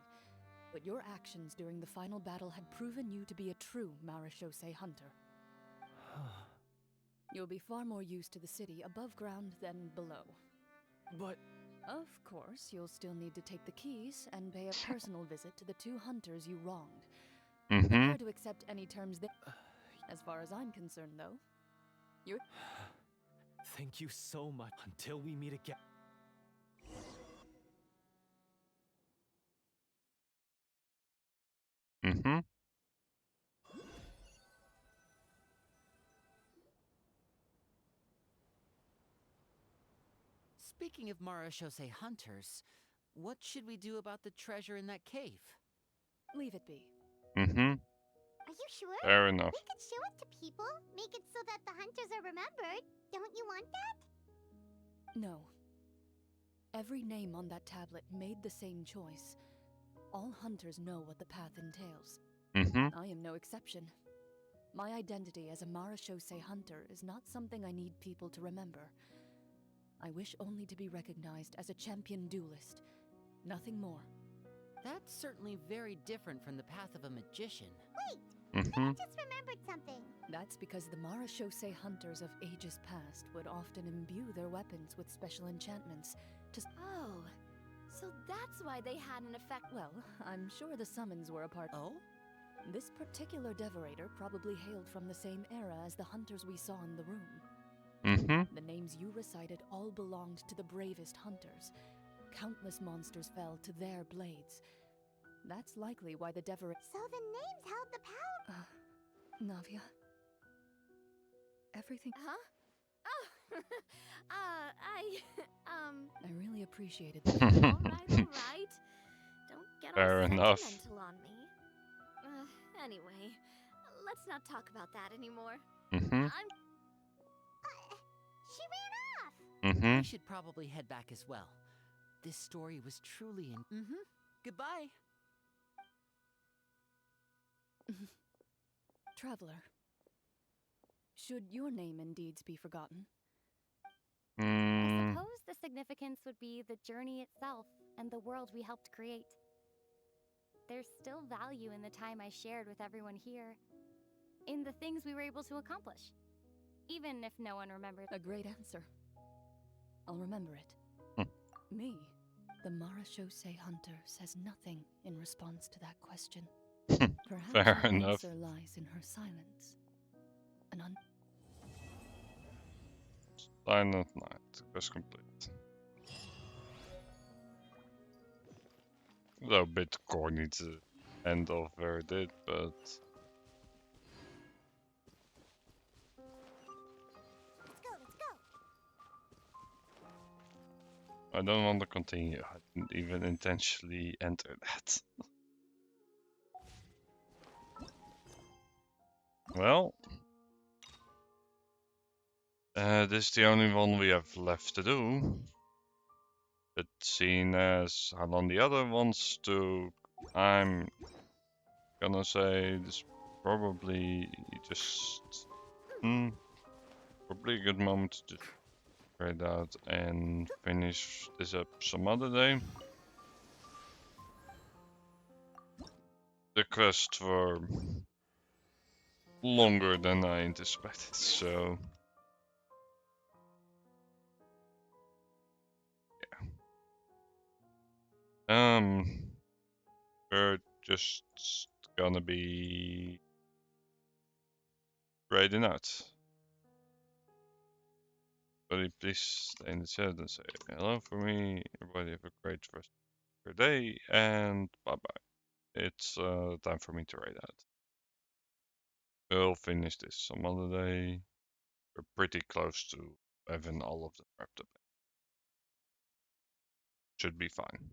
but your actions during the final battle had proven you to be a true Marechaussee hunter. You'll be far more used to the city above ground than below. But... Of course, you'll still need to take the keys and pay a personal visit to the 2 hunters you wronged. Prepare to accept any terms that... As far as I'm concerned, though, you're... Thank you so much. Until we meet again. Speaking of Marashose hunters, what should we do about the treasure in that cave? Leave it be. Are you sure? Fair enough. We could show it to people, make it so that the hunters are remembered. Don't you want that? No. Every name on that tablet made the same choice. All hunters know what the path entails. I am no exception. My identity as a Marashose hunter is not something I need people to remember. I wish only to be recognized as a champion duelist. Nothing more. That's certainly very different from the path of a magician. Wait! I just remembered something. That's because the Marashose hunters of ages past would often imbue their weapons with special enchantments to... Oh, so that's why they had an effect. Well, I'm sure the summons were a part... Oh? This particular devorator probably hailed from the same era as the hunters we saw in the room. The names you recited all belonged to the bravest hunters. Countless monsters fell to their blades. That's likely why the devorator... So the names held the power... Navia? Everything... Huh? Oh, I really appreciated that. Alright. Don't get Fair all enough. sentimental on me. Anyway, let's not talk about that anymore. She ran off! We should probably head back as well. This story was truly an... Goodbye. Traveler. Should your name and deeds be forgotten? I suppose the significance would be the journey itself and the world we helped create. There's still value in the time I shared with everyone here, in the things we were able to accomplish, even if no one remembers. A great answer. I'll remember it. Me, the Marashose hunter, says nothing in response to that question. Perhaps Fair the enough. answer lies in her silence. Silent Night, quest complete. Though a bit corny to end off where it did, but... Let's go! I don't want to continue. I didn't even intentionally enter that. Well... this is the only one we have left to do. But seeing as how long the other ones took, I'm gonna say this probably just probably a good moment to just trade out and finish this up some other day. The quests were longer than I anticipated, so we're just gonna be raiding out. Everybody please stay in the chat and say hello for me. Everybody have a great rest of your day and bye bye. It's time for me to raid out. We'll finish this some other day. We're pretty close to having all of them wrapped up. Should be fine.